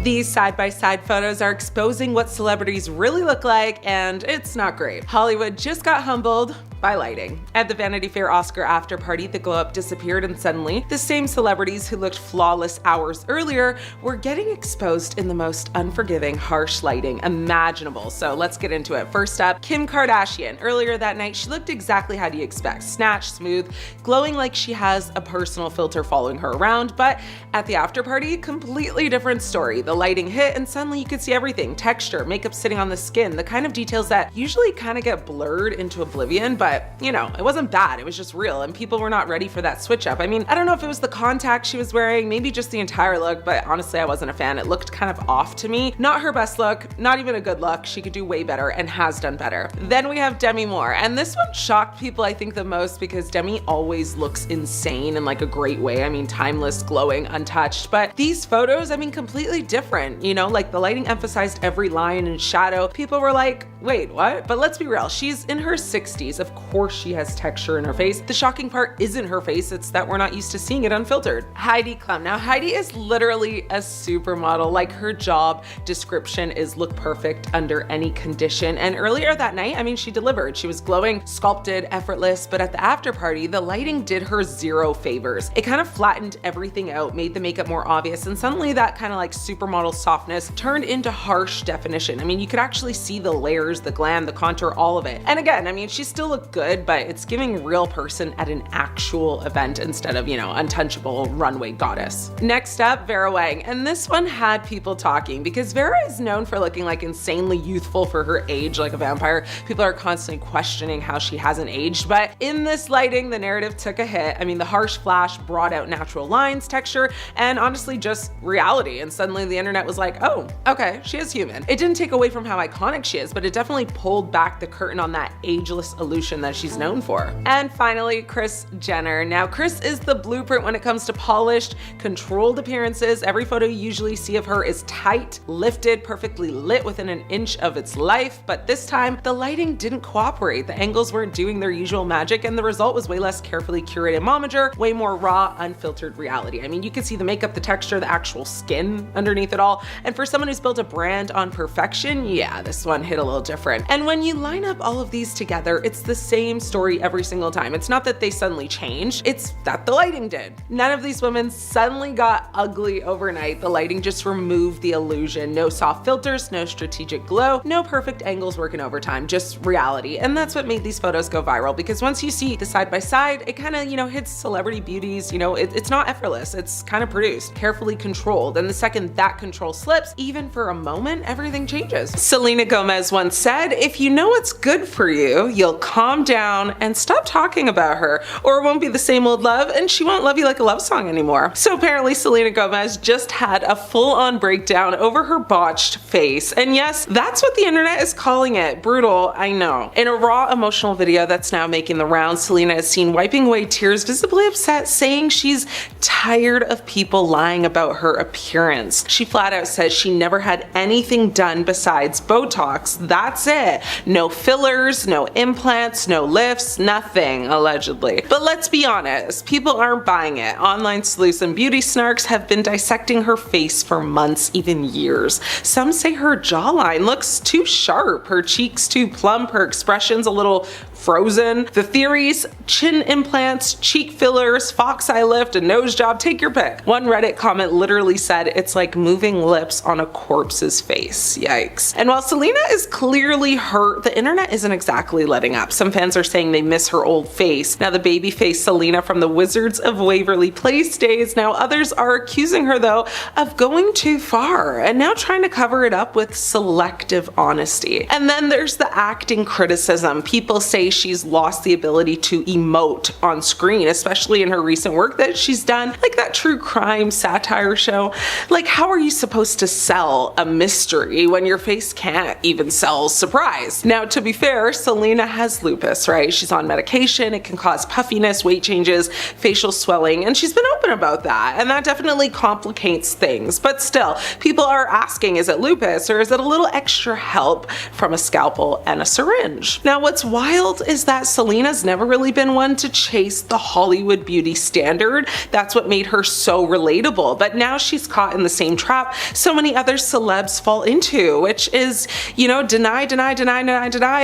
These side-by-side photos are exposing what celebrities really look like, and it's not great. Hollywood just got humbled by lighting. At the Vanity Fair Oscar after party, the glow-up disappeared, and suddenly, the same celebrities who looked flawless hours earlier were getting exposed in the most unforgiving, harsh lighting imaginable. So let's get into it. First up, Kim Kardashian. Earlier that night, she looked exactly how you expect. Snatched, smooth, glowing like she has a personal filter following her around, but at the after party, completely different story. The lighting hit, and suddenly you could see everything. Texture, makeup sitting on the skin, the kind of details that usually kind of get blurred into oblivion, but you know, it wasn't bad, it was just real, and people were not ready for that switch up. I mean, I don't know if it was the contacts she was wearing, maybe just the entire look, but honestly, I wasn't a fan. It looked kind of off to me. Not her best look, not even a good look. She could do way better and has done better. Then we have Demi Moore, and this one shocked people, I think, the most because Demi always looks insane in like a great way. I mean, timeless, glowing, untouched, but these photos, I mean, completely different, you know, like the lighting emphasized every line and shadow. People were like, wait, what? But let's be real, she's in her 60s. Of course she has texture in her face. The shocking part isn't her face, it's that we're not used to seeing it unfiltered. Heidi Klum. Now Heidi is literally a supermodel. Like, her job description is look perfect under any condition. And earlier that night, I mean, she delivered. She was glowing, sculpted, effortless, but at the after party, the lighting did her zero favors. It kind of flattened everything out, made the makeup more obvious, and suddenly that kind of like supermodel softness turned into harsh definition. I mean, you could actually see the layers, the glam, the contour, all of it. And again, I mean, she still looked good, but it's giving real person at an actual event instead of, you know, untouchable runway goddess. Next up, Vera Wang. And this one had people talking because Vera is known for looking like insanely youthful for her age, like a vampire. People are constantly questioning how she hasn't aged, but in this lighting, the narrative took a hit. I mean, the harsh flash brought out natural lines, texture, and honestly just reality. And suddenly the internet was like, oh, okay, she is human. It didn't take away from how iconic she is, but it definitely pulled back the curtain on that ageless illusion that she's known for. And finally, Kris Jenner. Now, Kris is the blueprint when it comes to polished, controlled appearances. Every photo you usually see of her is tight, lifted, perfectly lit within an inch of its life, but this time, the lighting didn't cooperate. The angles weren't doing their usual magic, and the result was way less carefully curated momager, way more raw, unfiltered reality. I mean, you could see the makeup, the texture, the actual skin underneath it all, and for someone who's built a brand on perfection, yeah, this one hit a little different. And when you line up all of these together, it's the same story every single time. It's not that they suddenly changed, it's that the lighting did. None of these women suddenly got ugly overnight. The lighting just removed the illusion. No soft filters, no strategic glow, no perfect angles working overtime, just reality. And that's what made these photos go viral, because once you see the side by side, it kind of, you know, hits celebrity beauties, you know, it's not effortless, it's kind of produced, carefully controlled. And the second that control slips, even for a moment, everything changes. Selena Gomez once said, if you know what's good for you, you'll calm down and stop talking about her, or it won't be the same old love and she won't love you like a love song anymore. So apparently Selena Gomez just had a full-on breakdown over her botched face. And yes, that's what the internet is calling it. Brutal, I know. In a raw emotional video that's now making the rounds, Selena is seen wiping away tears, visibly upset, saying she's tired of people lying about her appearance. She flat out says she never had anything done besides Botox. That's it. No fillers, no implants, no lifts, nothing, allegedly. But let's be honest, people aren't buying it. Online sleuths and beauty snarks have been dissecting her face for months, even years. Some say her jawline looks too sharp, her cheeks too plump, her expression's a little frozen. The theories: chin implants, cheek fillers, fox eye lift, a nose job, take your pick. One Reddit comment literally said it's like moving lips on a corpse's face. Yikes. And while Selena is clearly hurt, the internet isn't exactly letting up. Some fans are saying they miss her old face. Now the baby face Selena from the Wizards of Waverly Place days. Now others are accusing her though of going too far and now trying to cover it up with selective honesty. And then there's the acting criticism. People say she's lost the ability to emote on screen, especially in her recent work that she's done, like that true crime satire show. Like, how are you supposed to sell a mystery when your face can't even sell surprise? Now, to be fair, Selena has lupus, right? She's on medication. It can cause puffiness, weight changes, facial swelling, and she's been open about that. And that definitely complicates things. But still, people are asking, is it lupus or is it a little extra help from a scalpel and a syringe? Now, what's wild wild is that Selena's never really been one to chase the Hollywood beauty standard. That's what made her so relatable. But now she's caught in the same trap so many other celebs fall into, which is, deny.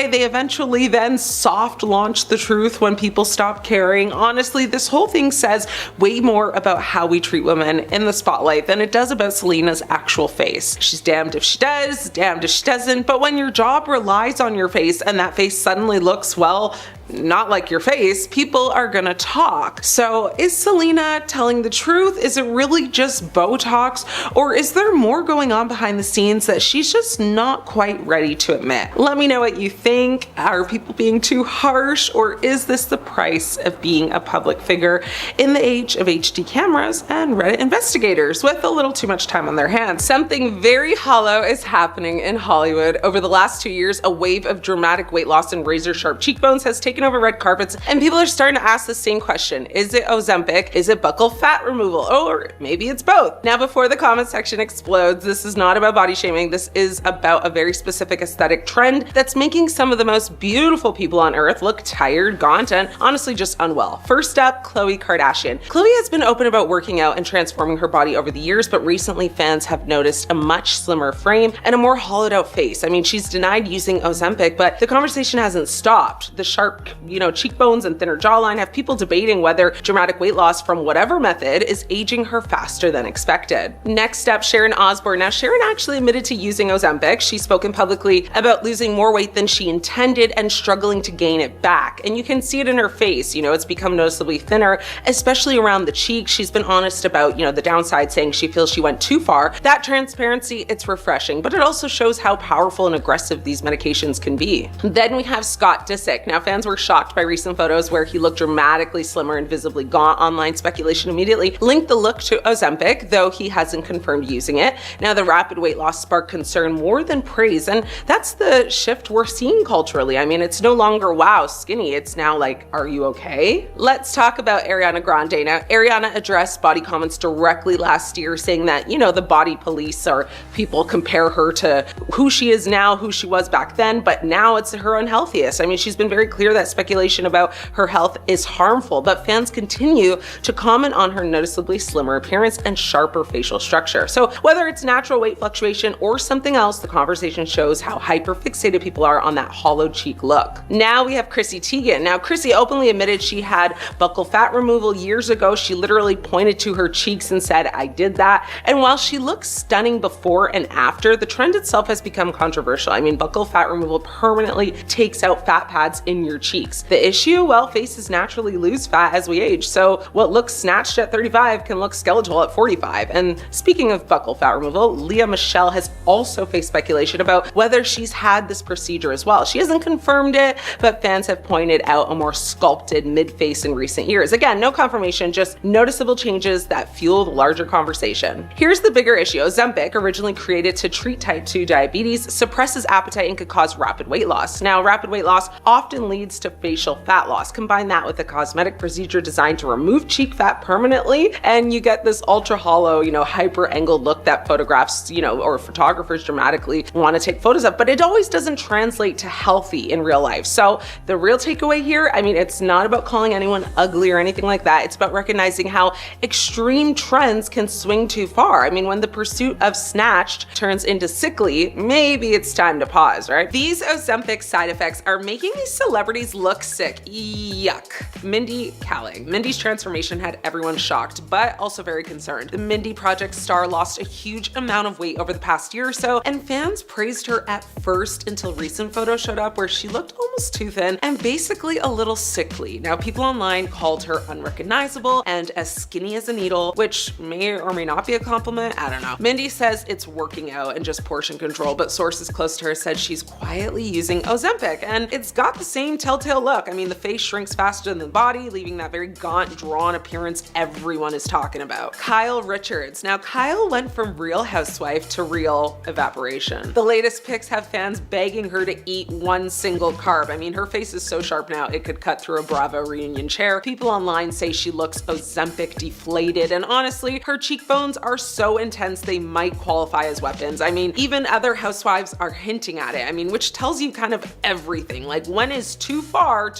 They eventually then soft launch the truth when people stop caring. Honestly, this whole thing says way more about how we treat women in the spotlight than it does about Selena's actual face. She's damned if she does, damned if she doesn't, but when your job relies on your face and that face suddenly looks, well, not like your face, people are gonna talk. So is Selena telling the truth? Is it really just Botox? Or is there more going on behind the scenes that she's just not quite ready to admit? Let me know what you think. Are people being too harsh? Or is this the price of being a public figure in the age of HD cameras and Reddit investigators with a little too much time on their hands? Something very hollow is happening in Hollywood. Over the last 2 years, a wave of dramatic weight loss and razor sharp cheekbones has taken over red carpets, and people are starting to ask the same question. Is it Ozempic? Is it buccal fat removal? Or maybe it's both. Now, before the comment section explodes, this is not about body shaming. This is about a very specific aesthetic trend that's making some of the most beautiful people on earth look tired, gaunt, and honestly just unwell. First up, Khloe Kardashian. Khloe has been open about working out and transforming her body over the years, but recently fans have noticed a much slimmer frame and a more hollowed out face. I mean, she's denied using Ozempic, but the conversation hasn't stopped. The sharp, cheekbones and thinner jawline have people debating whether dramatic weight loss from whatever method is aging her faster than expected. Next up, Sharon Osbourne. Now, Sharon actually admitted to using Ozempic. She's spoken publicly about losing more weight than she intended and struggling to gain it back. And you can see it in her face. It's become noticeably thinner, especially around the cheeks. She's been honest about, the downside, saying she feels she went too far. That transparency, it's refreshing, but it also shows how powerful and aggressive these medications can be. Then we have Scott Disick. Now, fans were shocked by recent photos where he looked dramatically slimmer and visibly gaunt. Online speculation immediately linked the look to Ozempic, though he hasn't confirmed using it. Now, the rapid weight loss sparked concern more than praise, and that's the shift we're seeing culturally. I mean, it's no longer, wow, skinny. It's now like, are you okay? Let's talk about Ariana Grande. Now, Ariana addressed body comments directly last year, saying that, the body police or people compare her to who she is now, who she was back then, but now it's her unhealthiest. I mean, she's been very clear that speculation about her health is harmful, but fans continue to comment on her noticeably slimmer appearance and sharper facial structure. So whether it's natural weight fluctuation or something else, the conversation shows how hyper-fixated people are on that hollow cheek look. Now we have Chrissy Teigen. Now, Chrissy openly admitted she had buccal fat removal years ago. She literally pointed to her cheeks and said, I did that. And while she looks stunning before and after, the trend itself has become controversial. I mean, buccal fat removal permanently takes out fat pads in your cheeks. The issue? Well, faces naturally lose fat as we age, so what looks snatched at 35 can look skeletal at 45. And speaking of buccal fat removal, Lea Michele has also faced speculation about whether she's had this procedure as well. She hasn't confirmed it, but fans have pointed out a more sculpted mid-face in recent years. Again, no confirmation, just noticeable changes that fuel the larger conversation. Here's the bigger issue. Ozempic, originally created to treat type 2 diabetes, suppresses appetite and could cause rapid weight loss. Now, rapid weight loss often leads to facial fat loss. Combine that with a cosmetic procedure designed to remove cheek fat permanently, and you get this ultra hollow, hyper angled look that photographs, or photographers dramatically want to take photos of, but it always doesn't translate to healthy in real life. So the real takeaway here, I mean, it's not about calling anyone ugly or anything like that. It's about recognizing how extreme trends can swing too far. I mean, when the pursuit of snatched turns into sickly, maybe it's time to pause, right? These Ozempic side effects are making these celebrities look sick. Yuck. Mindy Kaling. Mindy's transformation had everyone shocked, but also very concerned. The Mindy Project star lost a huge amount of weight over the past year or so, and fans praised her at first until recent photos showed up where she looked almost too thin and basically a little sickly. Now, people online called her unrecognizable and as skinny as a needle, which may or may not be a compliment. I don't know. Mindy says it's working out and just portion control, but sources close to her said she's quietly using Ozempic, and it's got the same telltale look. I mean, the face shrinks faster than the body, leaving that very gaunt, drawn appearance everyone is talking about. Kyle Richards. Now, Kyle went from Real Housewife to real evaporation. The latest pics have fans begging her to eat one single carb. sharp. I mean, her face is so sharp now, it could cut through a Bravo reunion chair. People online say she looks Ozempic deflated, and honestly, her cheekbones are so intense they might qualify as weapons. I mean, even other housewives are hinting at it. I mean, which tells you kind of everything. Like, when is too far,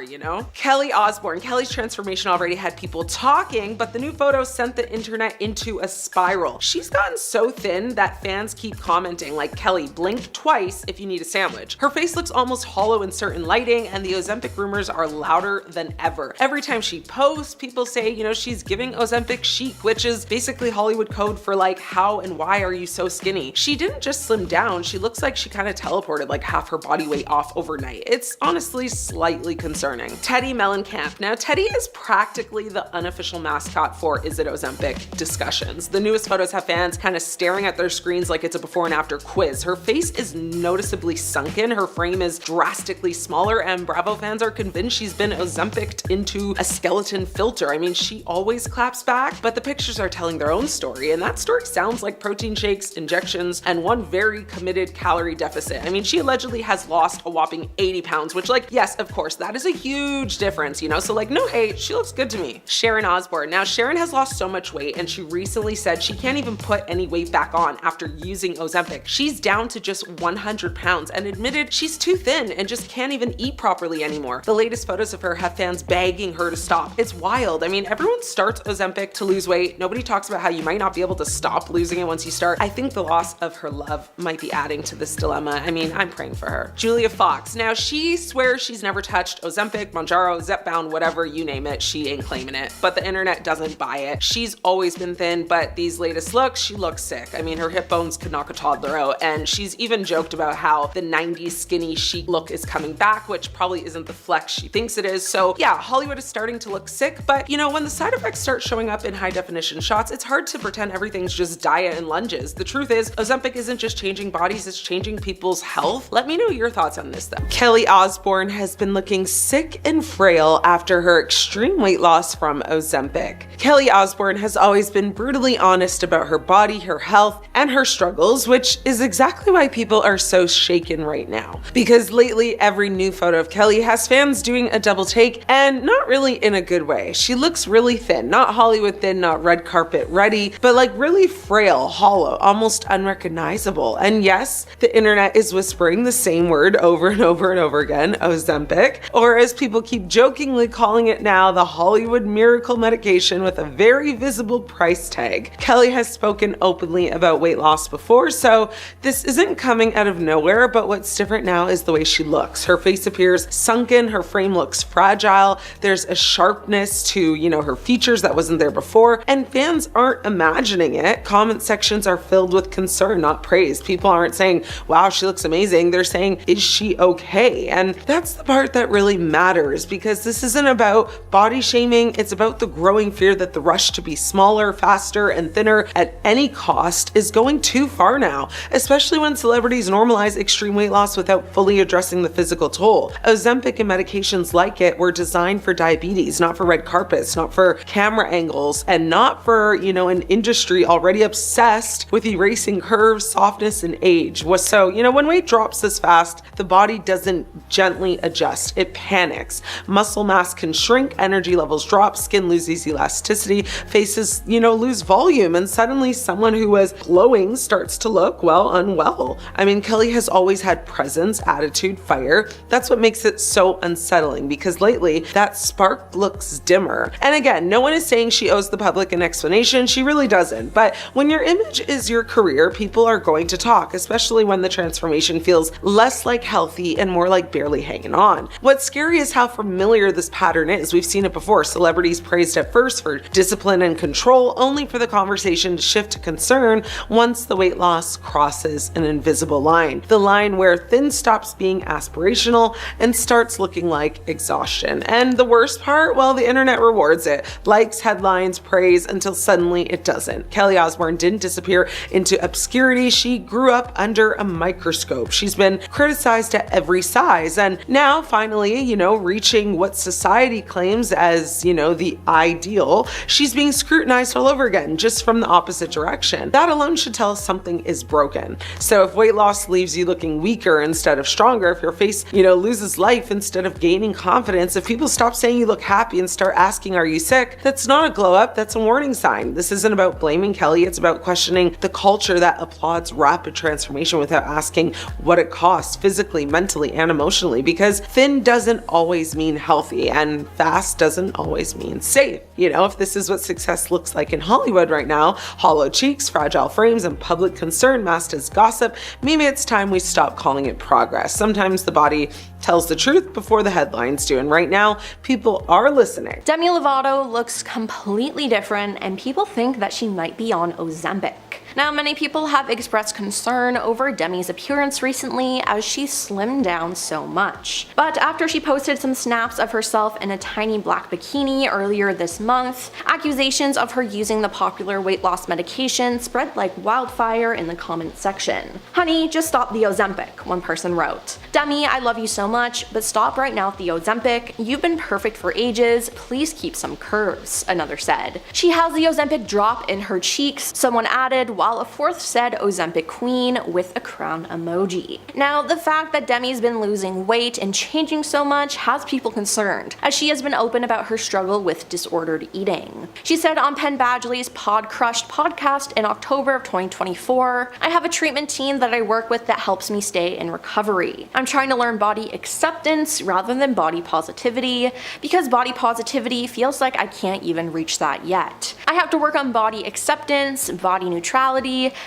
you know? Kelly Osbourne. Kelly's transformation already had people talking, but the new photos sent the internet into a spiral. She's gotten so thin that fans keep commenting like, Kelly, blink twice if you need a sandwich. Her face looks almost hollow in certain lighting, and the Ozempic rumors are louder than ever. Every time she posts, people say, you know, she's giving Ozempic chic, which is basically Hollywood code for like, how and why are you so skinny? She didn't just slim down, she looks like she kind of teleported like half her body weight off overnight. It's honestly slightly concerning. Teddi Mellencamp. Now, Teddi is practically the unofficial mascot for Is It Ozempic discussions. The newest photos have fans kind of staring at their screens like it's a before and after quiz. Her face is noticeably sunken, her frame is drastically smaller, and Bravo fans are convinced she's been Ozempic'd into a skeleton filter. I mean, she always claps back, but the pictures are telling their own story, and that story sounds like protein shakes, injections, and one very committed calorie deficit. I mean, she allegedly has lost a whopping 80 pounds, which, like, yes, of course, that is a huge difference, you know? So like, no hate, she looks good to me. Sharon Osbourne. Now, Sharon has lost so much weight, and she recently said she can't even put any weight back on after using Ozempic. She's down to just 100 pounds and admitted she's too thin and just can't even eat properly anymore. The latest photos of her have fans begging her to stop. It's wild. I mean, everyone starts Ozempic to lose weight. Nobody talks about how you might not be able to stop losing it once you start. I think the loss of her love might be adding to this dilemma. I mean, I'm praying for her. Julia Fox. Now, she swears she's never touched Ozempic, Mounjaro, Zepbound, whatever, you name it, she ain't claiming it. But the internet doesn't buy it. She's always been thin, but these latest looks, she looks sick. I mean, her hip bones could knock a toddler out, and she's even joked about how the 90s skinny chic look is coming back, which probably isn't the flex she thinks it is. So yeah, Hollywood is starting to look sick, but you know, when the side effects start showing up in high definition shots, it's hard to pretend everything's just diet and lunges. The truth is, Ozempic isn't just changing bodies, it's changing people's health. Let me know your thoughts on this though. Kelly Osbourne has been looking sick and frail after her extreme weight loss from Ozempic. Kelly Osbourne has always been brutally honest about her body, her health, and her struggles, which is exactly why people are so shaken right now. Because lately, every new photo of Kelly has fans doing a double take, and not really in a good way. She looks really thin, not Hollywood thin, not red carpet ready, but like really frail, hollow, almost unrecognizable. And yes, the internet is whispering the same word over and over and over again, Ozempic, or as people keep jokingly calling it now, the Hollywood miracle medication with a very visible price tag. Kelly has spoken openly about weight loss before, so this isn't coming out of nowhere, but what's different now is the way she looks. Her face appears sunken, her frame looks fragile, there's a sharpness to, you know, her features that wasn't there before, and fans aren't imagining it. Comment sections are filled with concern, not praise. People aren't saying, wow, she looks amazing. They're saying, is she okay? And that's the part that really matters, because this isn't about body shaming, it's about the growing fear that the rush to be smaller, faster, and thinner at any cost is going too far now, especially when celebrities normalize extreme weight loss without fully addressing the physical toll. Ozempic and medications like it were designed for diabetes, not for red carpets, not for camera angles, and not for, you know, an industry already obsessed with erasing curves, softness, and age. So, you know, when weight drops this fast, the body doesn't gently adjust, it panics. Muscle mass can shrink, energy levels drop, skin loses elasticity, faces, you know, lose volume, and suddenly someone who was glowing starts to look, well, unwell. I mean, Kelly has always had presence, attitude, fire. That's what makes it so unsettling, because lately that spark looks dimmer. And again, no one is saying she owes the public an explanation, she really doesn't. But when your image is your career, people are going to talk, especially when the transformation feels less like healthy and more like barely hanging on. What's scary is how familiar this pattern is. We've seen it before. Celebrities praised at first for discipline and control, only for the conversation to shift to concern once the weight loss crosses an invisible line. The line where thin stops being aspirational and starts looking like exhaustion. And the worst part, well, the internet rewards it. Likes, headlines, praise, until suddenly it doesn't. Kelly Osbourne didn't disappear into obscurity. She grew up under a microscope. She's been criticized at every size, and now finally, you know, reaching what society claims as, you know, the ideal, she's being scrutinized all over again, just from the opposite direction. That alone should tell us something is broken. So if weight loss leaves you looking weaker instead of stronger, if your face face, loses life instead of gaining confidence, if people stop saying you look happy and start asking, are you sick? That's not a glow up, that's a warning sign. This isn't about blaming Kelly, it's about questioning the culture that applauds rapid transformation without asking what it costs physically, mentally, and emotionally, because thin doesn't always mean healthy and fast doesn't always mean safe. If this is what success looks like in Hollywood right now, hollow cheeks, fragile frames, and public concern masked as gossip, maybe it's time we stop calling it progress. Sometimes the body tells the truth before the headlines do, and right now, people are listening. Demi Lovato looks completely different, and people think that she might be on Ozempic. Now, many people have expressed concern over Demi's appearance recently as she slimmed down so much. But after she posted some snaps of herself in a tiny black bikini earlier this month, accusations of her using the popular weight loss medication spread like wildfire in the comment section. "Honey, just stop the Ozempic," one person wrote. "Demi, I love you so much, but stop right now with the Ozempic. You've been perfect for ages. Please keep some curves," another said. "She has the Ozempic drop in her cheeks," someone added, while a fourth said Ozempic queen with a crown emoji. Now, the fact that Demi's been losing weight and changing so much has people concerned, as she has been open about her struggle with disordered eating. She said on Penn Badgley's Pod Crushed podcast in October of 2024, "I have a treatment team that I work with that helps me stay in recovery. I'm trying to learn body acceptance rather than body positivity, because body positivity feels like I can't even reach that yet. I have to work on body acceptance, body neutrality,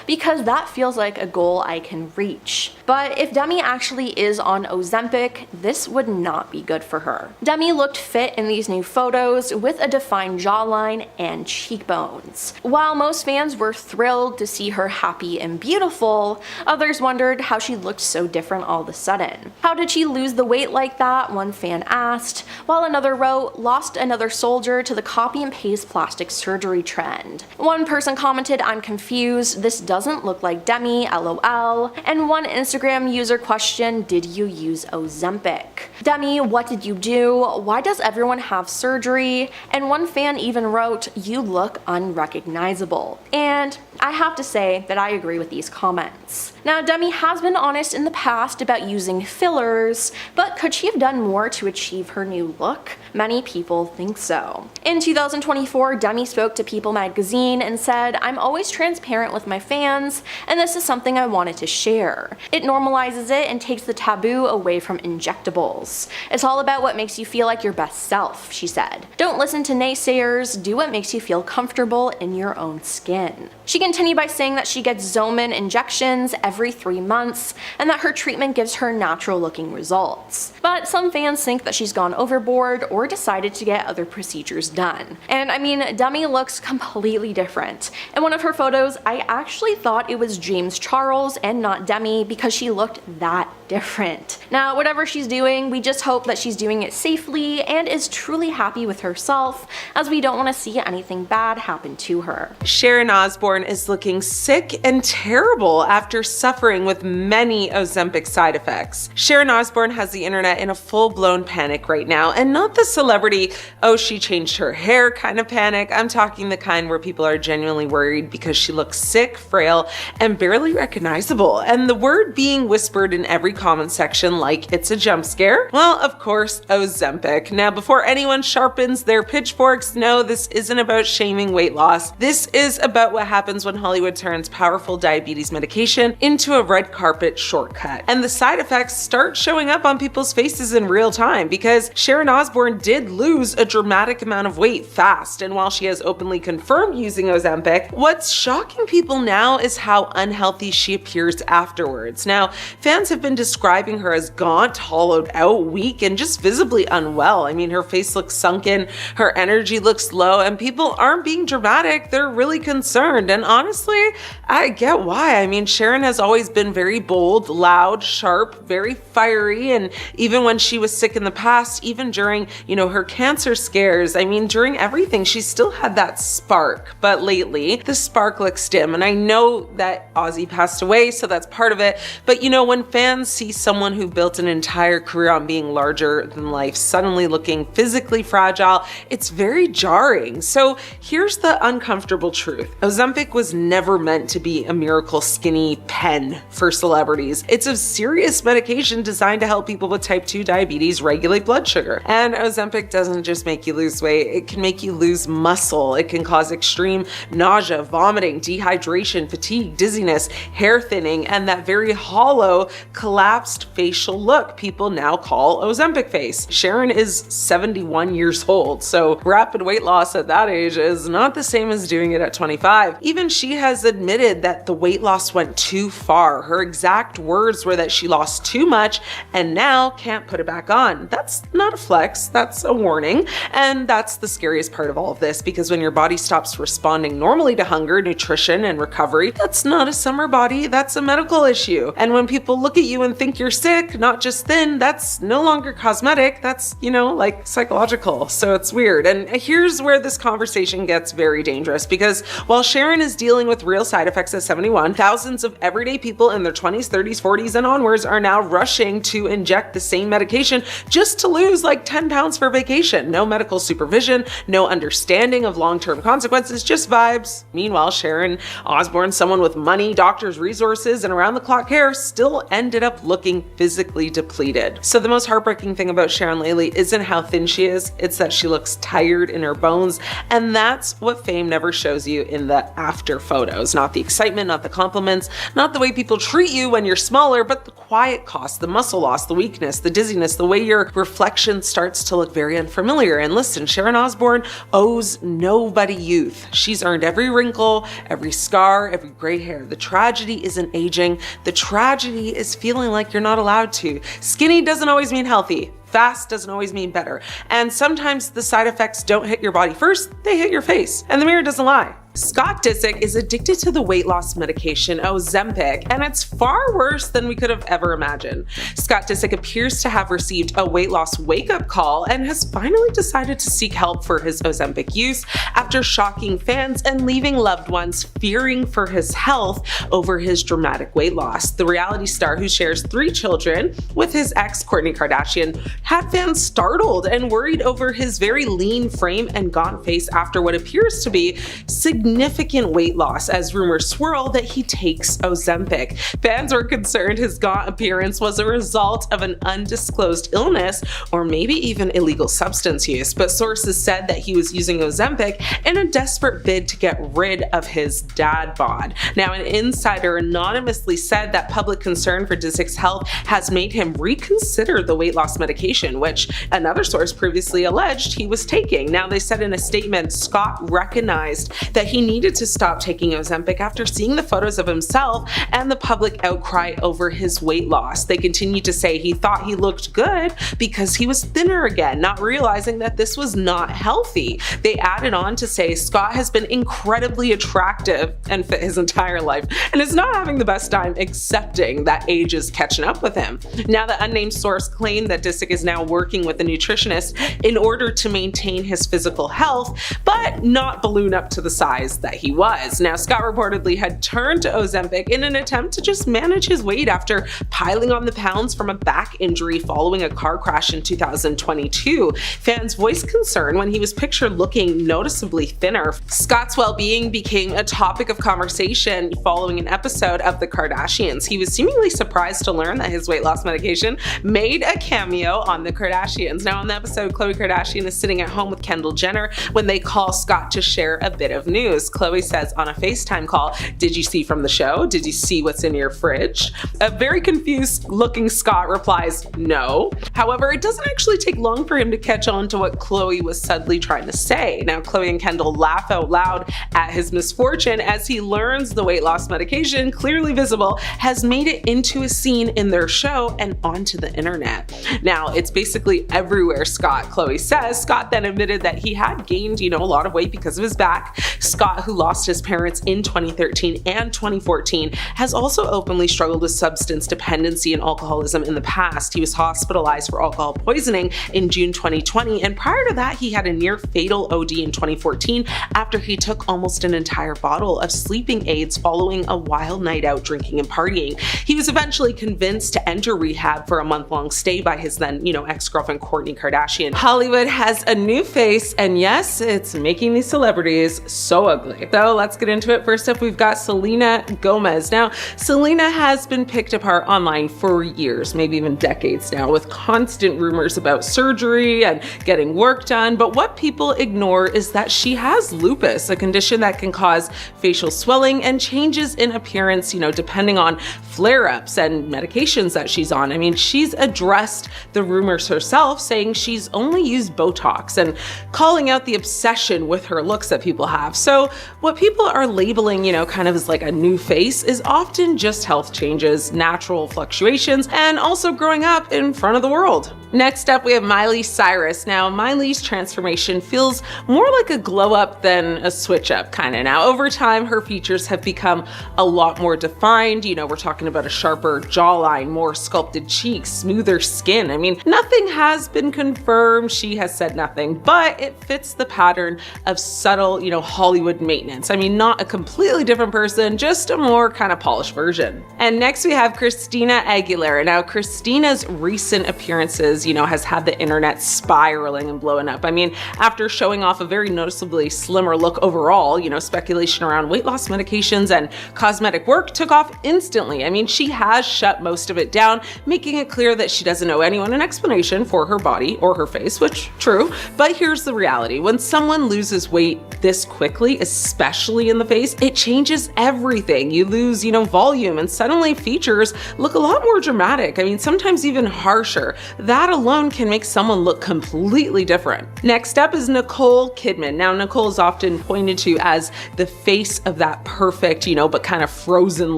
because that feels like a goal I can reach." But if Demi actually is on Ozempic, this would not be good for her. Demi looked fit in these new photos with a defined jawline and cheekbones. While most fans were thrilled to see her happy and beautiful, others wondered how she looked so different all of a sudden. "How did she lose the weight like that?" one fan asked, while another wrote, "Lost another soldier to the copy and paste plastic surgery trend." One person commented, "I'm confused, this doesn't look like Demi, LOL," and one Instagram user questioned, "Did you use Ozempic? Demi, what did you do? Why does everyone have surgery?" And one fan even wrote, "You look unrecognizable." And I have to say that I agree with these comments. Now, Demi has been honest in the past about using fillers, but could she have done more to achieve her new look? Many people think so. In 2024, Demi spoke to People magazine and said, "I'm always transparent with my fans, and this is something I wanted to share. It normalizes it and takes the taboo away from injectables. It's all about what makes you feel like your best self," she said. "Don't listen to naysayers, do what makes you feel comfortable in your own skin." She continued by saying that she gets Zomon injections every 3 months and that her treatment gives her natural looking results. But some fans think that she's gone overboard or decided to get other procedures done. And I mean, Demi looks completely different. In one of her photos, I actually thought it was James Charles and not Demi because she looked that different. Now, whatever she's doing, we just hope that she's doing it safely and is truly happy with herself, as we don't want to see anything bad happen to her. Sharon Osbourne is looking sick and terrible after suffering with many Ozempic side effects. Sharon Osbourne has the internet in a full-blown panic right now, and not the celebrity, "Oh, she changed her hair" kind of panic. I'm talking the kind where people are genuinely worried because she looks sick, frail, and barely recognizable. And the word being whispered in every comment section like it's a jump scare? Well, of course, Ozempic. Now, before anyone sharpens their pitchforks, no, this isn't about shaming weight loss. This is about what happens when Hollywood turns powerful diabetes medication into a red carpet shortcut. And the side effects start showing up on people's faces in real time, because Sharon Osbourne did lose a dramatic amount of weight fast. And while she has openly confirmed using Ozempic, what's shocking people now is how unhealthy she appears afterwards. Now, fans have been describing her as gaunt, hollowed out, weak, and just visibly unwell. I mean, her face looks sunken, her energy looks low, and people aren't being dramatic, they're really concerned. And honestly, I get why. I mean, Sharon has always been very bold, loud, sharp, very fiery, and even when she was sick in the past, even during, her cancer scares, I mean, during everything, she still had that spark. But lately, the spark looks dim, and I know that Ozzy passed away, so that's part of it. But when fans see someone who built an entire career on being larger than life suddenly looking physically fragile. It's very jarring. So here's the uncomfortable truth. Ozempic was never meant to be a miracle skinny pen for celebrities. It's a serious medication designed to help people with type 2 diabetes regulate blood sugar. And Ozempic doesn't just make you lose weight, it can make you lose muscle. It can cause extreme nausea, vomiting, dehydration, fatigue, dizziness, hair thinning, and that very hollow, collapsed facial look people now call Ozempic face. Sharon is 71 years old, so rapid weight loss at that age is not the same as doing it at 25. Even she has admitted that the weight loss went too far. Her exact words were that she lost too much and now can't put it back on. That's not a flex, that's a warning. And that's the scariest part of all of this, because when your body stops responding normally to hunger, nutrition, and recovery, that's not a summer body, that's a medical issue. And when people look at you and think you're sick, not just thin, that's no longer cosmetic, that's, like psychological. So it's weird. And here's where this conversation gets very dangerous, because while Sharon is dealing with real side effects at 71, thousands of everyday people in their 20s, 30s, 40s, and onwards are now rushing to inject the same medication just to lose like 10 pounds for vacation. No medical supervision, no understanding of long-term consequences, just vibes. Meanwhile, Sharon Osbourne, someone with money, doctors, resources, and around-the-clock care, still ended up looking physically depleted. So the most heartbreaking thing about Sharon lately isn't how thin she is, it's that she looks tired in her bones, and that's what fame never shows you in the after photos. Not the excitement, not the compliments, not the way people treat you when you're smaller, but the quiet cost, the muscle loss, the weakness, the dizziness, the way your reflection starts to look very unfamiliar. And listen, Sharon Osbourne owes nobody youth. She's earned every wrinkle, every scar, every gray hair. The tragedy isn't aging. The tragedy is feeling like you're not allowed to. Skinny doesn't always mean healthy. Fast doesn't always mean better. And sometimes the side effects don't hit your body first, they hit your face. And the mirror doesn't lie. Scott Disick is addicted to the weight loss medication Ozempic, and it's far worse than we could have ever imagined. Scott Disick appears to have received a weight loss wake-up call and has finally decided to seek help for his Ozempic use after shocking fans and leaving loved ones fearing for his health over his dramatic weight loss. The reality star, who shares 3 children with his ex Kourtney Kardashian, had fans startled and worried over his very lean frame and gaunt face after what appears to be significant weight loss, as rumors swirl that he takes Ozempic. Fans were concerned his gaunt appearance was a result of an undisclosed illness or maybe even illegal substance use, but sources said that he was using Ozempic in a desperate bid to get rid of his dad bod. Now, an insider anonymously said that public concern for Disick's health has made him reconsider the weight loss medication, which another source previously alleged he was taking. Now, they said in a statement, Scott recognized that he needed to stop taking Ozempic after seeing the photos of himself and the public outcry over his weight loss. They continued to say he thought he looked good because he was thinner again, not realizing that this was not healthy. They added on to say Scott has been incredibly attractive and fit his entire life and is not having the best time accepting that age is catching up with him. Now, the unnamed source claimed that Disick is now working with a nutritionist in order to maintain his physical health, but not balloon up to the size that he was. Now, Scott reportedly had turned to Ozempic in an attempt to just manage his weight after piling on the pounds from a back injury following a car crash in 2022. Fans voiced concern when he was pictured looking noticeably thinner. Scott's well-being became a topic of conversation following an episode of The Kardashians. He was seemingly surprised to learn that his weight loss medication made a cameo on The Kardashians. Now, on the episode, Khloe Kardashian is sitting at home with Kendall Jenner when they call Scott to share a bit of news. Khloe says on a FaceTime call, "Did you see from the show? Did you see what's in your fridge?" A very confused looking Scott replies, "No." However, it doesn't actually take long for him to catch on to what Khloe was subtly trying to say. Now, Khloe and Kendall laugh out loud at his misfortune as he learns the weight loss medication, clearly visible, has made it into a scene in their show and onto the internet. Now, it's basically everywhere, Khloe says. Scott then admitted that he had gained, a lot of weight because of his back. Scott, who lost his parents in 2013 and 2014, has also openly struggled with substance dependency and alcoholism in the past. He was hospitalized for alcohol poisoning in June 2020, and prior to that, he had a near fatal OD in 2014 after he took almost an entire bottle of sleeping aids following a wild night out drinking and partying. He was eventually convinced to enter rehab for a month-long stay by his then, ex-girlfriend Kourtney Kardashian. Hollywood has a new face, and yes, it's making these celebrities so ugly. So let's get into it. First up, we've got Selena Gomez. Now, Selena has been picked apart online for years, maybe even decades now, with constant rumors about surgery and getting work done. But what people ignore is that she has lupus, a condition that can cause facial swelling and changes in appearance, depending on flare-ups and medications that she's on. I mean, she's addressed the rumors herself, saying she's only used Botox and calling out the obsession with her looks that people have. So what people are labeling, kind of as like a new face is often just health changes, natural fluctuations, and also growing up in front of the world. Next up, we have Miley Cyrus. Now, Miley's transformation feels more like a glow up than a switch up kind of. Now, over time, her features have become a lot more defined. We're talking about a sharper jawline, more sculpted cheeks, smoother skin. I mean, nothing has been confirmed. She has said nothing, but it fits the pattern of subtle, Hollywood maintenance. I mean, not a completely different person, just a more kind of polished version. And next we have Christina Aguilera. Now, Christina's recent appearances, has had the internet spiraling and blowing up. I mean, after showing off a very noticeably slimmer look overall, speculation around weight loss medications and cosmetic work took off instantly. I mean, she has shut most of it down, making it clear that she doesn't owe anyone an explanation for her body or her face, which true, but here's the reality. When someone loses weight this quickly, especially in the face, it changes everything. You lose, volume, and suddenly features look a lot more dramatic. I mean, sometimes even harsher. That alone can make someone look completely different. Next up is Nicole Kidman. Now, Nicole is often pointed to as the face of that perfect, but kind of frozen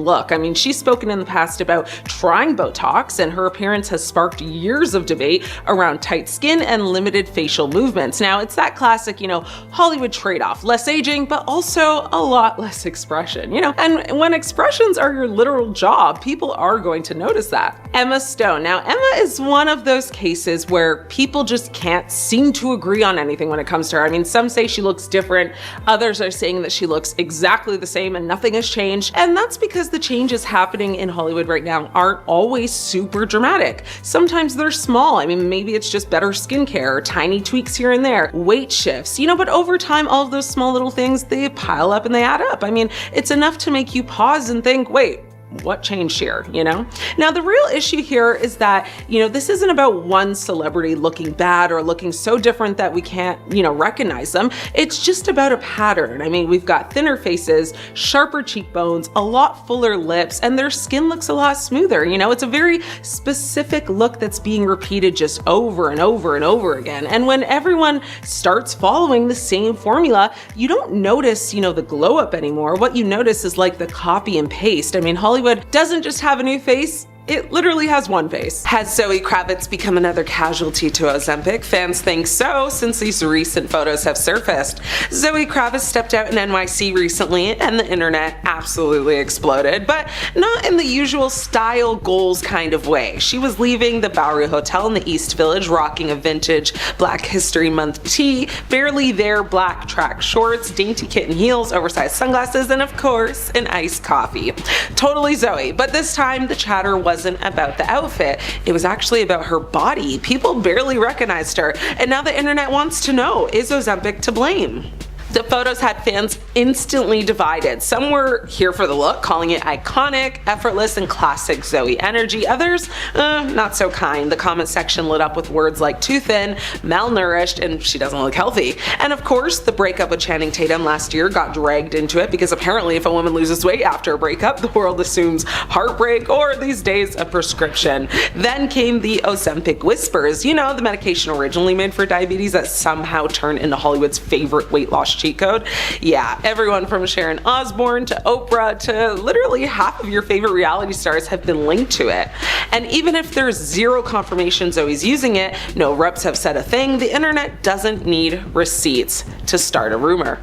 look. I mean, she's spoken in the past about trying Botox, and her appearance has sparked years of debate around tight skin and limited facial movements. Now, it's that classic, Hollywood trade-off. Less aging, but also a lot less expression, And when expressions are your literal job, people are going to notice that. Emma Stone. Now, Emma is one of those cases where people just can't seem to agree on anything when it comes to her. I mean, some say she looks different, others are saying that she looks exactly the same and nothing has changed, and that's because the changes happening in Hollywood right now aren't always super dramatic. Sometimes they're small. I mean, maybe it's just better skincare or tiny tweaks here and there, weight shifts, but over time, all of those small little things, they pile up and they add up. I mean, it's enough to make you pause and think, wait, what changed here, Now, the real issue here is that, this isn't about one celebrity looking bad or looking so different that we can't, recognize them. It's just about a pattern. I mean, we've got thinner faces, sharper cheekbones, a lot fuller lips, and their skin looks a lot smoother. It's a very specific look that's being repeated just over and over and over again. And when everyone starts following the same formula, you don't notice, the glow up anymore. What you notice is like the copy and paste. I mean, Hollywood doesn't just have a new face, it literally has one face. Has Zoe Kravitz become another casualty to Ozempic? Fans think so, since these recent photos have surfaced. Zoe Kravitz stepped out in NYC recently, and the internet absolutely exploded, but not in the usual style goals kind of way. She was leaving the Bowery Hotel in the East Village, rocking a vintage Black History Month tee, barely there black track shorts, dainty kitten heels, oversized sunglasses, and of course, an iced coffee. Totally Zoe, but this time the chatter wasn't about the outfit. It was actually about her body. People barely recognized her, and now the internet wants to know, is Ozempic to blame? The photos had fans instantly divided. Some were here for the look, calling it iconic, effortless, and classic Zoe energy. Others, not so kind. The comment section lit up with words like too thin, malnourished, and she doesn't look healthy. And of course, the breakup with Channing Tatum last year got dragged into it because apparently if a woman loses weight after a breakup, the world assumes heartbreak or these days a prescription. Then came the Ozempic whispers, the medication originally made for diabetes that somehow turned into Hollywood's favorite weight loss cheat code. Yeah, everyone from Sharon Osbourne to Oprah to literally half of your favorite reality stars have been linked to it. And even if there's zero confirmation Zoe's using it, no reps have said a thing, the internet doesn't need receipts to start a rumor.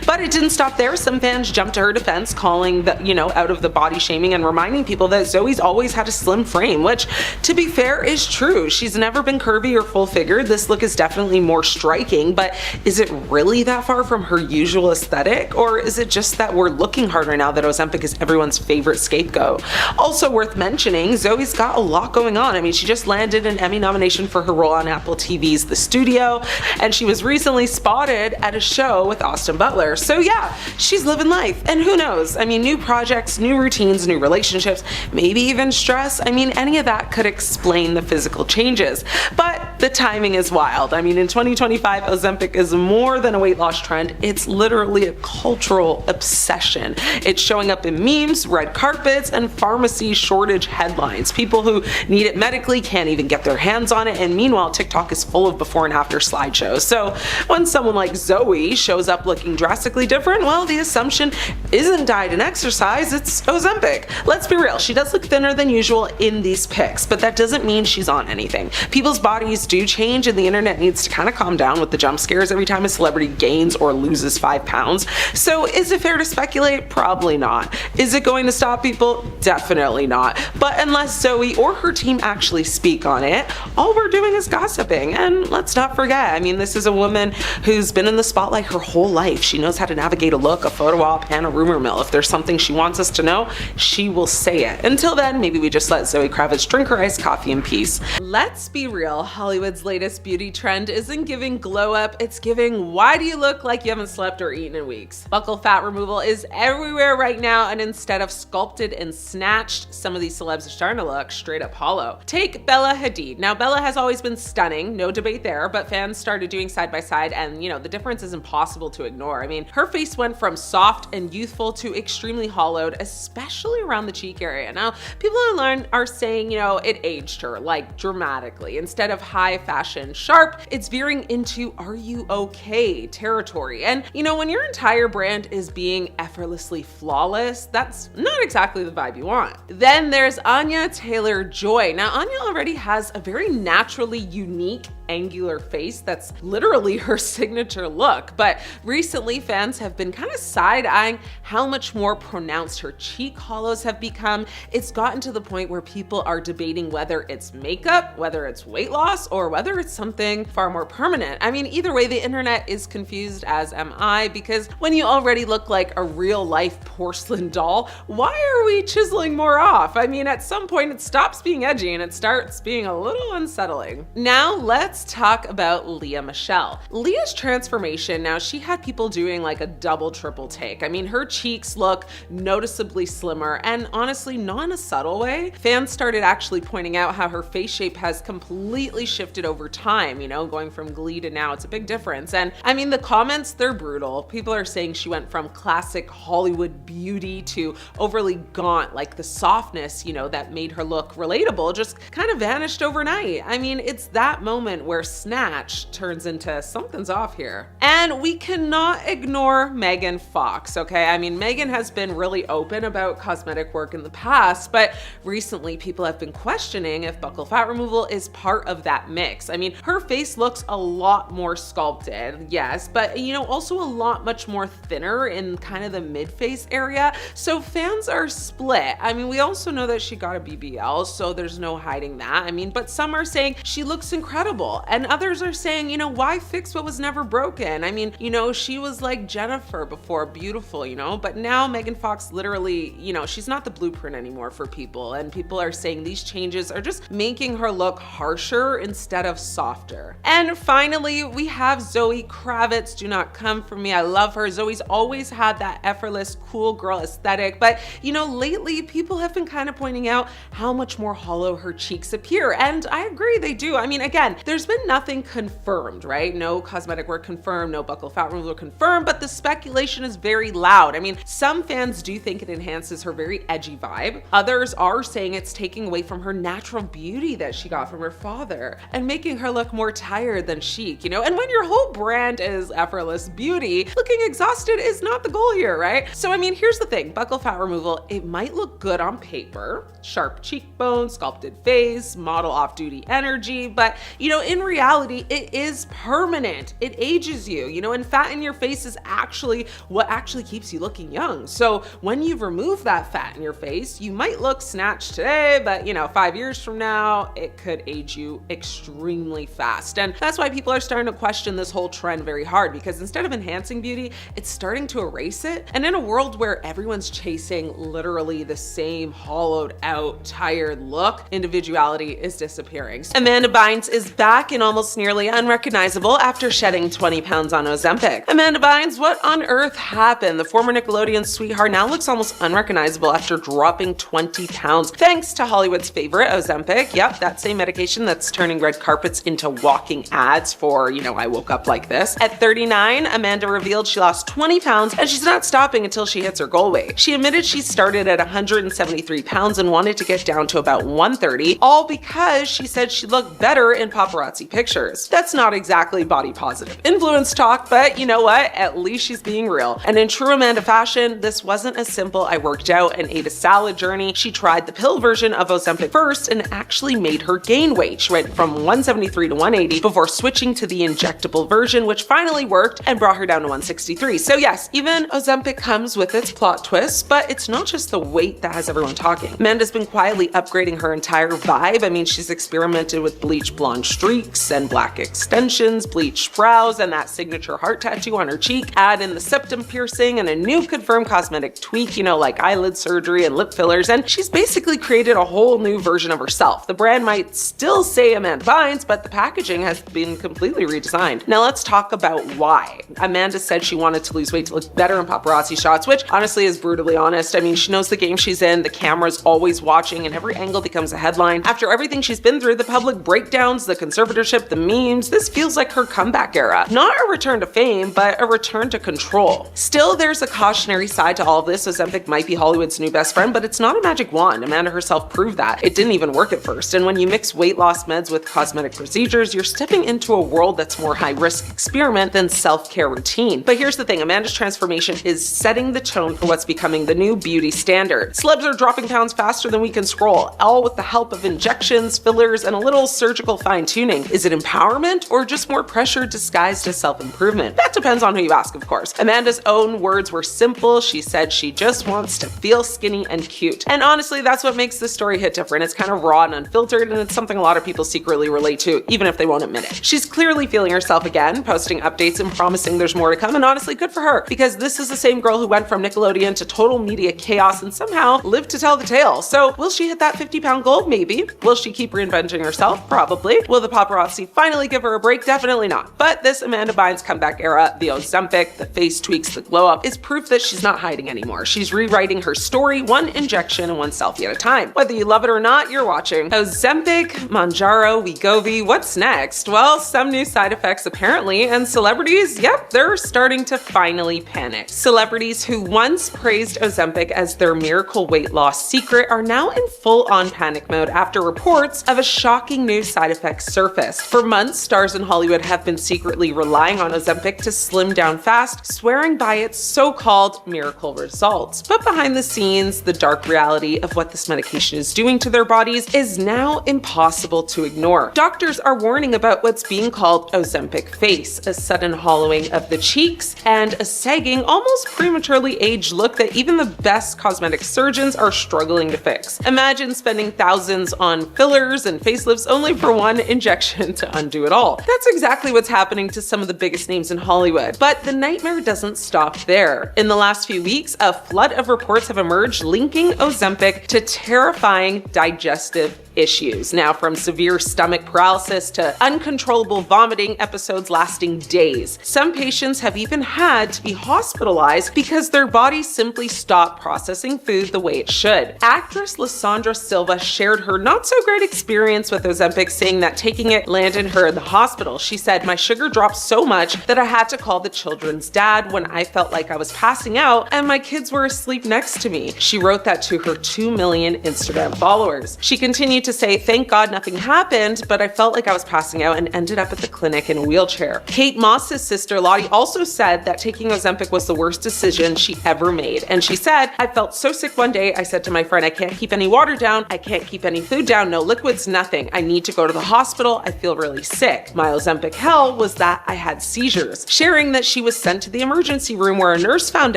But it didn't stop there. Some fans jumped to her defense, calling out of the body shaming and reminding people that Zoe's always had a slim frame, which, to be fair, is true. She's never been curvy or full-figured. This look is definitely more striking, but is it really that far from her usual aesthetic? Or is it just that we're looking harder now that Ozempic is everyone's favorite scapegoat? Also worth mentioning, Zoe's got a lot going on. I mean, she just landed an Emmy nomination for her role on Apple TV's The Studio, and she was recently spotted at a show with Austin Butler. So yeah, she's living life. And who knows? I mean, new projects, new routines, new relationships, maybe even stress. I mean, any of that could explain the physical changes. But the timing is wild. I mean, in 2025, Ozempic is more than a weight loss trend. It's literally a cultural obsession. It's showing up in memes, red carpets, and pharmacy shortage headlines. People who need it medically can't even get their hands on it, and meanwhile, TikTok is full of before and after slideshows. So when someone like Zoe shows up looking drastically different, well, the assumption isn't diet and exercise, it's Ozempic. Let's be real, she does look thinner than usual in these pics, but that doesn't mean she's on anything. People's bodies do change, and the internet needs to kind of calm down with the jump scares every time a celebrity gains or loses 5 pounds. So is it fair to speculate? Probably not. Is it going to stop people? Definitely not. But unless Zoe or her team actually speak on it, all we're doing is gossiping. And let's not forget, I mean, this is a woman who's been in the spotlight her whole life. She knows how to navigate a look, a photo op, and a rumor mill. If there's something she wants us to know, she will say it. Until then, maybe we just let Zoe Kravitz drink her iced coffee in peace. Let's be real, Hollywood's latest beauty trend isn't giving glow up, it's giving why do you look like you haven't slept or eaten in weeks. Buccal fat removal is everywhere right now, and instead of sculpted and snatched, some of these celebs are starting to look straight up hollow. Take Bella Hadid. Now, Bella has always been stunning, no debate there, but fans started doing side by side, and the difference is impossible to ignore. I mean, her face went from soft and youthful to extremely hollowed, especially around the cheek area. Now, people online are saying, it aged her, like dramatically. Instead of high fashion sharp, it's veering into are you okay territory. And when your entire brand is being effortlessly flawless, that's not exactly the vibe you want. Then there's Anya Taylor-Joy. Now, Anya already has a very naturally unique angular face that's literally her signature look, but recently fans have been kind of side-eyeing how much more pronounced her cheek hollows have become. It's gotten to the point where people are debating whether it's makeup, whether it's weight loss, or whether it's something far more permanent. I mean, either way, the internet is confused, as am I, because when you already look like a real-life porcelain doll, why are we chiseling more off? I mean, at some point it stops being edgy and it starts being a little unsettling. Now let's talk about Lea Michele. Leah's transformation, now she had people doing like a double, triple take. I mean, her cheeks look noticeably slimmer, and honestly, not in a subtle way. Fans started actually pointing out how her face shape has completely shifted over time, going from Glee to now. It's a big difference. And I mean, the comments, they're brutal. People are saying she went from classic Hollywood beauty to overly gaunt, like the softness, that made her look relatable just kind of vanished overnight. I mean, it's that moment where Snatch turns into something's off here. And we cannot ignore Megan Fox, okay? I mean, Megan has been really open about cosmetic work in the past, but recently people have been questioning if buccal fat removal is part of that mix. I mean, her face looks a lot more sculpted, yes, but also a lot much more thinner in kind of the mid-face area. So fans are split. I mean, we also know that she got a BBL, so there's no hiding that. I mean, but some are saying she looks incredible, and others are saying, why fix what was never broken? I mean, she was like Jennifer before, beautiful, but now Megan Fox literally, she's not the blueprint anymore for people, and people are saying these changes are just making her look harsher instead of softer. And finally, we have Zoe Kravitz. Do not come for me, I love her. Zoe's always had that effortless, cool girl aesthetic, but lately people have been kind of pointing out how much more hollow her cheeks appear, and I agree, they do. I mean, again, there's been nothing confirmed, right? No cosmetic work confirmed, no buccal fat removal confirmed, but the speculation is very loud. I mean, some fans do think it enhances her very edgy vibe. Others are saying it's taking away from her natural beauty that she got from her father and making her look more tired than chic, And when your whole brand is effortless beauty, looking exhausted is not the goal here, right? So, I mean, here's the thing. Buccal fat removal, it might look good on paper, sharp cheekbones, sculpted face, model off-duty energy, but, in in reality, it is permanent. It ages you, and fat in your face is actually what actually keeps you looking young. So when you remove that fat in your face, you might look snatched today, but 5 years from now, it could age you extremely fast. And that's why people are starting to question this whole trend very hard, because instead of enhancing beauty, it's starting to erase it. And in a world where everyone's chasing literally the same hollowed out, tired look, individuality is disappearing. Amanda Bynes is back and almost nearly unrecognizable after shedding 20 pounds on Ozempic. Amanda Bynes, what on earth happened? The former Nickelodeon sweetheart now looks almost unrecognizable after dropping 20 pounds, thanks to Hollywood's favorite, Ozempic. Yep, that same medication that's turning red carpets into walking ads for, I woke up like this. At 39, Amanda revealed she lost 20 pounds and she's not stopping until she hits her goal weight. She admitted she started at 173 pounds and wanted to get down to about 130, all because she said she looked better in paparazzi pictures. That's not exactly body positive influence talk, but you know what? At least she's being real. And in true Amanda fashion, this wasn't a simple I worked out and ate a salad journey. She tried the pill version of Ozempic first and actually made her gain weight. She went from 173 to 180 before switching to the injectable version, which finally worked and brought her down to 163. So yes, even Ozempic comes with its plot twists, but it's not just the weight that has everyone talking. Amanda's been quietly upgrading her entire vibe. I mean, she's experimented with bleach blonde streaks and black extensions, bleached brows, and that signature heart tattoo on her cheek. Add in the septum piercing and a new confirmed cosmetic tweak, like eyelid surgery and lip fillers, and she's basically created a whole new version of herself. The brand might still say Amanda Bynes, but the packaging has been completely redesigned. Now let's talk about why. Amanda said she wanted to lose weight to look better in paparazzi shots, which honestly is brutally honest. I mean, she knows the game she's in, the camera's always watching, and every angle becomes a headline. After everything she's been through, the public breakdowns, the conservatorship, the memes, this feels like her comeback era. Not a return to fame, but a return to control. Still, there's a cautionary side to all of this. Ozempic might be Hollywood's new best friend, but it's not a magic wand. Amanda herself proved that. It didn't even work at first. And when you mix weight loss meds with cosmetic procedures, you're stepping into a world that's more high-risk experiment than self-care routine. But here's the thing, Amanda's transformation is setting the tone for what's becoming the new beauty standard. Celebs are dropping pounds faster than we can scroll, all with the help of injections, fillers, and a little surgical fine-tuning. Is it empowerment or just more pressure disguised as self-improvement? That depends on who you ask, of course. Amanda's own words were simple. She said she just wants to feel skinny and cute. And honestly, that's what makes this story hit different. It's kind of raw and unfiltered, and it's something a lot of people secretly relate to, even if they won't admit it. She's clearly feeling herself again, posting updates and promising there's more to come, and honestly, good for her, because this is the same girl who went from Nickelodeon to total media chaos and somehow lived to tell the tale. So will she hit that 50-pound goal? Maybe. Will she keep reinventing herself? Probably. Will the paparazzi finally give her a break? Definitely not. But this Amanda Bynes comeback era, the Ozempic, the face tweaks, the glow up, is proof that she's not hiding anymore. She's rewriting her story, one injection and one selfie at a time. Whether you love it or not, you're watching. Ozempic, Mounjaro, Wegovy, what's next? Well, some new side effects apparently, and celebrities, yep, they're starting to finally panic. Celebrities who once praised Ozempic as their miracle weight loss secret are now in full-on panic mode after reports of a shocking new side effect surfaced. For months, stars in Hollywood have been secretly relying on Ozempic to slim down fast, swearing by its so-called miracle results. But behind the scenes, the dark reality of what this medication is doing to their bodies is now impossible to ignore. Doctors are warning about what's being called Ozempic face, a sudden hollowing of the cheeks and a sagging, almost prematurely aged look that even the best cosmetic surgeons are struggling to fix. Imagine spending thousands on fillers and facelifts only for one injection to undo it all. That's exactly what's happening to some of the biggest names in Hollywood. But the nightmare doesn't stop there. In the last few weeks, a flood of reports have emerged linking Ozempic to terrifying digestive issues. Now, from severe stomach paralysis to uncontrollable vomiting episodes lasting days. Some patients have even had to be hospitalized because their bodies simply stopped processing food the way it should. Actress Lysandra Silva shared her not so great experience with Ozempic, saying that taking it landed her in the hospital. She said, "My sugar dropped so much that I had to call the children's dad when I felt like I was passing out and my kids were asleep next to me." She wrote that to her 2 million Instagram followers. She continued to say, "Thank God nothing happened, but I felt like I was passing out and ended up at the clinic in a wheelchair." Kate Moss's sister Lottie also said that taking Ozempic was the worst decision she ever made. And she said, "I felt so sick one day, I said to my friend, I can't keep any water down, I can't keep any food down, no liquids, nothing. I need to go to the hospital. I feel really sick. My Ozempic hell was that I had seizures. Sharing that she was sent to the emergency room where a nurse found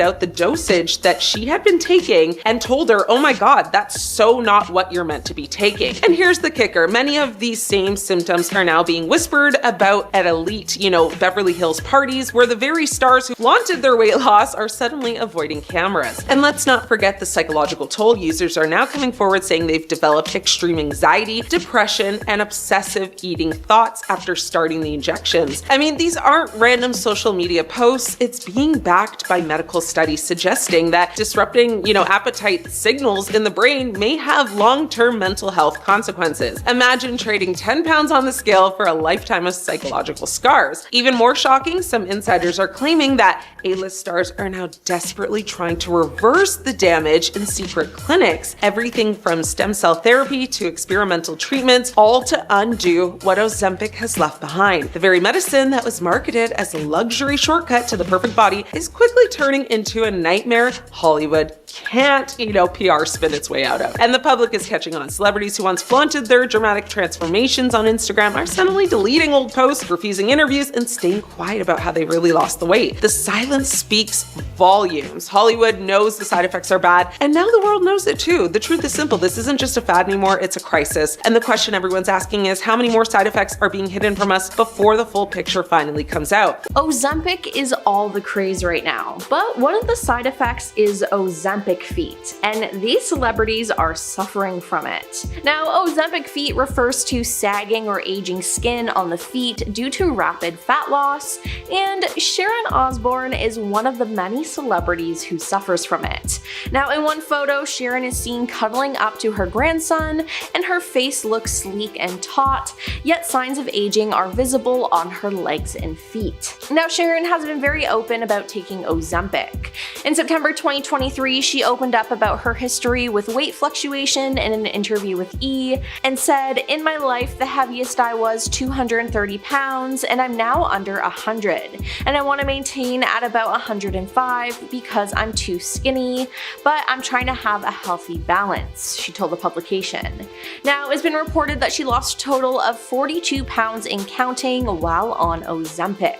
out the dosage that she had been taking and told her, oh my god, that's so not what you're meant to be taking. And here's the kicker. Many of these same symptoms are now being whispered about at elite, Beverly Hills parties where the very stars who wanted their weight loss are suddenly avoiding cameras. And let's not forget the psychological toll. Users are now coming forward saying they've developed extreme anxiety, depression, and obsessive eating thoughts after starting the injections. I mean, these aren't random social media posts. It's being backed by medical studies suggesting that disrupting, appetite signals in the brain may have long-term mental health consequences. Imagine trading 10 pounds on the scale for a lifetime of psychological scars. Even more shocking, some insiders are claiming that A-list stars are now desperately trying to reverse the damage in secret clinics. Everything from stem cell therapy to experimental treatments, all to undo what Ozempic has left behind. The very medicine that was marketed as a luxury shortcut to the perfect body is quickly turning into a nightmare Hollywood can't, PR spin its way out of. And the public is catching on. Celebrities who once flaunted their dramatic transformations on Instagram are suddenly deleting old posts, refusing interviews, and staying quiet about how they really lost the weight. The silence speaks volumes. Hollywood knows the side effects are bad, and now the world knows it too. The truth is simple. This isn't just a fad anymore, it's a crisis. And the question everyone's asking is, how many more side effects are being hidden from us before the full picture finally comes out? Ozempic is all the craze right now, but one of the side effects is Ozempic feet, and these celebrities are suffering from it. Now, Ozempic feet refers to sagging or aging skin on the feet due to rapid fat loss, and Sharon Osbourne is one of the many celebrities who suffers from it. Now, in one photo, Sharon is seen cuddling up to her grandson, and her face looks sleek and taut, yet signs of aging are visible on her legs and feet. Now, Sharon has been very open about taking Ozempic. In September 2023, she opened up about her history with weight fluctuation in an interview with E! And said, "In my life, the heaviest I was 230 pounds, and I'm now under 100. And I want to maintain at about 105 because I'm too skinny, but I'm trying to have a healthy balance," she told the publication. Now, it's been reported that she lost a total of 42 pounds in counting while on Ozempic.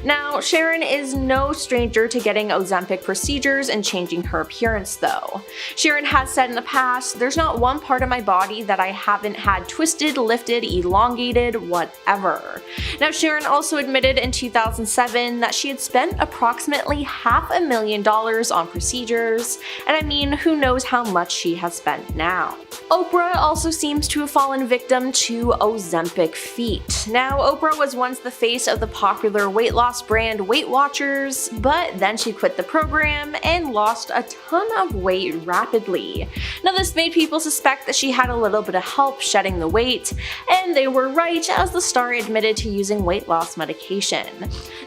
Now, Sharon is no stranger to getting Ozempic procedures and changing her appearance though. Sharon has said in the past, "There's not one part of my body that I haven't had twisted, lifted, elongated, whatever." Now, Sharon also admitted in 2007 that she had spent approximately $500,000 on procedures, and I mean, who knows how much she has spent now. Oprah also seems to have fallen victim to Ozempic feet. Now, Oprah was once the face of the popular weight loss brand Weight Watchers, but then she quit the program and lost a ton of weight rapidly. Now, this made people suspect that she had a little bit of help shedding the weight, and they were right, as the star admitted to using weight loss medication.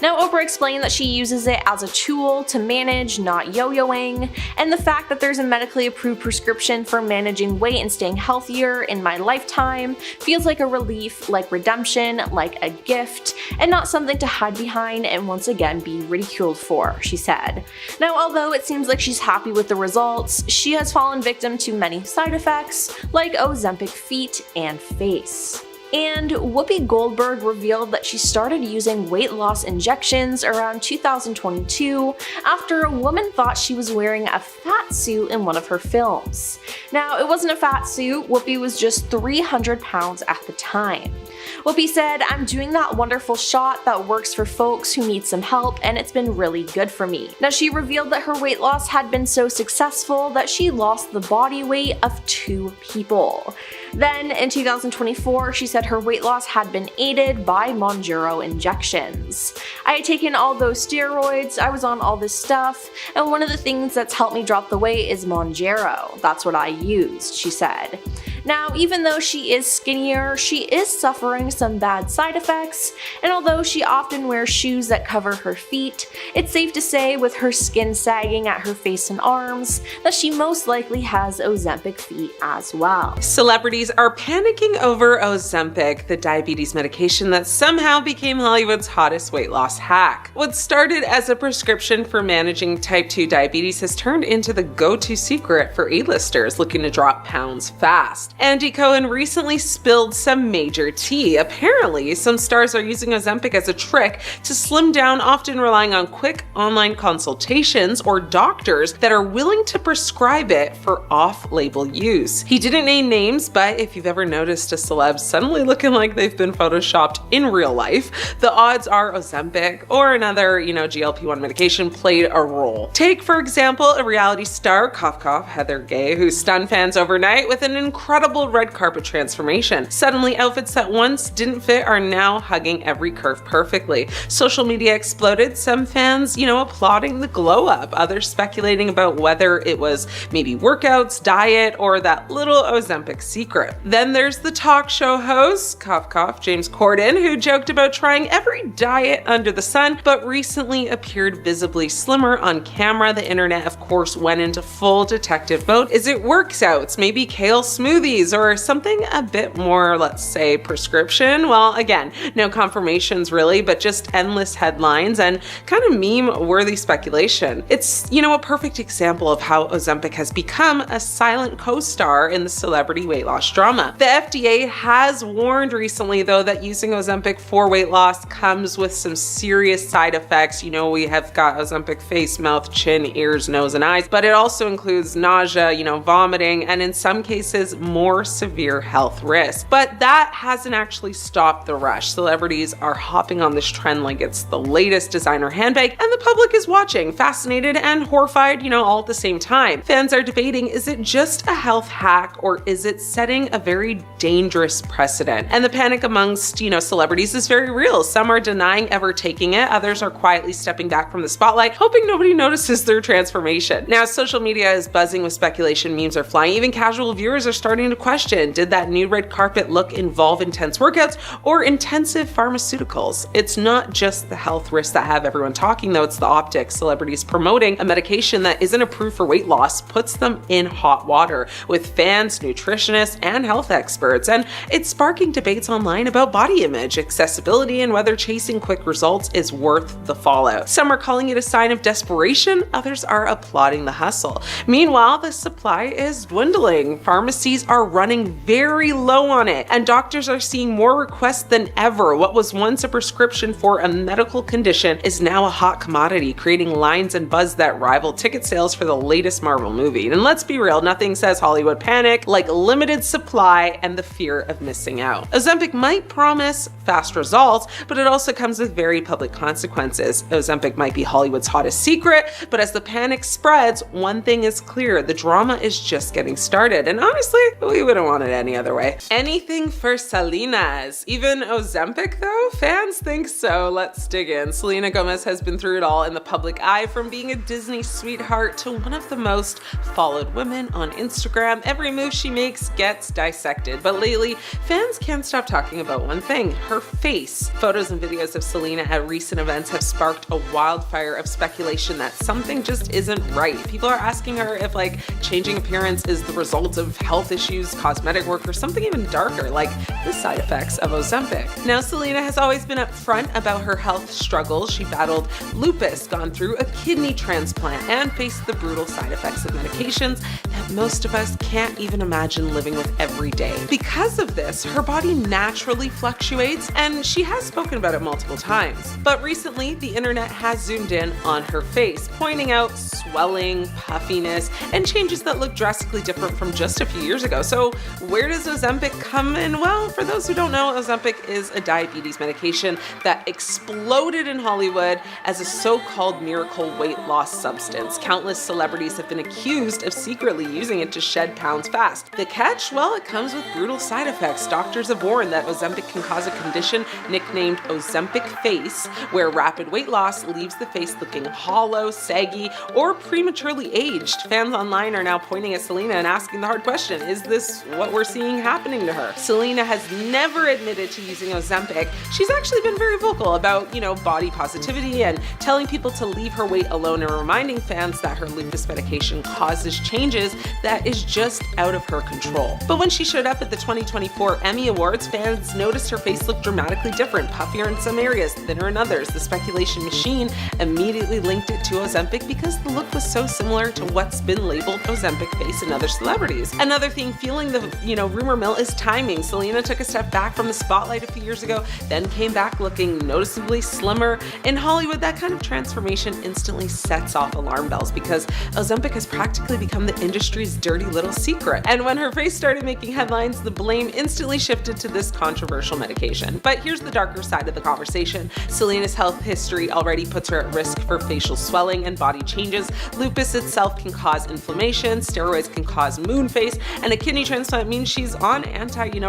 Now, Oprah explained that she uses it as a tool to manage not yo-yoing, and the fact that there's a medically approved prescription for managing weight and staying healthier in my lifetime feels like a relief, like redemption, like a gift, and not something to hide behind and once again be ridiculed for, she said. Now, although it seems like she's happy with the results, she has fallen victim to many side effects like Ozempic feet and face. And Whoopi Goldberg revealed that she started using weight loss injections around 2022 after a woman thought she was wearing a fat suit in one of her films. Now, it wasn't a fat suit, Whoopi was just 300 pounds at the time. Whoopi said, "I'm doing that wonderful shot that works for folks who need some help, and it's been really good for me." Now, she revealed that her weight loss had been so successful that she lost the body weight of 2 people. Then, in 2024, she said her weight loss had been aided by Mounjaro injections. "I had taken all those steroids, I was on all this stuff, and one of the things that's helped me drop the weight is Mounjaro. That's what I used," she said. Now, even though she is skinnier, she is suffering some bad side effects, and although she often wears shoes that cover her feet, it's safe to say, with her skin sagging at her face and arms, that she most likely has Ozempic feet as well. Celebrities are panicking over Ozempic, the diabetes medication that somehow became Hollywood's hottest weight loss hack. What started as a prescription for managing type 2 diabetes has turned into the go-to secret for A-listers looking to drop pounds fast. Andy Cohen recently spilled some major tea. Apparently, some stars are using Ozempic as a trick to slim down, often relying on quick online consultations or doctors that are willing to prescribe it for off-label use. He didn't name names, but if you've ever noticed a celeb suddenly looking like they've been photoshopped in real life, the odds are Ozempic or another, GLP-1 medication played a role. Take, for example, a reality star, cough cough, Heather Gay, who stunned fans overnight with an incredible red carpet transformation. Suddenly, outfits that once didn't fit are now hugging every curve perfectly. Social media exploded, some fans, applauding the glow up, others speculating about whether it was maybe workouts, diet, or that little Ozempic secret. Then there's the talk show host, cough cough, James Corden, who joked about trying every diet under the sun, but recently appeared visibly slimmer on camera. The internet, of course, went into full detective mode. Is it workouts, maybe kale smoothies, or something a bit more, let's say, prescription? Well, again, no confirmations really, but just endless headlines and kind of meme-worthy speculation. It's, a perfect example of how Ozempic has become a silent co-star in the celebrity weight loss drama. The FDA has warned recently, though, that using Ozempic for weight loss comes with some serious side effects. We have got Ozempic face, mouth, chin, ears, nose, and eyes, but it also includes nausea, vomiting, and in some cases, more severe health risks. But that hasn't actually stopped the rush. Celebrities are hopping on this trend like it's the latest designer handbag, and the public is watching, fascinated and horrified, all at the same time. Fans are debating, is it just a health hack or is it setting a very dangerous precedent? And the panic amongst, celebrities is very real. Some are denying ever taking it, others are quietly stepping back from the spotlight, hoping nobody notices their transformation. Now, social media is buzzing with speculation, memes are flying, even casual viewers are starting to question, did that new red carpet look involve intense workouts or intensive pharmaceuticals? It's not just the health risks that have everyone talking, though, it's the optics. Celebrities promoting a medication that isn't approved for weight loss puts them in hot water with fans, nutritionists, and health experts, and it's sparking debates online about body image, accessibility, and whether chasing quick results is worth the fallout. Some are calling it a sign of desperation, others are applauding the hustle. Meanwhile, the supply is dwindling. Pharmacies are running very low on it, and doctors are seeing more requests than ever. What was once a prescription for a medical condition is now a hot commodity, creating lines and buzz that rival ticket sales for the latest Marvel movie. And let's be real, nothing says Hollywood panic like limited supply and the fear of missing out. Ozempic might promise fast results, but it also comes with very public consequences. Ozempic might be Hollywood's hottest secret, but as the panic spreads, one thing is clear, the drama is just getting started. And honestly, we wouldn't want it any other way. Anything for Selena's. Even Ozempic though? Fans think so. Let's dig in. Selena Gomez has been through it all in the public eye, from being a Disney sweetheart to one of the most followed women on Instagram. Every move she makes gets dissected, but lately, fans can't stop talking about one thing, her face. Photos and videos of Selena at recent events have sparked a wildfire of speculation that something just isn't right. People are asking her if changing appearance is the result of health issues, cosmetic work, or something even darker, like the side effects of Ozempic. Now, Selena has always been upfront about her health struggles. She battled lupus, gone through a kidney transplant, and faced the brutal side effects of medications that most of us can't even imagine living with every day. Because of this, her body naturally fluctuates, and she has spoken about it multiple times. But recently, the internet has zoomed in on her face, pointing out swelling, puffiness, and changes that look drastically different from just a few years ago. So where does Ozempic come in? Well, for those who don't know, Ozempic is a diabetes medication that exploded in Hollywood as a so-called miracle weight loss substance. Countless celebrities have been accused of secretly using it to shed pounds fast. The catch? Well, it comes with brutal side effects. Doctors have warned that Ozempic can cause a condition nicknamed Ozempic face, where rapid weight loss leaves the face looking hollow, saggy, or prematurely aged. Fans online are now pointing at Selena and asking the hard question, is this what we're seeing happening to her? Selena has never admitted to using Ozempic. She's actually been very vocal about, body positivity and telling people to leave her weight alone, and reminding fans that her lupus medication causes changes that is just out of her control. But when she showed up at the 2024 Emmy Awards, fans noticed her face looked dramatically different, puffier in some areas, thinner in others. The speculation machine immediately linked it to Ozempic because the look was so similar to what's been labeled Ozempic face in other celebrities. Another thing fueling feeling the, rumor mill is timing. Selena took a step back from the spotlight a few years ago, then came back looking noticeably slimmer. In Hollywood, that kind of transformation instantly sets off alarm bells because Ozempic has practically become the industry's dirty little secret. And when her face started making headlines, the blame instantly shifted to this controversial medication. But here's the darker side of the conversation. Selena's health history already puts her at risk for facial swelling and body changes. Lupus itself can cause inflammation, steroids can cause moon face, and a kidney transplant means she's on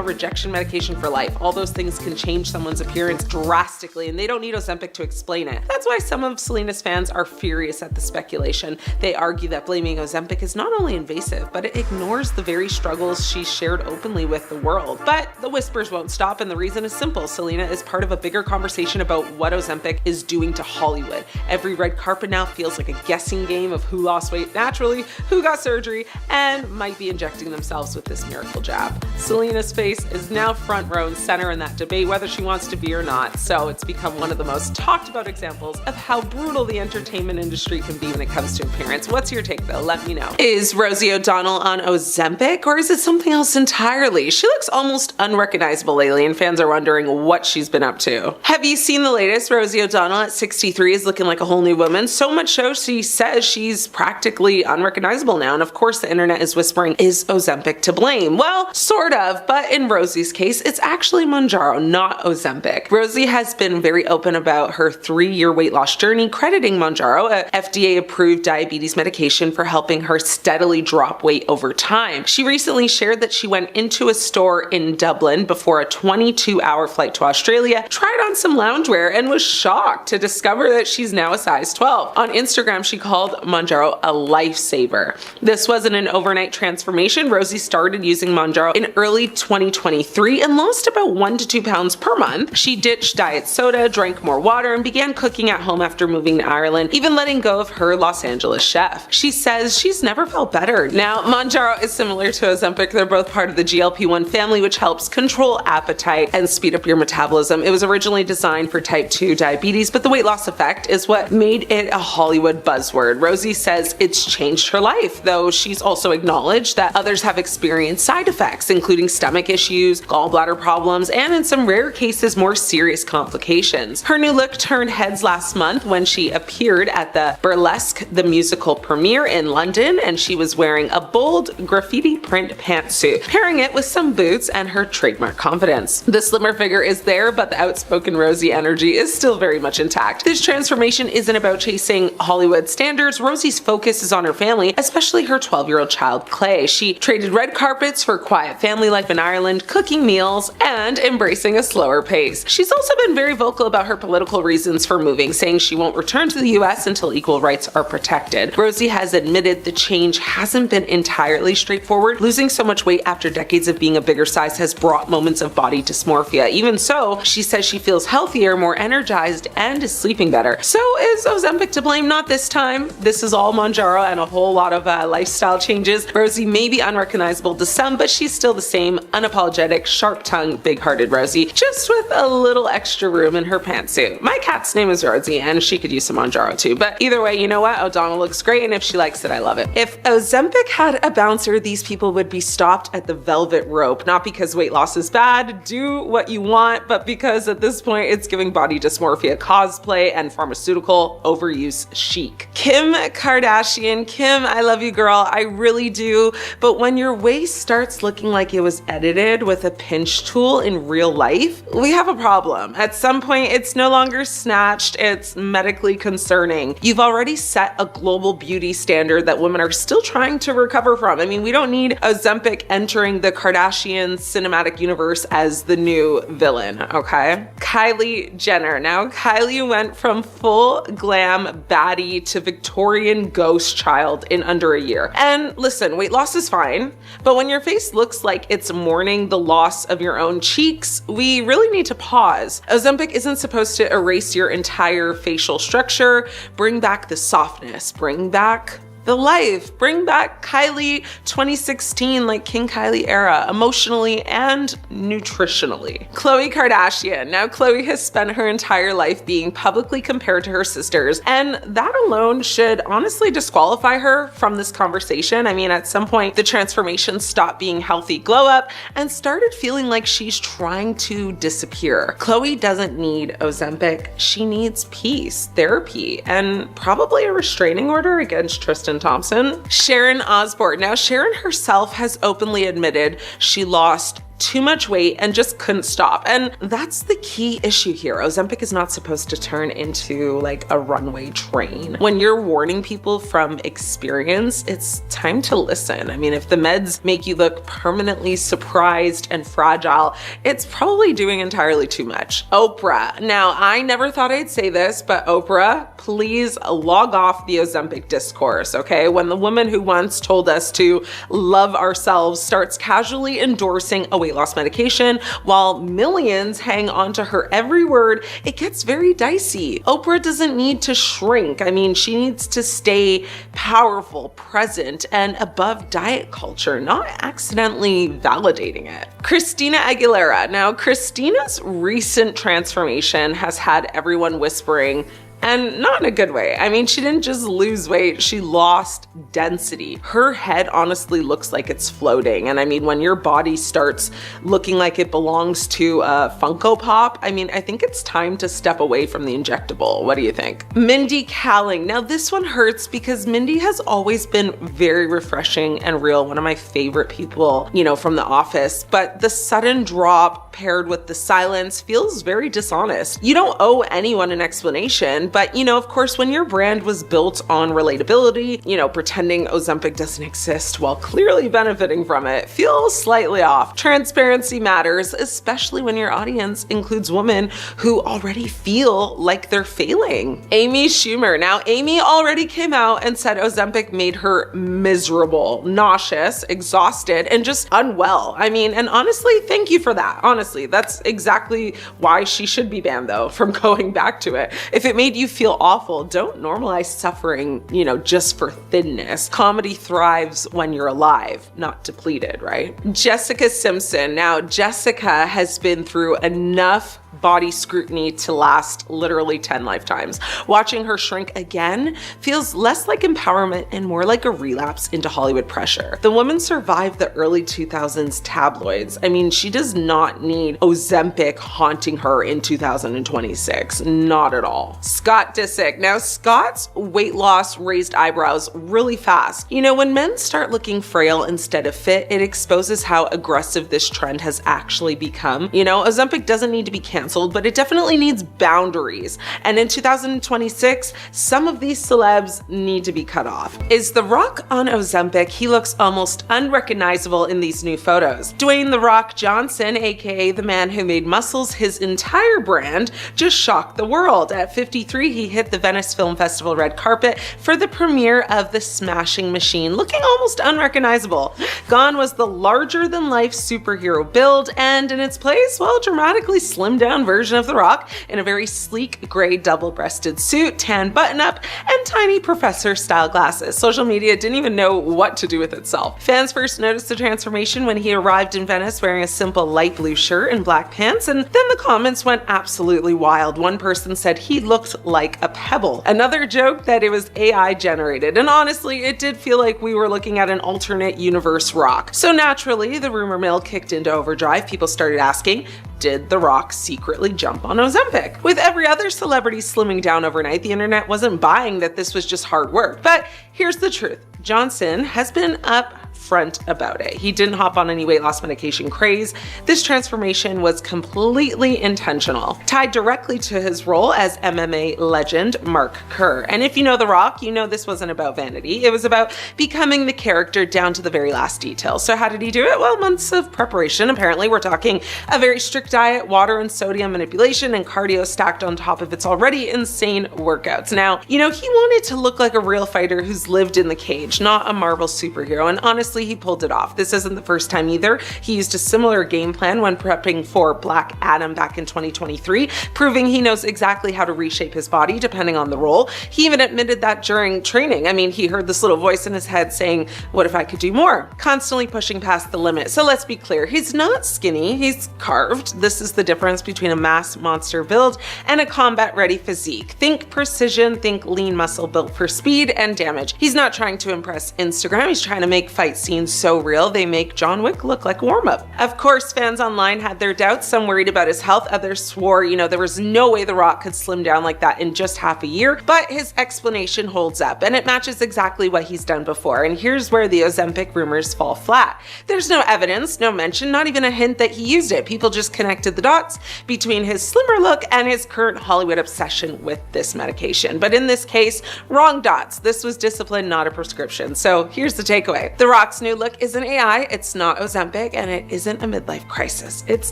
rejection medication for life. All those things can change someone's appearance drastically, and they don't need Ozempic to explain it. That's why some of Selena's fans are furious at the speculation. They argue that blaming Ozempic is not only invasive, but it ignores the very struggles she shared openly with the world. But the whispers won't stop, and the reason is simple. Selena is part of a bigger conversation about what Ozempic is doing to Hollywood. Every red carpet now feels like a guessing game of who lost weight naturally, who got surgery, and might be injecting themselves with this miracle jab. Selena's face is now front row and center in that debate, whether she wants to be or not, so it's become one of the most talked about examples of how brutal the entertainment industry can be when it comes to appearance. What's your take though? Let me know. Is Rosie O'Donnell on Ozempic, or is it something else entirely? She looks almost unrecognizable lately, and fans are wondering what she's been up to. Have you seen the latest? Rosie O'Donnell at 63 is looking like a whole new woman, so much so she says she's practically unrecognizable now, and of course the internet is whispering, is Ozempic to blame? Well, sort of, but in Rosie's case, it's actually Mounjaro, not Ozempic. Rosie has been very open about her 3-year weight loss journey, crediting Mounjaro, a FDA-approved diabetes medication, for helping her steadily drop weight over time. She recently shared that she went into a store in Dublin before a 22-hour flight to Australia, tried on some loungewear, and was shocked to discover that she's now a size 12. On Instagram, she called Mounjaro a lifesaver. This wasn't an overnight transformation. Rosie started using Mounjaro in early 2023 and lost about 1 to 2 pounds per month. She ditched diet soda, drank more water, and began cooking at home after moving to Ireland, even letting go of her Los Angeles chef. She says she's never felt better. Now, Mounjaro is similar to Ozempic. They're both part of the GLP-1 family, which helps control appetite and speed up your metabolism. It was originally designed for type 2 diabetes, but the weight loss effect is what made it a Hollywood buzzword. Rosie says it's changed her life, though she's also acknowledged that others have experienced side effects, including stomach issues, gallbladder problems, and in some rare cases, more serious complications. Her new look turned heads last month when she appeared at the Burlesque the Musical premiere in London, and she was wearing a bold graffiti print pantsuit, pairing it with some boots and her trademark confidence. The slimmer figure is there, but the outspoken Rosie energy is still very much intact. This transformation isn't about chasing Hollywood standards. Rosie's focus is on her family, especially her 12-year-old child, Clay. She traded red carpets for quiet family life in Ireland, cooking meals, and embracing a slower pace. She's also been very vocal about her political reasons for moving, saying she won't return to the US until equal rights are protected. Rosie has admitted the change hasn't been entirely straightforward. Losing so much weight after decades of being a bigger size has brought moments of body dysmorphia. Even so, she says she feels healthier, more energized, and is sleeping better. So is Ozempic to blame? Not this time. This is all Mounjaro and a whole lot of lifestyle changes. Rosie may be unrecognizable to some, but she's still the same unapologetic, sharp-tongued, big-hearted Rosie, just with a little extra room in her pantsuit. My cat's name is Rosie, and she could use some Mounjaro too, but either way, you know what? O'Donnell looks great, and if she likes it, I love it. If Ozempic had a bouncer, these people would be stopped at the velvet rope, not because weight loss is bad, do what you want, but because at this point, it's giving body dysmorphia cosplay and pharmaceutical overuse chic. Kim Kardashian. Kim, I love you, girl. I really do. But when your waist starts looking like it was edited with a pinch tool in real life, we have a problem. At some point, it's no longer snatched. It's medically concerning. You've already set a global beauty standard that women are still trying to recover from. I mean, we don't need Ozempic entering the Kardashian cinematic universe as the new villain, okay? Kylie Jenner. Now, Kylie went from full glam baddie to Victorian ghost child in under a year. And listen, weight loss is fine, but when your face looks like it's mourning the loss of your own cheeks, we really need to pause. Ozempic isn't supposed to erase your entire facial structure, bring back the softness, bring back the life. Bring back Kylie 2016, like King Kylie era, emotionally and nutritionally. Khloe Kardashian. Now, Khloe has spent her entire life being publicly compared to her sisters, and that alone should honestly disqualify her from this conversation. I mean, at some point, the transformation stopped being healthy glow up and started feeling like she's trying to disappear. Khloe doesn't need Ozempic. She needs peace, therapy, and probably a restraining order against Tristan Thompson. Sharon Osbourne. Now, Sharon herself has openly admitted she lost too much weight and just couldn't stop. And that's the key issue here. Ozempic is not supposed to turn into like a runway train. When you're warning people from experience, it's time to listen. I mean, if the meds make you look permanently surprised and fragile, it's probably doing entirely too much. Oprah. Now, I never thought I'd say this, but Oprah, please log off the Ozempic discourse, okay? When the woman who once told us to love ourselves starts casually endorsing a weight loss medication while millions hang on to her every word, it gets very dicey. Oprah doesn't need to shrink. I mean, she needs to stay powerful, present, and above diet culture, not accidentally validating it. Christina Aguilera. Now, Christina's recent transformation has had everyone whispering, and not in a good way. I mean, she didn't just lose weight, she lost density. Her head honestly looks like it's floating. And I mean, when your body starts looking like it belongs to a Funko Pop, I mean, I think it's time to step away from the injectable. What do you think? Mindy Kaling. Now this one hurts because Mindy has always been very refreshing and real, one of my favorite people, you know, from The Office, but the sudden drop paired with the silence feels very dishonest. You don't owe anyone an explanation, but you know, of course, when your brand was built on relatability, you know, pretending Ozempic doesn't exist while clearly benefiting from it feels slightly off. Transparency matters, especially when your audience includes women who already feel like they're failing. Amy Schumer. Now, Amy already came out and said Ozempic made her miserable, nauseous, exhausted, and just unwell. I mean, and honestly, thank you for that. Honestly, that's exactly why she should be banned though, from going back to it. If it made you feel awful, don't normalize suffering, you know, just for thinness. Comedy thrives when you're alive, not depleted, right? Jessica Simpson. Now, Jessica has been through enough body scrutiny to last literally 10 lifetimes. Watching her shrink again feels less like empowerment and more like a relapse into Hollywood pressure. The woman survived the early 2000s tabloids. I mean, she does not need Ozempic haunting her in 2026. Not at all. Scott Disick. Now, Scott's weight loss raised eyebrows really fast. You know, when men start looking frail instead of fit, it exposes how aggressive this trend has actually become. You know, Ozempic doesn't need to be canceled, but it definitely needs boundaries. And in 2026, some of these celebs need to be cut off. Is The Rock on Ozempic? He looks almost unrecognizable in these new photos. Dwayne "The Rock" Johnson, aka the man who made Muscles his entire brand, just shocked the world. At 53, he hit the Venice Film Festival red carpet for the premiere of The Smashing Machine, looking almost unrecognizable. Gone was the larger-than-life superhero build, and in its place, well, dramatically slimmed down version of The Rock in a very sleek gray double-breasted suit, tan button-up, and tiny professor-style glasses. Social media didn't even know what to do with itself. Fans first noticed the transformation when he arrived in Venice wearing a simple light blue shirt and black pants, and then the comments went absolutely wild. One person said he looked like a pebble. Another joked that it was AI generated, and honestly, it did feel like we were looking at an alternate universe Rock. So naturally, the rumor mill kicked into overdrive. People started asking, did The Rock secretly jump on Ozempic? With every other celebrity slimming down overnight, the internet wasn't buying that this was just hard work. But here's the truth. Johnson has been upfront about it. He didn't hop on any weight loss medication craze. This transformation was completely intentional, tied directly to his role as MMA legend Mark Kerr. And if you know The Rock, you know this wasn't about vanity. It was about becoming the character down to the very last detail. So how did he do it? Well, months of preparation. Apparently, we're talking a very strict diet, water and sodium manipulation, and cardio stacked on top of its already insane workouts. Now, you know, he wanted to look like a real fighter who's lived in the cage, not a Marvel superhero. And honestly, honestly, he pulled it off. This isn't the first time either. He used a similar game plan when prepping for Black Adam back in 2023, proving he knows exactly how to reshape his body depending on the role. He even admitted that during training. I mean, he heard this little voice in his head saying, what if I could do more? Constantly pushing past the limit. So let's be clear, he's not skinny, he's carved. This is the difference between a mass monster build and a combat-ready physique. Think precision, think lean muscle built for speed and damage. He's not trying to impress Instagram, he's trying to make fight scenes so real they make John Wick look like a warm-up. Of course, fans online had their doubts, some worried about his health, others swore, there was no way The Rock could slim down like that in just half a year, but his explanation holds up, and it matches exactly what he's done before. And here's where the Ozempic rumors fall flat. There's no evidence, no mention, not even a hint that he used it. People just connected the dots between his slimmer look and his current Hollywood obsession with this medication. But in this case, wrong dots. This was discipline, not a prescription. So here's the takeaway. The Rock's new look isn't AI, it's not Ozempic, and it isn't a midlife crisis. It's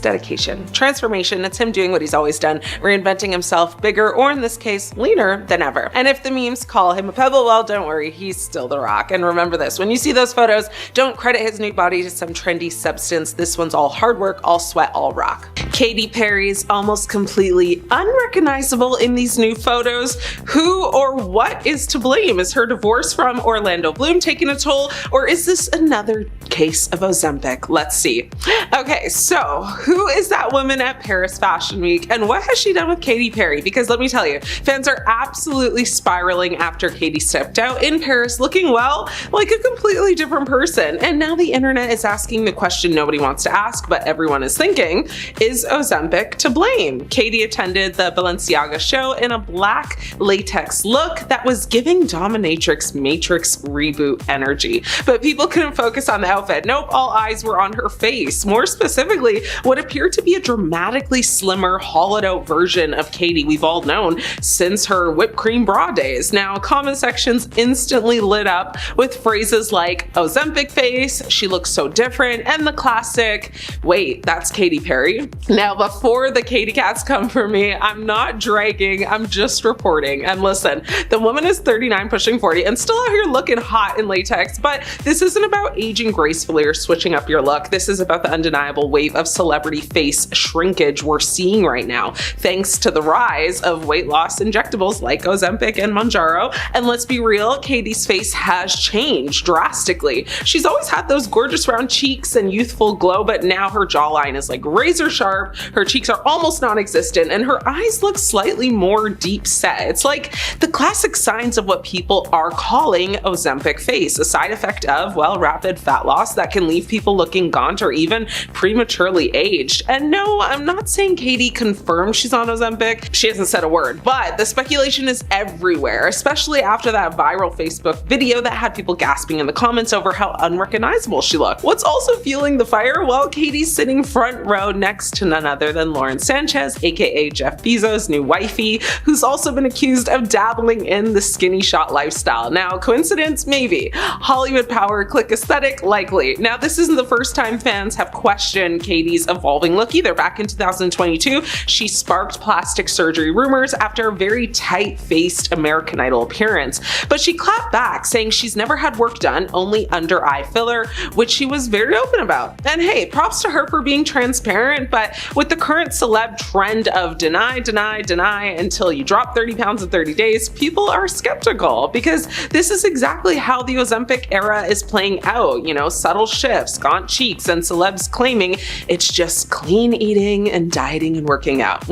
dedication, transformation. It's him doing what he's always done, reinventing himself bigger, or in this case, leaner than ever. And if the memes call him a pebble, well, don't worry, he's still The Rock. And remember this, when you see those photos, don't credit his new body to some trendy substance. This one's all hard work, all sweat, all rock. Katy Perry's almost completely unrecognizable in these new photos. Who or what is to blame? Is her divorce from Orlando Bloom taking a toll, or is this another case of Ozempic? Let's see. Okay, so who is that woman at Paris Fashion Week, and what has she done with Katy Perry? Because let me tell you, fans are absolutely spiraling after Katy stepped out in Paris looking, well, like a completely different person. And now the internet is asking the question nobody wants to ask, but everyone is thinking, is Ozempic to blame? Katy attended the Balenciaga show in a black latex look that was giving dominatrix Matrix reboot energy. But people couldn't focus on the outfit. Nope, all eyes were on her face. More specifically, what appeared to be a dramatically slimmer, hollowed out version of Katy we've all known since her whipped cream bra days. Now, comment sections instantly lit up with phrases like Ozempic face, she looks so different, and the classic, wait, that's Katy Perry? Now, before the Katy cats come for me, I'm not dragging, I'm just reporting. And listen, the woman is 39 pushing 40 and still out here looking hot in latex, but this isn't about aging gracefully or switching up your look. This is about the undeniable wave of celebrity face shrinkage we're seeing right now, thanks to the rise of weight loss injectables like Ozempic and Mounjaro. And let's be real, Katy's face has changed drastically. She's always had those gorgeous round cheeks and youthful glow, but now her jawline is like razor sharp, her cheeks are almost non-existent, and her eyes look slightly more deep set. It's like the classic signs of what people are calling Ozempic face, a side effect of, well, rapid fat loss that can leave people looking gaunt or even prematurely aged. And no, I'm not saying Katy confirmed she's on Ozempic. She hasn't said a word, but the speculation is everywhere, especially after that viral Facebook video that had people gasping in the comments over how unrecognizable she looked. What's also fueling the fire? Well, Katy's sitting front row next to none other than Lauren Sanchez, aka Jeff Bezos' new wifey, who's also been accused of dabbling in the skinny shot lifestyle. Now, coincidence? Maybe. Hollywood power, click aesthetic? Likely. Now, this isn't the first time fans have questioned Katy's evolving look either. Back in 2022, she sparked plastic surgery rumors after a very tight-faced American Idol appearance. But she clapped back, saying she's never had work done, only under eye filler, which she was very open about. And hey, props to her for being transparent, but with the current celeb trend of deny, deny, deny until you drop 30 pounds in 30 days, people are skeptical because this is exactly how the Ozempic era is playing out. Subtle shifts, gaunt cheeks, and celebs claiming it's just clean eating and dieting and working out.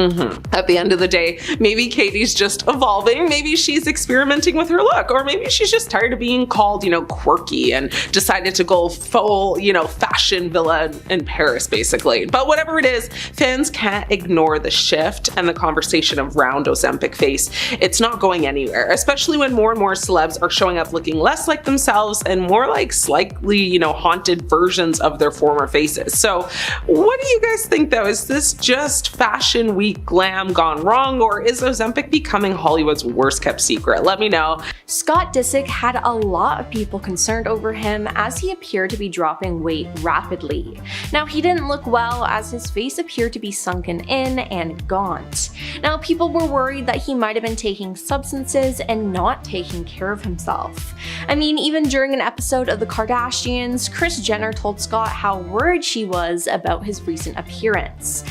At the end of the day, maybe Katy's just evolving, maybe she's experimenting with her look, or maybe she's just tired of being called, quirky and decided to go full, fashion villa in Paris, basically. But whatever it is, fans can't ignore the shift and the conversation around Ozempic face. It's not going anywhere, especially when more and more celebs are showing up looking less like themselves and more like slightly, haunted versions of their former faces. So what do you guys think though? Is this just fashion week glam gone wrong, or is Ozempic becoming Hollywood's worst kept secret? Let me know. Scott Disick had a lot of people concerned over him as he appeared to be dropping weight rapidly. Now, he didn't look well as his face appeared to be sunken in and gaunt. Now, people were worried that he might have been taking substances and not taking care of himself. I mean, even during an episode of The Kardashians, Kris Jenner told Scott how worried she was about his recent appearance.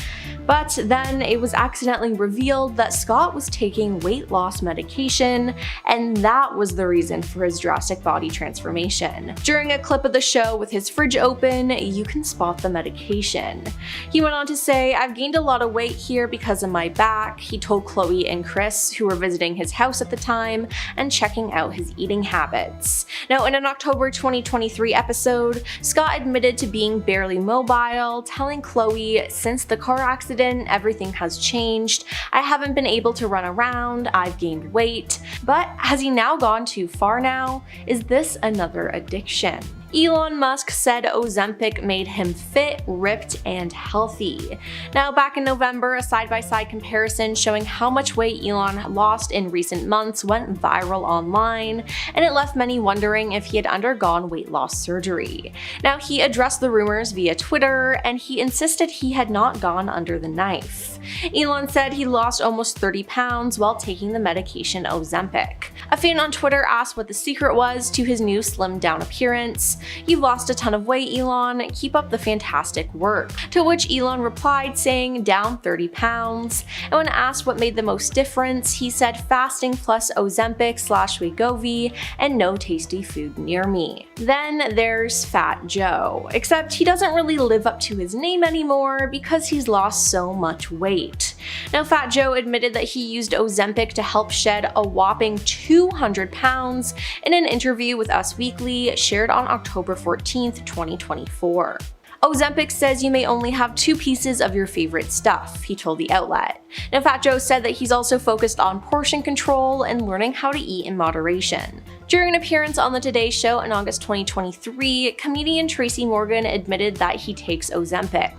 But then it was accidentally revealed that Scott was taking weight loss medication, and that was the reason for his drastic body transformation. During a clip of the show with his fridge open, you can spot the medication. He went on to say, "I've gained a lot of weight here because of my back," he told Khloe and Kris, who were visiting his house at the time and checking out his eating habits. Now, in an October 2023 episode, Scott admitted to being barely mobile, telling Khloe, "Since the car accident, everything has changed. I haven't been able to run around, I've gained weight." But has he now gone too far now? Is this another addiction? Elon Musk said Ozempic made him fit, ripped, and healthy. Now, back in November, a side-by-side comparison showing how much weight Elon lost in recent months went viral online, and it left many wondering if he had undergone weight loss surgery. Now, he addressed the rumors via Twitter, and he insisted he had not gone under the knife. Elon said he lost almost 30 pounds while taking the medication Ozempic. A fan on Twitter asked what the secret was to his new slimmed down appearance. "You've lost a ton of weight, Elon. Keep up the fantastic work." To which Elon replied saying down 30 pounds. And when asked what made the most difference, he said fasting plus Ozempic/Wegovy and no tasty food near me. Then there's Fat Joe, except he doesn't really live up to his name anymore because he's lost so much weight. Now, Fat Joe admitted that he used Ozempic to help shed a whopping 200 pounds in an interview with Us Weekly shared on October 14th, 2024. Ozempic says you may only have 2 pieces of your favorite stuff, he told the outlet. Now, Fat Joe said that he's also focused on portion control and learning how to eat in moderation. During an appearance on The Today Show in August 2023, comedian Tracy Morgan admitted that he takes Ozempic.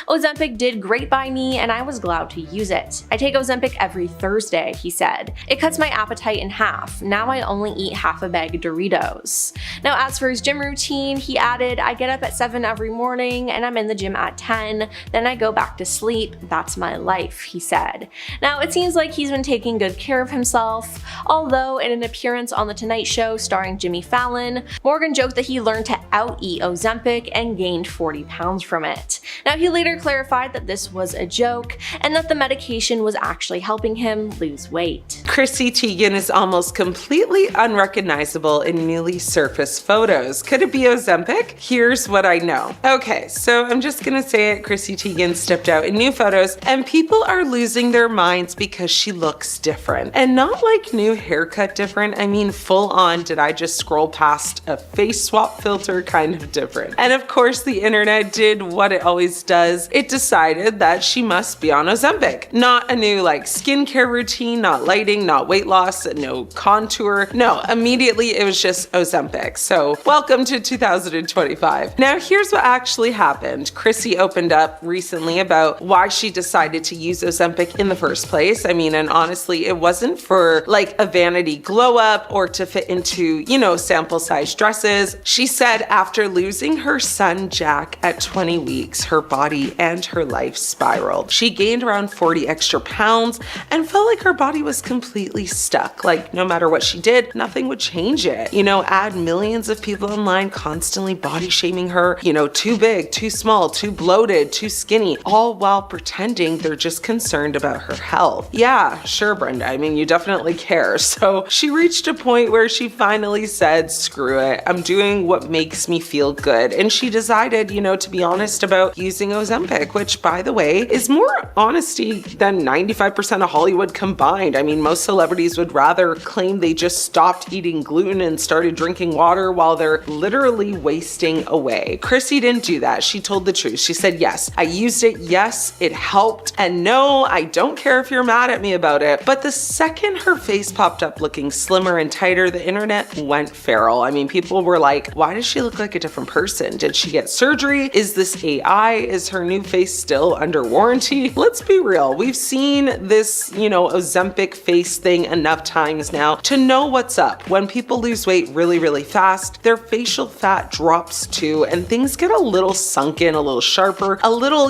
"Ozempic did great by me and I was glad to use it. I take Ozempic every Thursday," he said. "It cuts my appetite in half. Now I only eat half a bag of Doritos." Now, as for his gym routine, he added, "I get up at 7 every morning and I'm in the gym at 10, then I go back to sleep. That's my life," he said. Now, it seems like he's been taking good care of himself, although in an appearance on The Tonight Show starring Jimmy Fallon, Morgan joked that he learned to out-eat Ozempic and gained 40 pounds from it. Now, he later clarified that this was a joke and that the medication was actually helping him lose weight. Chrissy Teigen is almost completely unrecognizable in newly surfaced photos. Could it be Ozempic? Here's what I know. Okay, so I'm just gonna say it, Chrissy Teigen stepped out in new photos and people are losing their minds because she looks different. And not like new haircut different, I mean full on did I just scroll past a face swap filter kind of different. And of course the internet did what it always does. It decided that she must be on Ozempic. Not a new like skincare routine, not lighting, not weight loss, no contour. No, immediately it was just Ozempic. So welcome to 2025. Now here's what actually happened. Chrissy opened up recently about why she decided to use Ozempic in the first place. I mean, and honestly, it wasn't for like a vanity glow up or to fit into, sample size dresses. She said after losing her son Jack at 20 weeks, her body and her life spiraled. She gained around 40 extra pounds and felt like her body was completely stuck. Like no matter what she did, nothing would change it. Add millions of people online constantly body shaming her, too big, too small, too bloated, too skinny, all while pretending they're just concerned about her health. Yeah, sure, Brenda. I mean, you definitely care. So she reached a point where she finally said, screw it. I'm doing what makes me feel good. And she decided, to be honest about using Ozempic, which by the way, is more honesty than 95% of Hollywood combined. I mean, most celebrities would rather claim they just stopped eating gluten and started drinking water while they're literally wasting away. Chrissy didn't do that. She told the truth. She said, yes, I used it. Yes, it helped. And no, I don't care if you're mad at me about it. But the second her face popped up looking slimmer and tighter, the internet went feral. I mean, people were like, why does she look like a different person? Did she get surgery? Is this AI? Is her new face still under warranty? Let's be real. We've seen this, Ozempic face thing enough times now to know what's up. When people lose weight really, really fast, their facial fat drops too, and things get a little sunken, a little sharper, a little,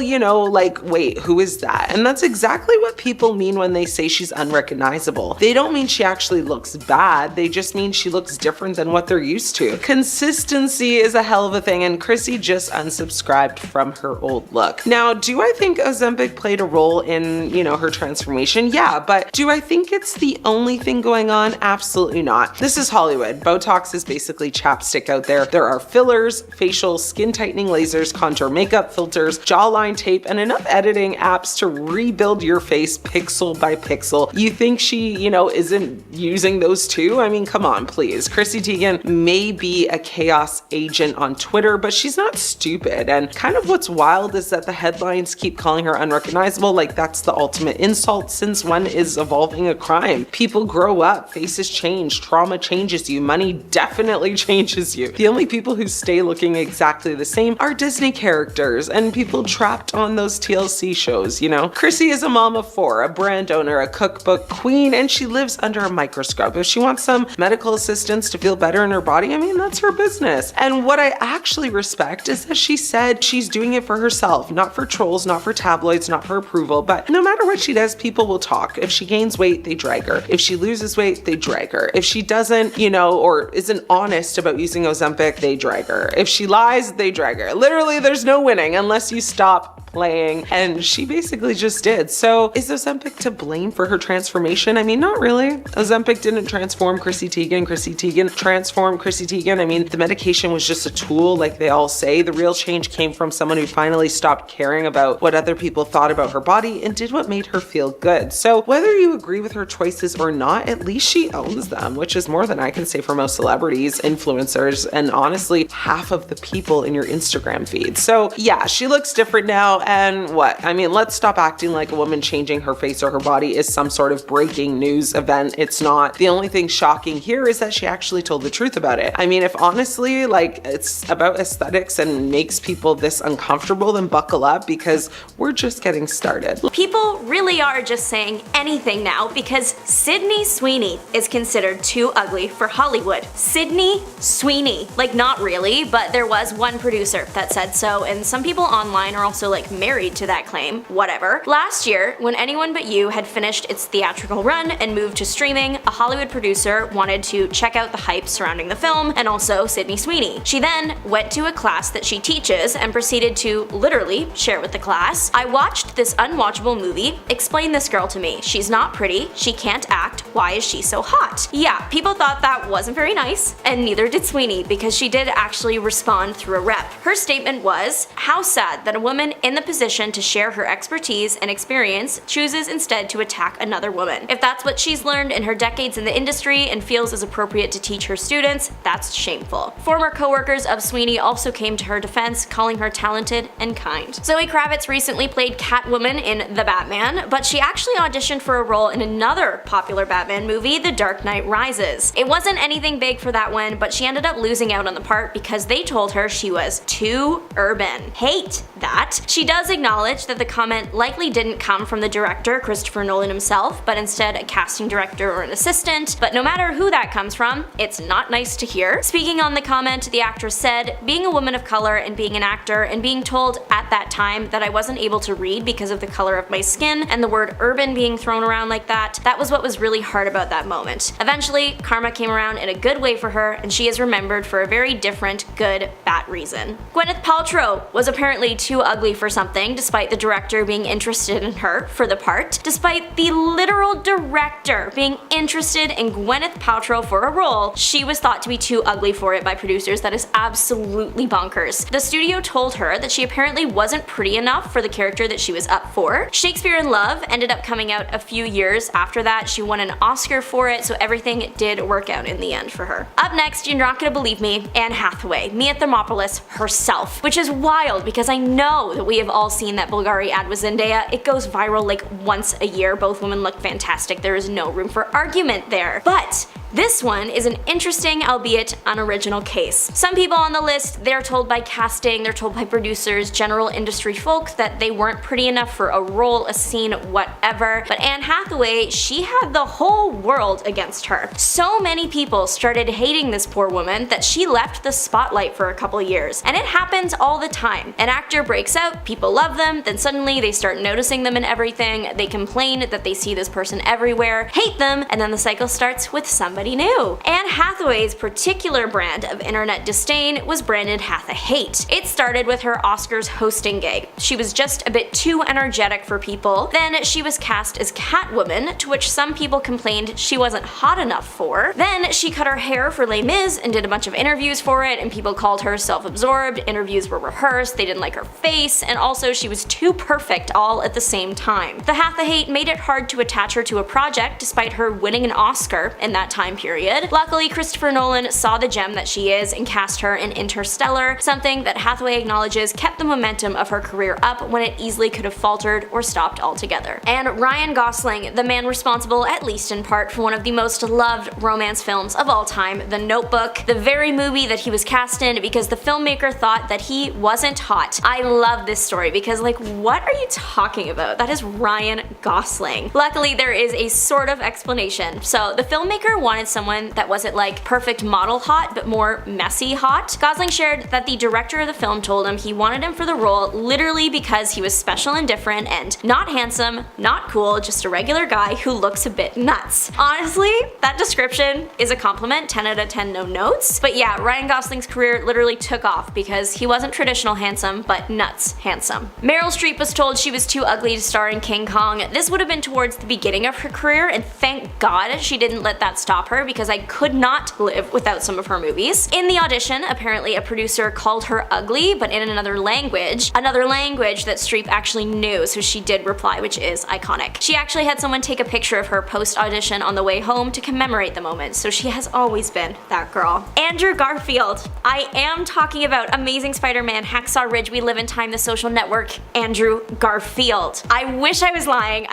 like, wait, who is that? And that's exactly what people mean when they say she's unrecognizable. They don't mean she actually looks bad. They just mean she looks different than what they're used to. Consistency is a hell of a thing, and Chrissy just unsubscribed from her old look. Now, do I think Ozempic played a role in, her transformation? Yeah, but do I think it's the only thing going on? Absolutely not. This is Hollywood. Botox is basically chapstick out there. There are fillers, facial, skin tightening lasers, contour makeup, filters, jawline tape, and enough editing apps to rebuild your face pixel by pixel. You think she, isn't using those too? I mean, come on, please. Chrissy Teigen may be a chaos agent on Twitter, but she's not stupid. And kind of what's wild is that the headlines keep calling her unrecognizable, like that's the ultimate insult. Since when is evolving a crime? People grow up, faces change, trauma changes you, money definitely changes you. The only people who stay looking exactly the same are Disney characters and people trapped on those TLC shows, Chrissy is a mom of 4, a brand owner, a cookbook queen, and she lives under a microscope. If she wants some medical assistance to feel better in her body, I mean, that's her business. And what I actually respect is that she said she's doing it for herself, not for trolls, not for tabloids, not for approval, but no matter what she does, people will talk. If she gains weight, they drag her. If she loses weight, they drag her. If she doesn't, or isn't honest about using Ozempic, they drag her. If she lies, they drag her. Literally, there's no winning unless you stop playing, and she basically just did. So is Ozempic to blame for her transformation? I mean, not really. Ozempic didn't transform Chrissy Teigen. Chrissy Teigen transformed Chrissy Teigen. I mean, the medication was just a tool, like they all say. The real change came from someone who finally stopped caring about what other people thought about her body and did what made her feel good. So whether you agree with her choices or not, at least she owns them, which is more than I can say for most celebrities, influencers, and honestly, half of the people in your Instagram feed. So yeah, she looks different now. And what? I mean, let's stop acting like a woman changing her face or her body is some sort of breaking news event. It's not. The only thing shocking here is that she actually told the truth about it. I mean, if honestly, it's about aesthetics and makes people this uncomfortable, then buckle up because we're just getting started. People really are just saying anything now because Sydney Sweeney is considered too ugly for Hollywood. Sydney Sweeney. Not really, but there was one producer that said so, and some people online are also married to that claim. Whatever. Last year, when Anyone But You had finished its theatrical run and moved to streaming, a Hollywood producer wanted to check out the hype surrounding the film and also Sydney Sweeney. She then went to a class that she teaches and proceeded to literally share with the class, "I watched this unwatchable movie. Explain this girl to me. She's not pretty. She can't act. Why is she so hot?" Yeah, people thought that wasn't very nice, and neither did Sweeney because she did actually respond through a rep. Her statement was, "How sad that a woman in the position to share her expertise and experience chooses instead to attack another woman. If that's what she's learned in her decades in the industry and feels is appropriate to teach her students, that's shameful." Former co-workers of Sweeney also came to her defense, calling her talented and kind. Zoe Kravitz recently played Catwoman in The Batman, but she actually auditioned for a role in another popular Batman movie, The Dark Knight Rises. It wasn't anything big for that one, but she ended up losing out on the part because they told her she was too urban. Hate that. She does acknowledge that the comment likely didn't come from the director, Christopher Nolan himself, but instead a casting director or an assistant, but no matter who that comes from, it's not nice to hear. Speaking on the comment, the actress said, "Being a woman of color and being an actor and being told at that time that I wasn't able to read because of the color of my skin and the word urban being thrown around like that was what was really hard about that moment. Eventually, karma came around in a good way for her, and she is remembered for a very different, good, bad reason." Gwyneth Paltrow was apparently too ugly for something, despite the director being interested in her for the part. Despite the literal director being interested in Gwyneth Paltrow for a role, she was thought to be too ugly for it by producers. That is absolutely bonkers. The studio told her that she apparently wasn't pretty enough for the character that she was up for. Shakespeare in Love ended up coming out a few years after that. She won an Oscar for it, so everything did work out in the end for her. Up next, you're not gonna believe me, Anne Hathaway, Mia Thermopolis herself, which is wild because I know that we have all seen that Bulgari ad with Zendaya. It goes viral once a year. Both women look fantastic. There is no room for argument there. But this one is an interesting, albeit unoriginal case. Some people on the list, they're told by casting, they're told by producers, general industry folks that they weren't pretty enough for a role, a scene, whatever. But Anne Hathaway, she had the whole world against her. So many people started hating this poor woman that she left the spotlight for a couple years. And it happens all the time. An actor breaks out, people love them, then suddenly they start noticing them in everything, they complain that they see this person everywhere, hate them, and then the cycle starts with some somebody new. Anne Hathaway's particular brand of internet disdain was branded Hatha-hate. It started with her Oscars hosting gig. She was just a bit too energetic for people. Then she was cast as Catwoman, to which some people complained she wasn't hot enough for. Then she cut her hair for Les Mis and did a bunch of interviews for it, and people called her self-absorbed, interviews were rehearsed, they didn't like her face, and also she was too perfect all at the same time. The Hatha-hate made it hard to attach her to a project despite her winning an Oscar in that time period. Luckily, Christopher Nolan saw the gem that she is and cast her in Interstellar, something that Hathaway acknowledges kept the momentum of her career up when it easily could have faltered or stopped altogether. And Ryan Gosling, the man responsible, at least in part, for one of the most loved romance films of all time, The Notebook, the very movie that he was cast in because the filmmaker thought that he wasn't hot. I love this story because, like, what are you talking about? That is Ryan Gosling. Luckily, there is a sort of explanation. So the filmmaker wanted someone that wasn't like perfect model hot, but more messy hot. Gosling shared that the director of the film told him he wanted him for the role literally because he was special and different and not handsome, not cool, just a regular guy who looks a bit nuts. Honestly, that description is a compliment, 10 out of 10 no notes. But yeah, Ryan Gosling's career literally took off because he wasn't traditional handsome, but nuts handsome. Meryl Streep was told she was too ugly to star in King Kong. This would have been towards the beginning of her career, and thank God she didn't let that stop her because I could not live without some of her movies. In the audition, apparently a producer called her ugly, but in another language that Streep actually knew, so she did reply, which is iconic. She actually had someone take a picture of her post-audition on the way home to commemorate the moment, so she has always been that girl. Andrew Garfield. I am talking about Amazing Spider-Man, Hacksaw Ridge, We Live in Time, The Social Network, Andrew Garfield. I wish I was lying.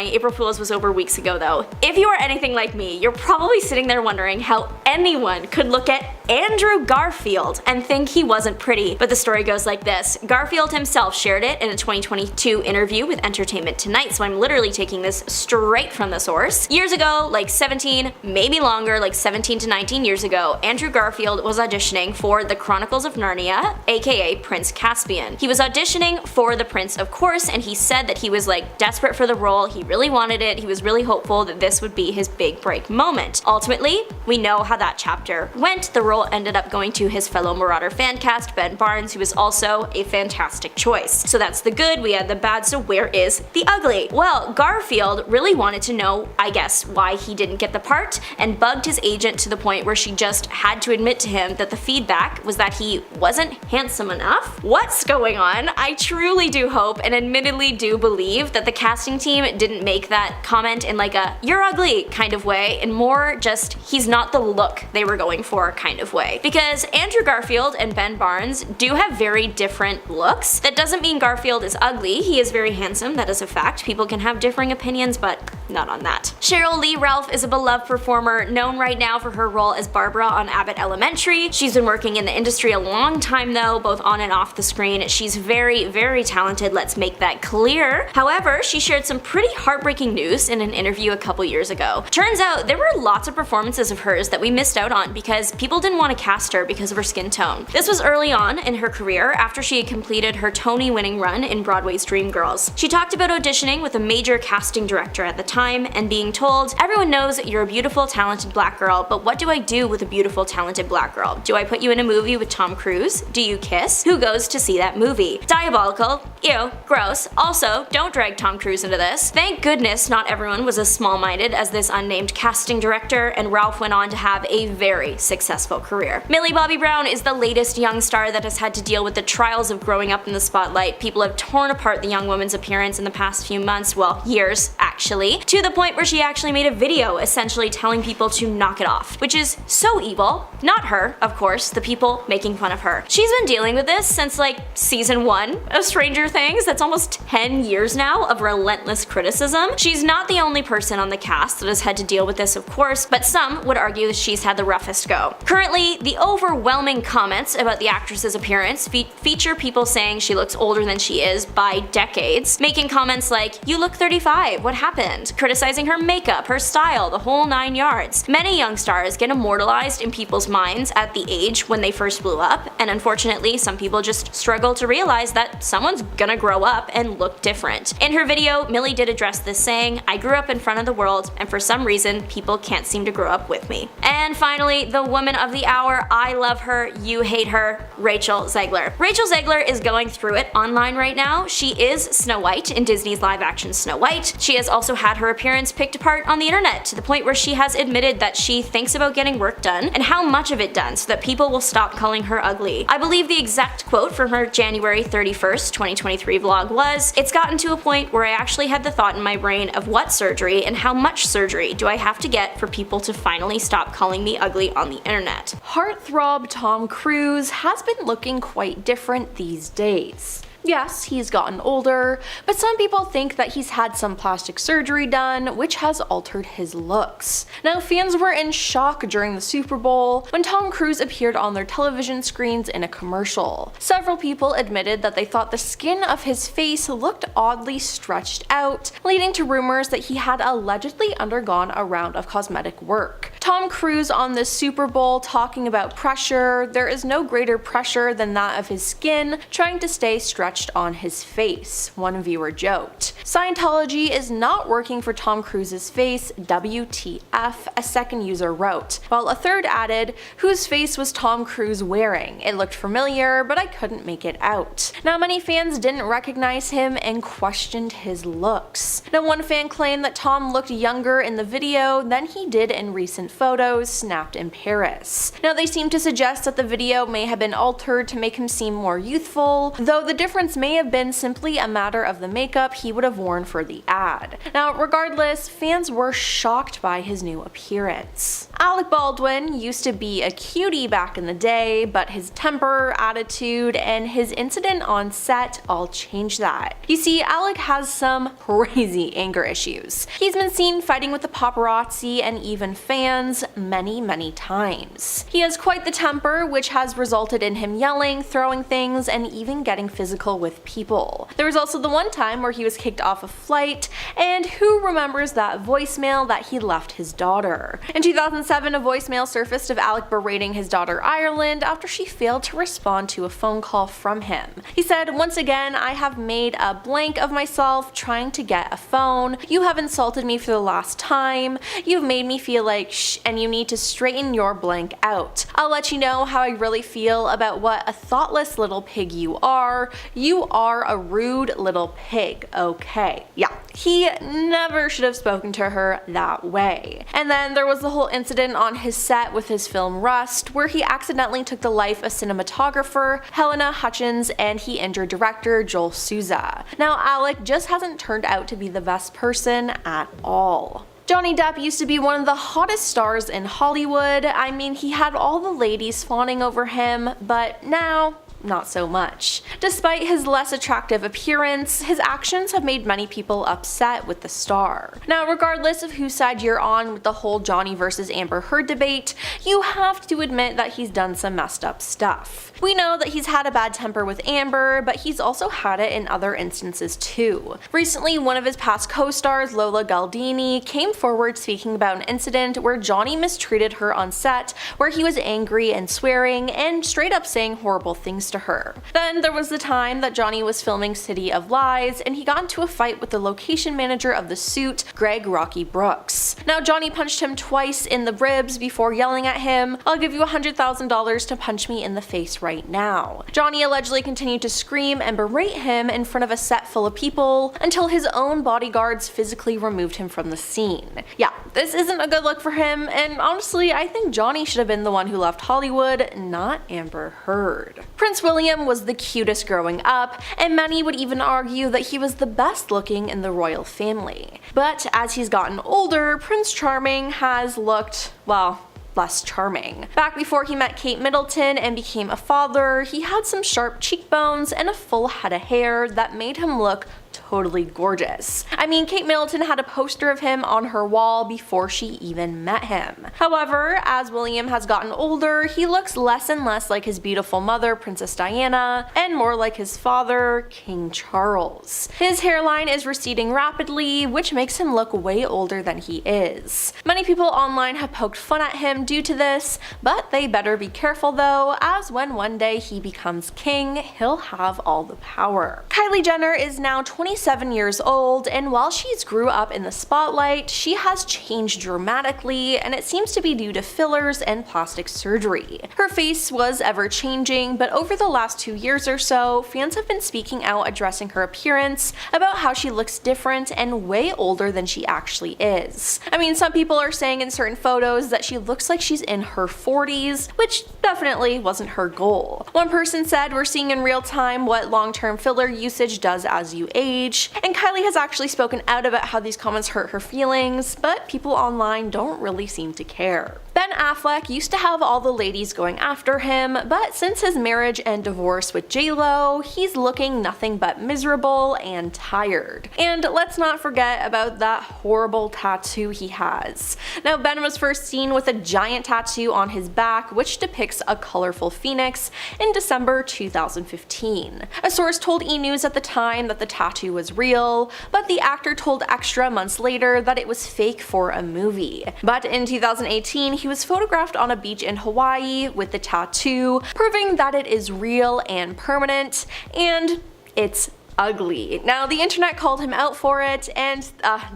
April Fool's was over weeks ago though. If you are anything like me, you're probably sitting there wondering how anyone could look at Andrew Garfield and think he wasn't pretty. But the story goes like this. Garfield himself shared it in a 2022 interview with Entertainment Tonight, so I'm literally taking this straight from the source. Years ago, like 17, maybe longer, like 17 to 19 years ago, Andrew Garfield was auditioning for The Chronicles of Narnia, aka Prince Caspian. He was auditioning for the prince, of course, and he said that he was like desperate for the role, he really wanted it, he was really hopeful that this would be his big break moment. Ultimately, we know how that chapter went. The role ended up going to his fellow Marauder fan cast, Ben Barnes, who is also a fantastic choice. So that's the good, we had the bad, so where is the ugly? Well, Garfield really wanted to know, I guess, why he didn't get the part, and bugged his agent to the point where she just had to admit to him that the feedback was that he wasn't handsome enough. What's going on? I truly do hope and admittedly do believe that the casting team didn't make that comment in like a "you're ugly" kind of way, and more just he's not the look they were going for kind of way. Because Andrew Garfield and Ben Barnes do have very different looks. That doesn't mean Garfield is ugly, he is very handsome, that is a fact. People can have differing opinions, but not on that. Cheryl Lee Ralph is a beloved performer, known right now for her role as Barbara on Abbott Elementary. She's been working in the industry a long time though, both on and off the screen. She's very, very talented, let's make that clear. However, she shared some pretty heartbreaking news in an interview a couple years ago. Turns out there were lots of performances of hers that we missed out on because people didn't want to cast her because of her skin tone. This was early on in her career after she had completed her Tony-winning run in Broadway's Dreamgirls. She talked about auditioning with a major casting director at the time and being told, "Everyone knows you're a beautiful, talented black girl, but what do I do with a beautiful, talented black girl? Do I put you in a movie with Tom Cruise? Do you kiss? Who goes to see that movie? Diabolical. Ew. Gross. Also, don't drag Tom Cruise into this." Thank goodness not everyone was as small-minded as this unnamed casting director, and Ralph went on to have a very successful career. Millie Bobby Brown is the latest young star that has had to deal with the trials of growing up in the spotlight. People have torn apart the young woman's appearance in the past few months, well, years actually, to the point where she actually made a video essentially telling people to knock it off, which is so evil. Not her, of course, the people making fun of her. She's been dealing with this since like season 1 of Stranger Things. That's almost 10 years now of relentless criticism. She's not the only person on the cast that has had to deal with this, of course, but some would argue that she's had the roughest go. Currently, Apparently, the overwhelming comments about the actress's appearance feature people saying she looks older than she is by decades, making comments like, "You look 35, what happened?" criticizing her makeup, her style, the whole 9 yards. Many young stars get immortalized in people's minds at the age when they first blew up, and unfortunately, some people just struggle to realize that someone's gonna grow up and look different. In her video, Millie did address this, saying, "I grew up in front of the world, and for some reason, people can't seem to grow up with me." And finally, the woman of the hour, I love her, you hate her, Rachel Zegler. Rachel Zegler is going through it online right now. She is Snow White in Disney's live-action Snow White. She has also had her appearance picked apart on the internet to the point where she has admitted that she thinks about getting work done and how much of it done so that people will stop calling her ugly. I believe the exact quote from her January 31st, 2023 vlog was, "It's gotten to a point where I actually had the thought in my brain of what surgery and how much surgery do I have to get for people to finally stop calling me ugly on the internet." Heartthrob Tom Cruise has been looking quite different these days. Yes, he's gotten older, but some people think that he's had some plastic surgery done, which has altered his looks. Now, fans were in shock during the Super Bowl when Tom Cruise appeared on their television screens in a commercial. Several people admitted that they thought the skin of his face looked oddly stretched out, leading to rumors that he had allegedly undergone a round of cosmetic work. Tom Cruise on the Super Bowl talking about pressure, there is no greater pressure than that of his skin trying to stay stretched on his face, one viewer joked. Scientology is not working for Tom Cruise's face, WTF, a second user wrote, while a third added, "Whose face was Tom Cruise wearing? It looked familiar, but I couldn't make it out." Now, many fans didn't recognize him and questioned his looks. Now, one fan claimed that Tom looked younger in the video than he did in recent photos snapped in Paris. Now, they seem to suggest that the video may have been altered to make him seem more youthful, though the difference may have been simply a matter of the makeup he would have worn for the ad. Now, regardless, fans were shocked by his new appearance. Alec Baldwin used to be a cutie back in the day, but his temper, attitude, and his incident on set all changed that. You see, Alec has some crazy anger issues. He's been seen fighting with the paparazzi and even fans many times. He has quite the temper, which has resulted in him yelling, throwing things, and even getting physical with people. There was also the one time where he was kicked off a flight, and who remembers that voicemail that he left his daughter? In 2007, a voicemail surfaced of Alec berating his daughter Ireland after she failed to respond to a phone call from him. He said, "Once again, I have made a blank of myself trying to get a phone. You have insulted me for the last time. You've made me feel like shh, and you need to straighten your blank out. I'll let you know how I really feel about what a thoughtless little pig you are. You are a rude little pig, okay?" Yeah, he never should have spoken to her that way. And then there was the whole incident on his set with his film Rust, where he accidentally took the life of cinematographer Helena Hutchins and he injured director Joel Souza. Now, Alec just hasn't turned out to be the best person at all. Johnny Depp used to be one of the hottest stars in Hollywood. I mean, he had all the ladies fawning over him, but now, not so much. Despite his less attractive appearance, his actions have made many people upset with the star. Now, regardless of whose side you're on with the whole Johnny versus Amber Heard debate, you have to admit that he's done some messed up stuff. We know that he's had a bad temper with Amber, but he's also had it in other instances too. Recently, one of his past co-stars, Lola Galdini, came forward speaking about an incident where Johnny mistreated her on set, where he was angry and swearing and straight up saying horrible things to her. Then there was the time that Johnny was filming City of Lies and he got into a fight with the location manager of the suit, Greg Rocky Brooks. Now, Johnny punched him twice in the ribs before yelling at him, "I'll give you $100,000 to punch me in the face right now." Johnny allegedly continued to scream and berate him in front of a set full of people until his own bodyguards physically removed him from the scene. Yeah, this isn't a good look for him, and honestly, I think Johnny should have been the one who left Hollywood, not Amber Heard. Prince William was the cutest growing up, and many would even argue that he was the best looking in the royal family. But as he's gotten older, Prince Charming has looked, well, less charming. Back before he met Kate Middleton and became a father, he had some sharp cheekbones and a full head of hair that made him look totally gorgeous. I mean, Kate Middleton had a poster of him on her wall before she even met him. However, as William has gotten older, he looks less and less like his beautiful mother, Princess Diana, and more like his father, King Charles. His hairline is receding rapidly, which makes him look way older than he is. Many people online have poked fun at him due to this, but they better be careful though, as when one day he becomes king, he'll have all the power. Kylie Jenner is now 27 years old, and while she's grew up in the spotlight, she has changed dramatically, and it seems to be due to fillers and plastic surgery. Her face was ever changing, but over the last 2 years or so, fans have been speaking out addressing her appearance, about how she looks different and way older than she actually is. I mean, some people are saying in certain photos that she looks like she's in her 40s, which definitely wasn't her goal. One person said, "We're seeing in real time what long-term filler usage does as you age," and Kylie has actually spoken out about how these comments hurt her feelings, but people online don't really seem to care. Ben Affleck used to have all the ladies going after him, but since his marriage and divorce with J.Lo, he's looking nothing but miserable and tired. And let's not forget about that horrible tattoo he has. Now, Ben was first seen with a giant tattoo on his back, which depicts a colorful phoenix, in December 2015. A source told E! News at the time that the tattoo was real, but the actor told Extra months later that it was fake for a movie. But in 2018, he was photographed on a beach in Hawaii with the tattoo, proving that it is real and permanent, and it's ugly. Now, the internet called him out for it, and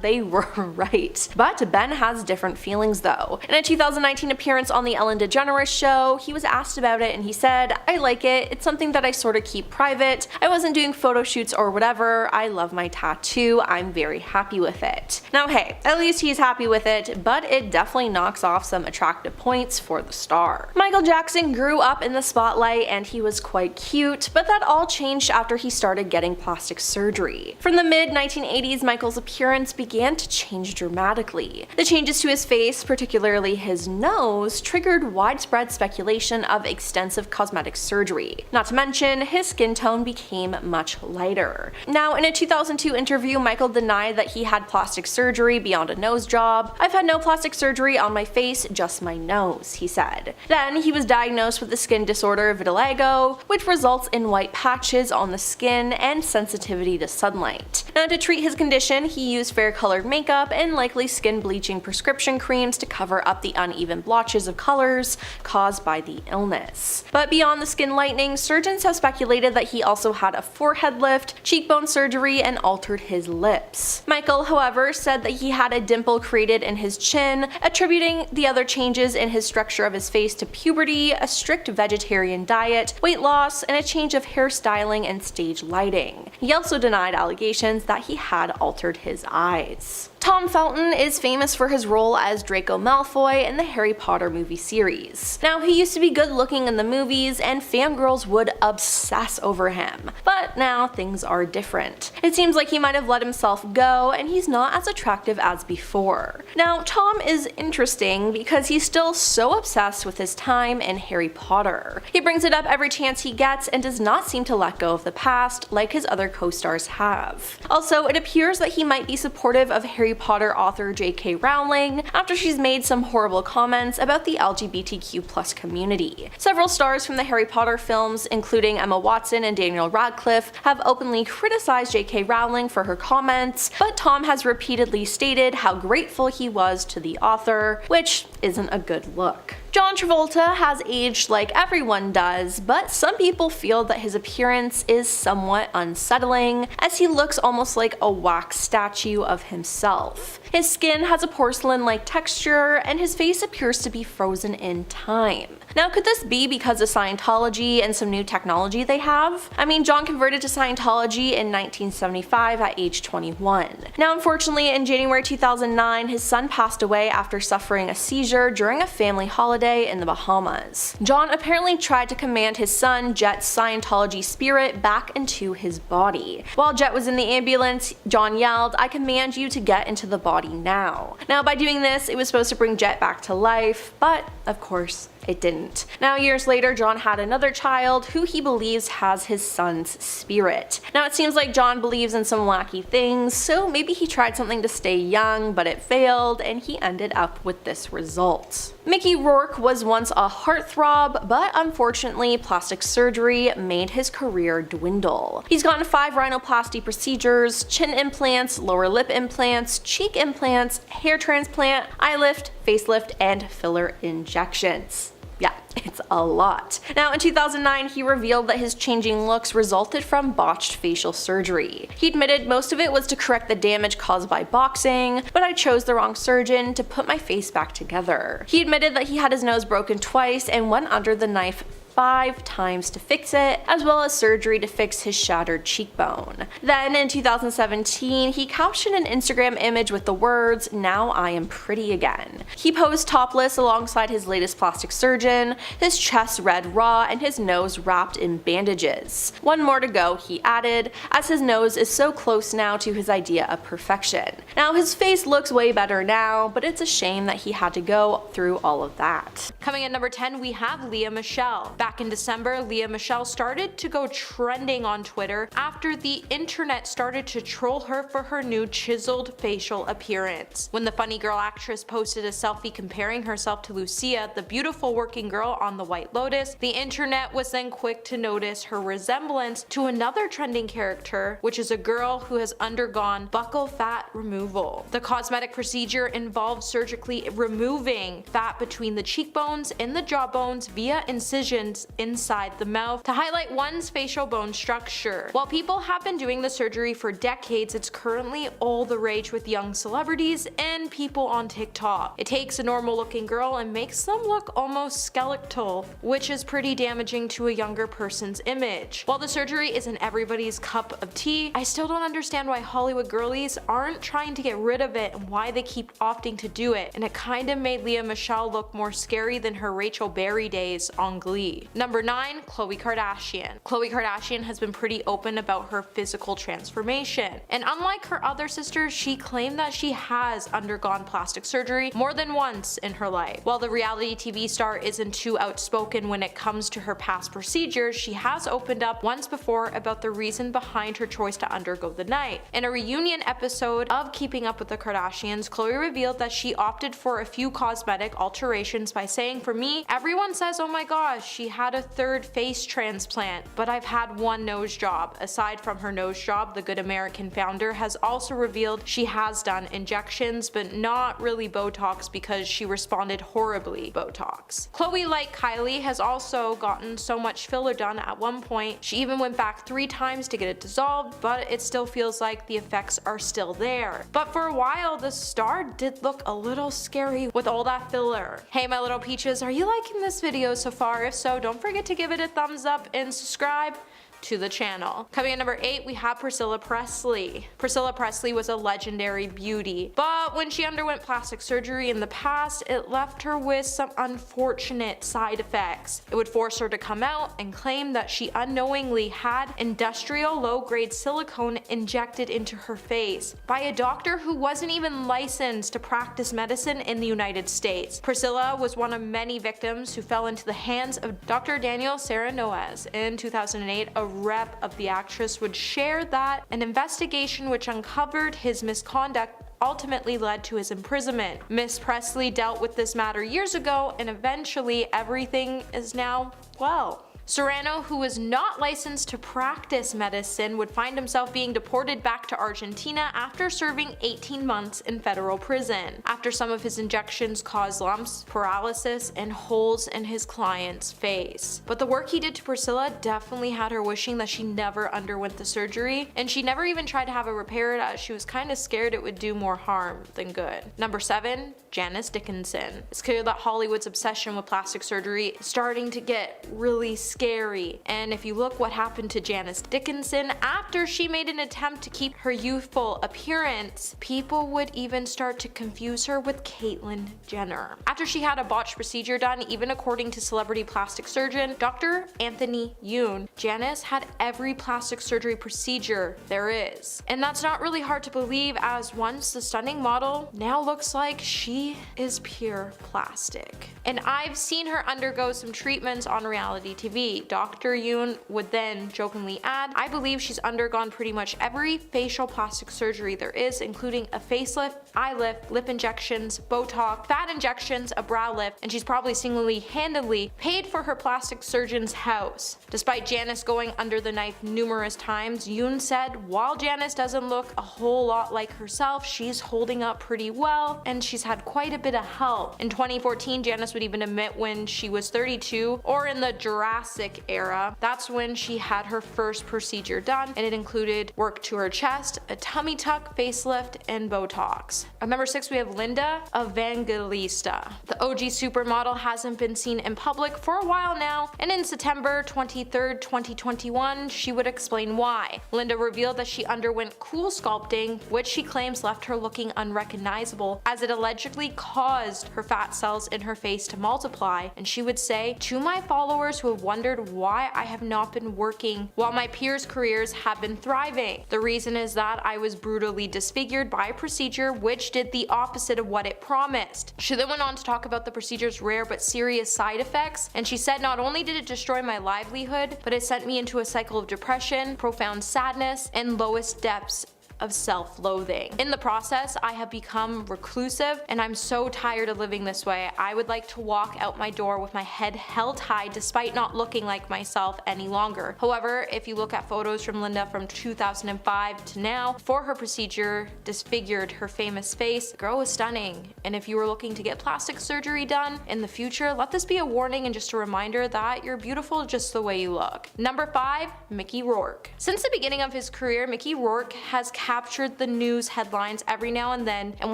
they were right. But Ben has different feelings though. In a 2019 appearance on the Ellen DeGeneres show, he was asked about it and he said, "I like it. It's something that I sort of keep private. I wasn't doing photo shoots or whatever. I love my tattoo. I'm very happy with it." Now hey, at least he's happy with it, but it definitely knocks off some attractive points for the star. Michael Jackson grew up in the spotlight and he was quite cute, but that all changed after he started getting plastic surgery. From the mid-1980s, Michael's appearance began to change dramatically. The changes to his face, particularly his nose, triggered widespread speculation of extensive cosmetic surgery. Not to mention, his skin tone became much lighter. Now, in a 2002 interview, Michael denied that he had plastic surgery beyond a nose job. "I've had no plastic surgery on my face, just my nose," he said. Then, he was diagnosed with the skin disorder vitiligo, which results in white patches on the skin and sensitivity to sunlight. Now, to treat his condition, he used fair-colored makeup and likely skin-bleaching prescription creams to cover up the uneven blotches of colors caused by the illness. But beyond the skin lightening, surgeons have speculated that he also had a forehead lift, cheekbone surgery, and altered his lips. Michael, however, said that he had a dimple created in his chin, attributing the other changes in his structure of his face to puberty, a strict vegetarian diet, weight loss, and a change of hairstyling and stage lighting. He also denied allegations that he had altered his eyes. Tom Felton is famous for his role as Draco Malfoy in the Harry Potter movie series. Now, he used to be good looking in the movies and fangirls would obsess over him, but now things are different. It seems like he might have let himself go and he's not as attractive as before. Now, Tom is interesting because he's still so obsessed with his time in Harry Potter. He brings it up every chance he gets and does not seem to let go of the past like his other co-stars have. Also, it appears that he might be supportive of Harry Potter author J.K. Rowling after she's made some horrible comments about the LGBTQ+ community. Several stars from the Harry Potter films, including Emma Watson and Daniel Radcliffe, have openly criticized J.K. Rowling for her comments, but Tom has repeatedly stated how grateful he was to the author, which isn't a good look. John Travolta has aged like everyone does, but some people feel that his appearance is somewhat unsettling, as he looks almost like a wax statue of himself. His skin has a porcelain-like texture, and his face appears to be frozen in time. Now, could this be because of Scientology and some new technology they have? I mean, John converted to Scientology in 1975 at age 21. Now, unfortunately, in January 2009, his son passed away after suffering a seizure during a family holiday in the Bahamas. John apparently tried to command his son, Jet's Scientology spirit, back into his body. While Jet was in the ambulance, John yelled, "I command you to get into the body now." Now, by doing this, it was supposed to bring Jet back to life, but of course, it didn't. Now, years later, John had another child who he believes has his son's spirit. Now, it seems like John believes in some wacky things, so maybe he tried something to stay young, but it failed, and he ended up with this result. Mickey Rourke was once a heartthrob, but unfortunately, plastic surgery made his career dwindle. He's gotten 5 rhinoplasty procedures, chin implants, lower lip implants, cheek implants, hair transplant, eye lift, facelift, and filler injections. Yeah, it's a lot. Now, in 2009, he revealed that his changing looks resulted from botched facial surgery. He admitted most of it was to correct the damage caused by boxing, but I chose the wrong surgeon to put my face back together. He admitted that he had his nose broken twice and went under the knife 5 times to fix it, as well as surgery to fix his shattered cheekbone. Then in 2017, he captioned an Instagram image with the words, "Now I am pretty again." He posed topless alongside his latest plastic surgeon, his chest red raw and his nose wrapped in bandages. "One more to go," he added, as his nose is so close now to his idea of perfection. Now, his face looks way better now, but it's a shame that he had to go through all of that. Coming at number 10, we have Lea Michele. Back in December, Lea Michele started to go trending on Twitter after the internet started to troll her for her new chiseled facial appearance. When the funny girl actress posted a selfie comparing herself to Lucia, the beautiful working girl on The White Lotus, the internet was then quick to notice her resemblance to another trending character, which is a girl who has undergone buccal fat removal. The cosmetic procedure involved surgically removing fat between the cheekbones and the jawbones via incisions inside the mouth to highlight one's facial bone structure. While people have been doing the surgery for decades, it's currently all the rage with young celebrities and people on TikTok. It takes a normal looking girl and makes them look almost skeletal, which is pretty damaging to a younger person's image. While the surgery isn't everybody's cup of tea, I still don't understand why Hollywood girlies aren't trying to get rid of it and why they keep opting to do it, and it kinda made Lea Michele look more scary than her Rachel Berry days on Glee. Number 9, Khloe Kardashian. Khloe Kardashian has been pretty open about her physical transformation, and unlike her other sisters, she claimed that she has undergone plastic surgery more than once in her life. While the reality TV star isn't too outspoken when it comes to her past procedures, she has opened up once before about the reason behind her choice to undergo the knife. In a reunion episode of Keeping Up with the Kardashians, Khloe revealed that she opted for a few cosmetic alterations by saying, "For me, everyone says, oh my gosh, she had a 3rd face transplant, but I've had 1 nose job." Aside from her nose job, the Good American founder has also revealed she has done injections, but not really Botox because she responded horribly Botox. Khloe, like Kylie, has also gotten so much filler done at one point. She even went back 3 times to get it dissolved, but it still feels like the effects are still there. But for a while, the star did look a little scary with all that filler. Hey my little peaches, are you liking this video so far? If so, don't forget to give it a thumbs up and subscribe to the channel. Coming at number 8, we have Priscilla Presley. Priscilla Presley was a legendary beauty, but when she underwent plastic surgery in the past, it left her with some unfortunate side effects. It would force her to come out and claim that she unknowingly had industrial low-grade silicone injected into her face by a doctor who wasn't even licensed to practice medicine in the United States. Priscilla was one of many victims who fell into the hands of Dr. Daniel Serranoez. In 2008, a rep of the actress would share that an investigation which uncovered his misconduct ultimately led to his imprisonment. Miss Presley dealt with this matter years ago, and eventually everything is now well. Serrano, who was not licensed to practice medicine, would find himself being deported back to Argentina after serving 18 months in federal prison, after some of his injections caused lumps, paralysis, and holes in his client's face. But the work he did to Priscilla definitely had her wishing that she never underwent the surgery, and she never even tried to have it repaired as she was kinda scared it would do more harm than good. Number 7, Janice Dickinson. It's clear that Hollywood's obsession with plastic surgery is starting to get really scary scary. And if you look what happened to Janice Dickinson after she made an attempt to keep her youthful appearance, people would even start to confuse her with Caitlyn Jenner. After she had a botched procedure done, even according to celebrity plastic surgeon Dr. Anthony Yoon, Janice had every plastic surgery procedure there is. And that's not really hard to believe, as once the stunning model now looks like she is pure plastic. And I've seen her undergo some treatments on reality TV. Dr. Yoon would then jokingly add, I believe she's undergone pretty much every facial plastic surgery there is, including a facelift, eye lift, lip injections, Botox, fat injections, a brow lift, and she's probably single-handedly paid for her plastic surgeon's house. Despite Janice going under the knife numerous times, Yoon said while Janice doesn't look a whole lot like herself, she's holding up pretty well and she's had quite a bit of help. In 2014, Janice would even admit when she was 32, or in the Jurassic era, that's when she had her first procedure done, and it included work to her chest, a tummy tuck, facelift, and Botox. At number 6, we have Linda Evangelista. The OG supermodel hasn't been seen in public for a while now, and in September 23rd, 2021, she would explain why. Linda revealed that she underwent cool sculpting, which she claims left her looking unrecognizable, as it allegedly caused her fat cells in her face to multiply. And she would say, to my followers who have wondered why I have not been working while my peers' careers have been thriving, the reason is that I was brutally disfigured by a procedure which did the opposite of what it promised. She then went on to talk about the procedure's rare but serious side effects, and she said, not only did it destroy my livelihood, but it sent me into a cycle of depression, profound sadness, and lowest depths of self-loathing. In the process, I have become reclusive, and I'm so tired of living this way. I would like to walk out my door with my head held high despite not looking like myself any longer. However, if you look at photos from Linda from 2005 to now, before her procedure disfigured her famous face, the girl was stunning. And if you were looking to get plastic surgery done in the future, let this be a warning and just a reminder that you're beautiful just the way you look. Number 5, Mickey Rourke. Since the beginning of his career, Mickey Rourke has captured the news headlines every now and then, and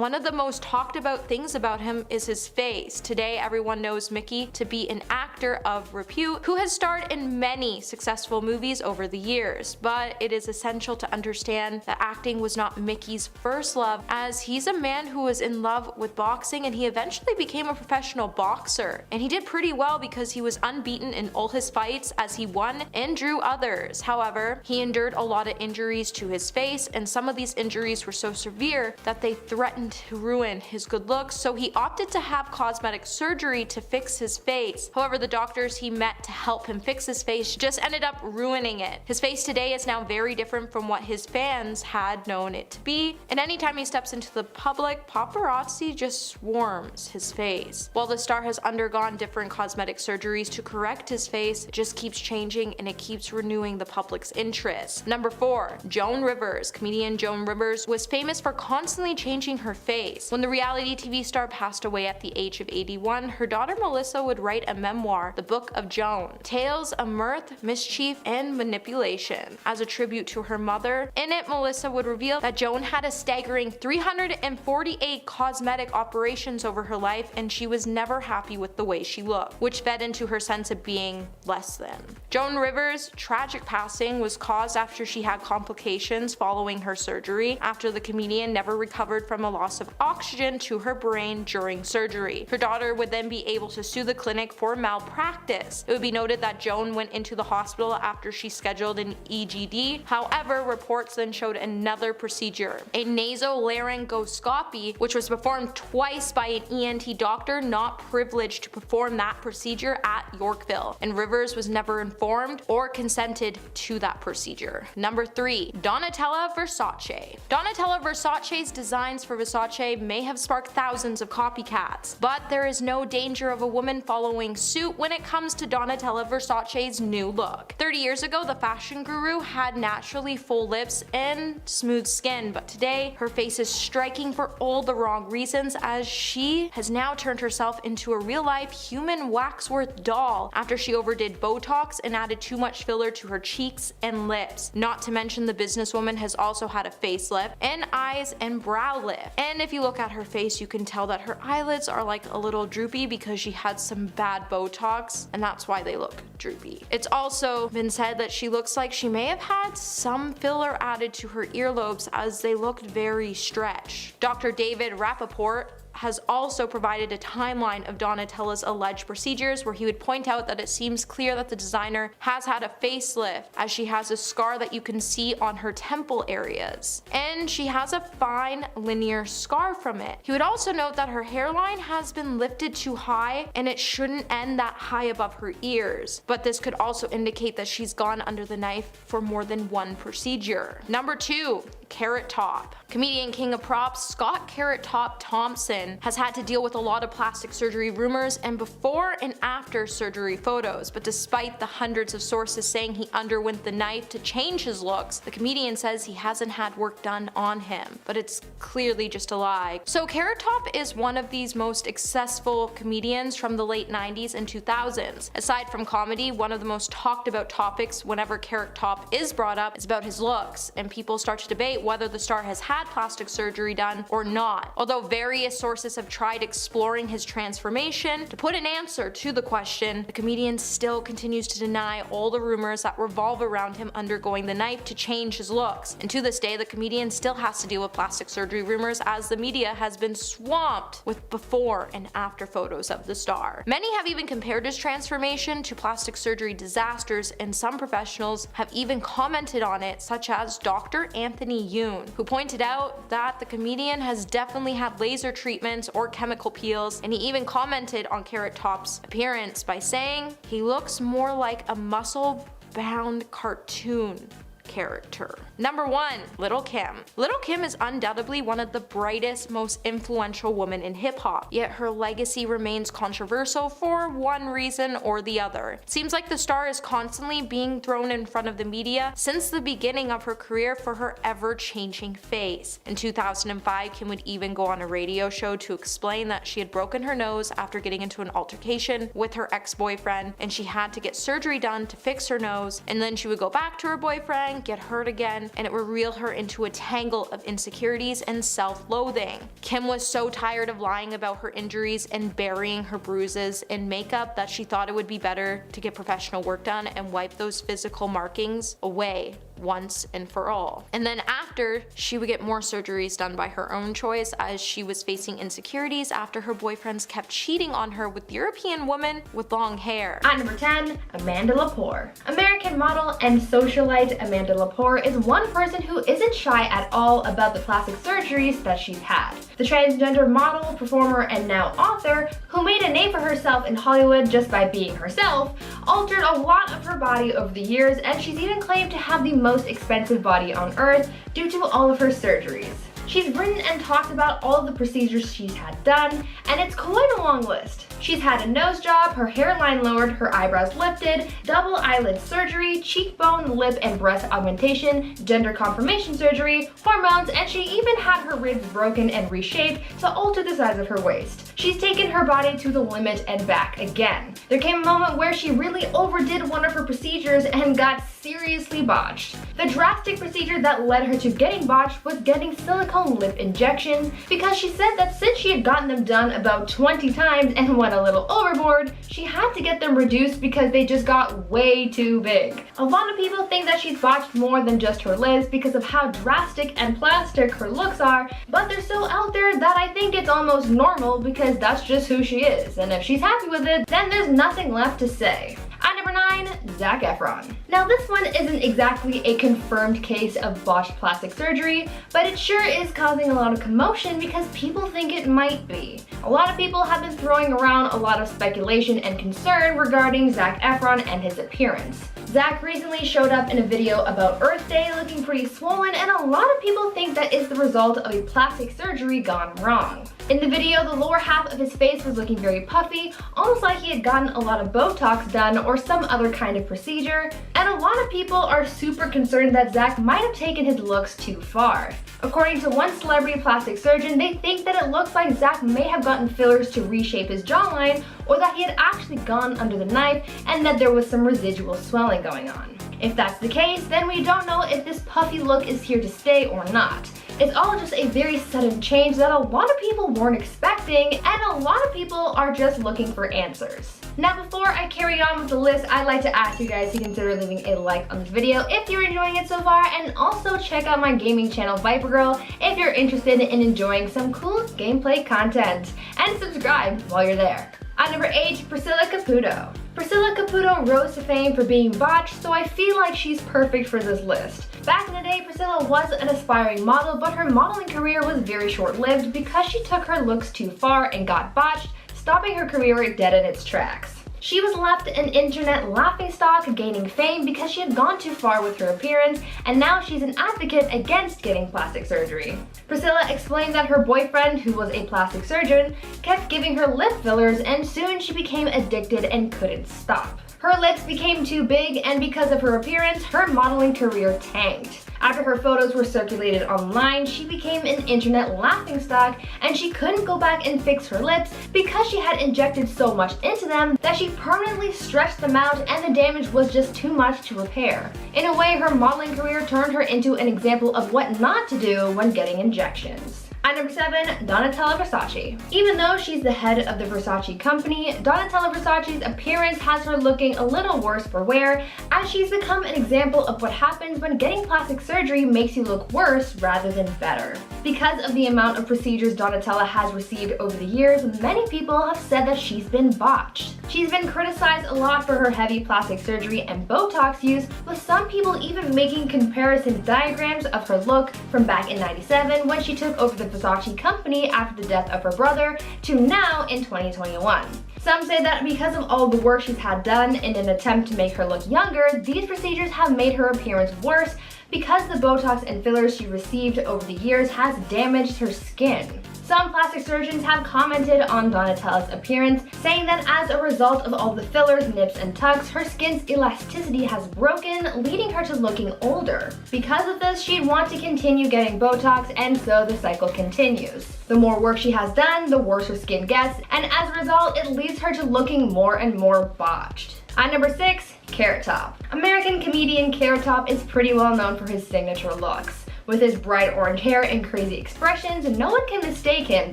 one of the most talked about things about him is his face. Today, everyone knows Mickey to be an actor of repute who has starred in many successful movies over the years, but it is essential to understand that acting was not Mickey's first love, as he's a man who was in love with boxing, and he eventually became a professional boxer. And he did pretty well because he was unbeaten in all his fights, as he won and drew others. However, he endured a lot of injuries to his face, and some of these injuries were so severe that they threatened to ruin his good looks, so he opted to have cosmetic surgery to fix his face. However, the doctors he met to help him fix his face just ended up ruining it. His face today is now very different from what his fans had known it to be, and anytime he steps into the public, paparazzi just swarms his face. While the star has undergone different cosmetic surgeries to correct his face, it just keeps changing and it keeps renewing the public's interest. Number 4, Joan Rivers. Comedian Joan Rivers was famous for constantly changing her face. When the reality TV star passed away at the age of 81, her daughter Melissa would write a memoir, The Book of Joan, tales of mirth, mischief, and manipulation, as a tribute to her mother. In it, Melissa would reveal that Joan had a staggering 348 cosmetic operations over her life, and she was never happy with the way she looked, which fed into her sense of being less than. Joan Rivers' tragic passing was caused after she had complications following her surgery, after the comedian never recovered from a loss of oxygen to her brain during surgery. Her daughter would then be able to sue the clinic for malpractice. It would be noted that Joan went into the hospital after she scheduled an EGD. However, reports then showed another procedure, a nasolaryngoscopy, which was performed twice by an ENT doctor not privileged to perform that procedure at Yorkville, and Rivers was never informed or consented to that procedure. Number 3, Donatella Versace. Donatella Versace's designs for Versace may have sparked thousands of copycats, but there is no danger of a woman following suit when it comes to Donatella Versace's new look. 30 years ago, the fashion guru had naturally full lips and smooth skin, but today her face is striking for all the wrong reasons, as she has now turned herself into a real-life human waxwork doll after she overdid Botox and added too much filler to her cheeks and lips. Not to mention, the businesswoman has also had a facelift, and eyes and brow lift. And if you look at her face, you can tell that her eyelids are like a little droopy because she had some bad Botox, and that's why they look droopy. It's also been said that she looks like she may have had some filler added to her earlobes as they looked very stretched. Dr. David Rappaport has also provided a timeline of Donatella's alleged procedures, where he would point out that it seems clear that the designer has had a facelift, as she has a scar that you can see on her temple areas, and she has a fine linear scar from it. He would also note that her hairline has been lifted too high and it shouldn't end that high above her ears, but this could also indicate that she's gone under the knife for more than one procedure. Number 2. Carrot Top. Comedian king of props Scott Carrot Top Thompson has had to deal with a lot of plastic surgery rumors and before and after surgery photos, but despite the hundreds of sources saying he underwent the knife to change his looks, the comedian says he hasn't had work done on him, but it's clearly just a lie. So Carrot Top is one of these most successful comedians from the late 90s and 2000s. Aside from comedy, one of the most talked about topics whenever Carrot Top is brought up is about his looks, and people start to debate whether the star has had plastic surgery done or not. Although various sources have tried exploring his transformation to put an answer to the question, the comedian still continues to deny all the rumors that revolve around him undergoing the knife to change his looks. And to this day, the comedian still has to deal with plastic surgery rumors as the media has been swamped with before and after photos of the star. Many have even compared his transformation to plastic surgery disasters, and some professionals have even commented on it, such as Dr. Anthony Yoon, who pointed out that the comedian has definitely had laser treatments or chemical peels, and he even commented on Carrot Top's appearance by saying he looks more like a muscle-bound cartoon character. Number 1. Lil' Kim. Lil' Kim is undoubtedly one of the brightest, most influential women in hip-hop, yet her legacy remains controversial for one reason or the other. It seems like the star is constantly being thrown in front of the media since the beginning of her career for her ever-changing face. In 2005, Kim would even go on a radio show to explain that she had broken her nose after getting into an altercation with her ex-boyfriend, and she had to get surgery done to fix her nose, and then she would go back to her boyfriend, get hurt again, and it would reel her into a tangle of insecurities and self-loathing. Kim was so tired of lying about her injuries and burying her bruises in makeup that she thought it would be better to get professional work done and wipe those physical markings away once and for all. And then after, she would get more surgeries done by her own choice as she was facing insecurities after her boyfriends kept cheating on her with European women with long hair. At number 10, Amanda Lepore. American model and socialite Amanda Lepore is one person who isn't shy at all about the plastic surgeries that she's had. The transgender model, performer, and now author, who made a name for herself in Hollywood just by being herself, altered a lot of her body over the years, and she's even claimed to have the most expensive body on earth due to all of her surgeries. She's written and talked about all of the procedures she's had done, and it's quite a long list. She's had a nose job, her hairline lowered, her eyebrows lifted, double eyelid surgery, cheekbone, lip and breast augmentation, gender confirmation surgery, hormones, and she even had her ribs broken and reshaped to alter the size of her waist. She's taken her body to the limit and back again. There came a moment where she really overdid one of her procedures and got seriously botched. The drastic procedure that led her to getting botched was getting silicone lip injections, because she said that since she had gotten them done about 20 times and went a little overboard, she had to get them reduced because they just got way too big. A lot of people think that she's botched more than just her lips because of how drastic and plastic her looks are, but they're so out there that I think it's almost normal because that's just who she is, and if she's happy with it, then there's nothing left to say. At number 9, Zac Efron. Now this one isn't exactly a confirmed case of botched plastic surgery, but it sure is causing a lot of commotion because people think it might be. A lot of people have been throwing around a lot of speculation and concern regarding Zac Efron and his appearance. Zac recently showed up in a video about Earth Day looking pretty swollen, and a lot of people think that is the result of a plastic surgery gone wrong. In the video, the lower half of his face was looking very puffy, almost like he had gotten a lot of Botox done or some some other kind of procedure, and a lot of people are super concerned that Zack might have taken his looks too far. According to one celebrity plastic surgeon, they think that it looks like Zack may have gotten fillers to reshape his jawline, or that he had actually gone under the knife and that there was some residual swelling going on. If that's the case, then we don't know if this puffy look is here to stay or not. It's all just a very sudden change that a lot of people weren't expecting, and a lot of people are just looking for answers. Now, before I carry on with the list, I'd like to ask you guys to consider leaving a like on this video if you're enjoying it so far, and also check out my gaming channel Viper Girl if you're interested in enjoying some cool gameplay content, and subscribe while you're there. At number 8, Priscilla Caputo. Priscilla Caputo rose to fame for being botched, so I feel like she's perfect for this list. Back in the day, Priscilla was an aspiring model, but her modeling career was very short-lived because she took her looks too far and got botched, stopping her career dead in its tracks. She was left an internet laughingstock, gaining fame because she had gone too far with her appearance, and now she's an advocate against getting plastic surgery. Priscilla explained that her boyfriend, who was a plastic surgeon, kept giving her lip fillers, and soon she became addicted and couldn't stop. Her lips became too big, and because of her appearance, her modeling career tanked. After her photos were circulated online, she became an internet laughingstock, and she couldn't go back and fix her lips because she had injected so much into them that she permanently stretched them out, and the damage was just too much to repair. In a way, her modeling career turned her into an example of what not to do when getting injections. At number 7, Donatella Versace. Even though she's the head of the Versace company, Donatella Versace's appearance has her looking a little worse for wear, as she's become an example of what happens when getting plastic surgery makes you look worse rather than better. Because of the amount of procedures Donatella has received over the years, many people have said that she's been botched. She's been criticized a lot for her heavy plastic surgery and Botox use, with some people even making comparison diagrams of her look from back in '97 when she took over the Versace company after the death of her brother to now in 2021. Some say that because of all the work she's had done in an attempt to make her look younger, these procedures have made her appearance worse because the Botox and fillers she received over the years has damaged her skin. Some plastic surgeons have commented on Donatella's appearance, saying that as a result of all the fillers, nips, and tucks, her skin's elasticity has broken, leading her to looking older. Because of this, she'd want to continue getting Botox, and so the cycle continues. The more work she has done, the worse her skin gets, and as a result, it leads her to looking more and more botched. At number 6, Carrot Top. American comedian Carrot Top is pretty well known for his signature looks. With his bright orange hair and crazy expressions, no one can mistake him,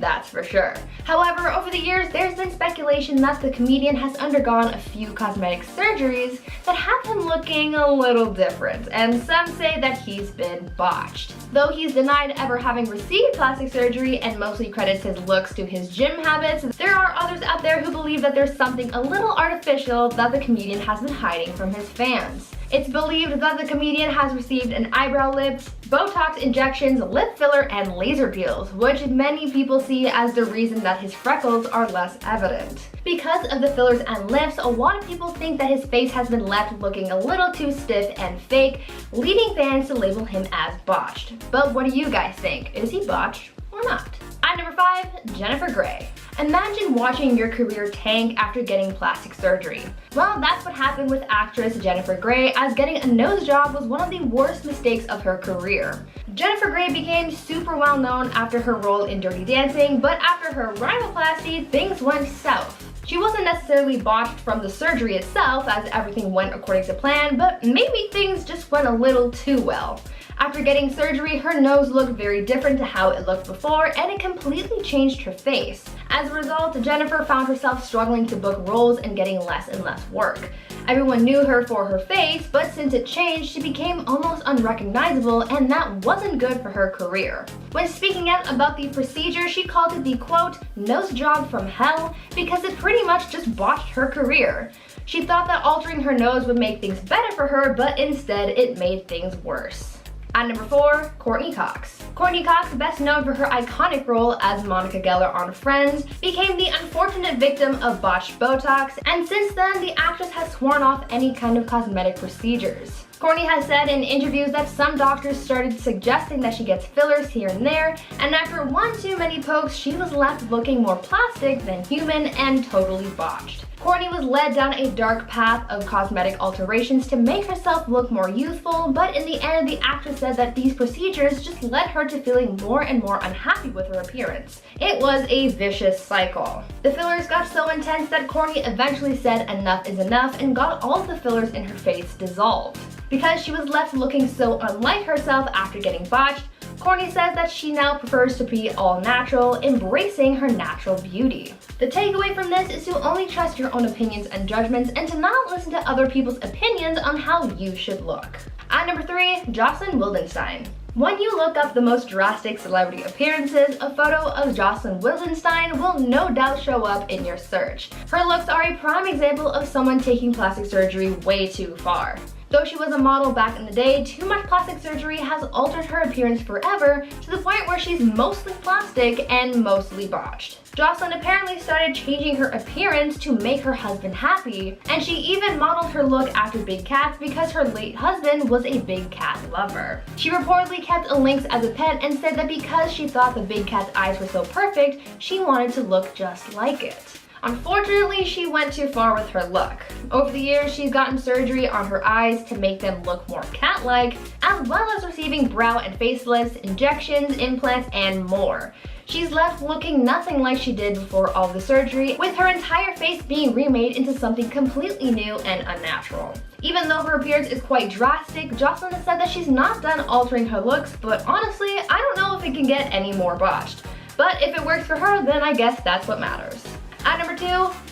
that's for sure. However, over the years, there's been speculation that the comedian has undergone a few cosmetic surgeries that have him looking a little different, and some say that he's been botched. Though he's denied ever having received plastic surgery and mostly credits his looks to his gym habits, there are others out there who believe that there's something a little artificial that the comedian has been hiding from his fans. It's believed that the comedian has received an eyebrow lift, Botox injections, lip filler, and laser peels, which many people see as the reason that his freckles are less evident. Because of the fillers and lifts, a lot of people think that his face has been left looking a little too stiff and fake, leading fans to label him as botched. But what do you guys think? Is he botched or not? At number 5, Jennifer Grey. Imagine watching your career tank after getting plastic surgery. Well, that's what happened with actress Jennifer Grey, as getting a nose job was one of the worst mistakes of her career. Jennifer Grey became super well known after her role in Dirty Dancing, but after her rhinoplasty, things went south. She wasn't necessarily botched from the surgery itself, as everything went according to plan, but maybe things just went a little too well. After getting surgery, her nose looked very different to how it looked before, and it completely changed her face. As a result, Jennifer found herself struggling to book roles and getting less and less work. Everyone knew her for her face, but since it changed, she became almost unrecognizable, and that wasn't good for her career. When speaking out about the procedure, she called it the quote, nose job from hell, because it pretty much just botched her career. She thought that altering her nose would make things better for her, but instead it made things worse. At number 4, Courteney Cox. Courteney Cox, best known for her iconic role as Monica Geller on Friends, became the unfortunate victim of botched Botox, and since then the actress has sworn off any kind of cosmetic procedures. Kourtney has said in interviews that some doctors started suggesting that she gets fillers here and there, and after one too many pokes, she was left looking more plastic than human and totally botched. Kourtney was led down a dark path of cosmetic alterations to make herself look more youthful, but in the end, the actress said that these procedures just led her to feeling more and more unhappy with her appearance. It was a vicious cycle. The fillers got so intense that Kourtney eventually said enough is enough and got all of the fillers in her face dissolved. Because she was left looking so unlike herself after getting botched, Kourtney says that she now prefers to be all natural, embracing her natural beauty. The takeaway from this is to only trust your own opinions and judgments and to not listen to other people's opinions on how you should look. At number 3, Jocelyn Wildenstein. When you look up the most drastic celebrity appearances, a photo of Jocelyn Wildenstein will no doubt show up in your search. Her looks are a prime example of someone taking plastic surgery way too far. Though she was a model back in the day, too much plastic surgery has altered her appearance forever to the point where she's mostly plastic and mostly botched. Jocelyn apparently started changing her appearance to make her husband happy, and she even modeled her look after big cats because her late husband was a big cat lover. She reportedly kept a lynx as a pet and said that because she thought the big cat's eyes were so perfect, she wanted to look just like it. Unfortunately, she went too far with her look. Over the years, she's gotten surgery on her eyes to make them look more cat-like, as well as receiving brow and facelifts, injections, implants, and more. She's left looking nothing like she did before all the surgery, with her entire face being remade into something completely new and unnatural. Even though her appearance is quite drastic, Jocelyn has said that she's not done altering her looks, but honestly, I don't know if it can get any more botched. But if it works for her, then I guess that's what matters. At number 2,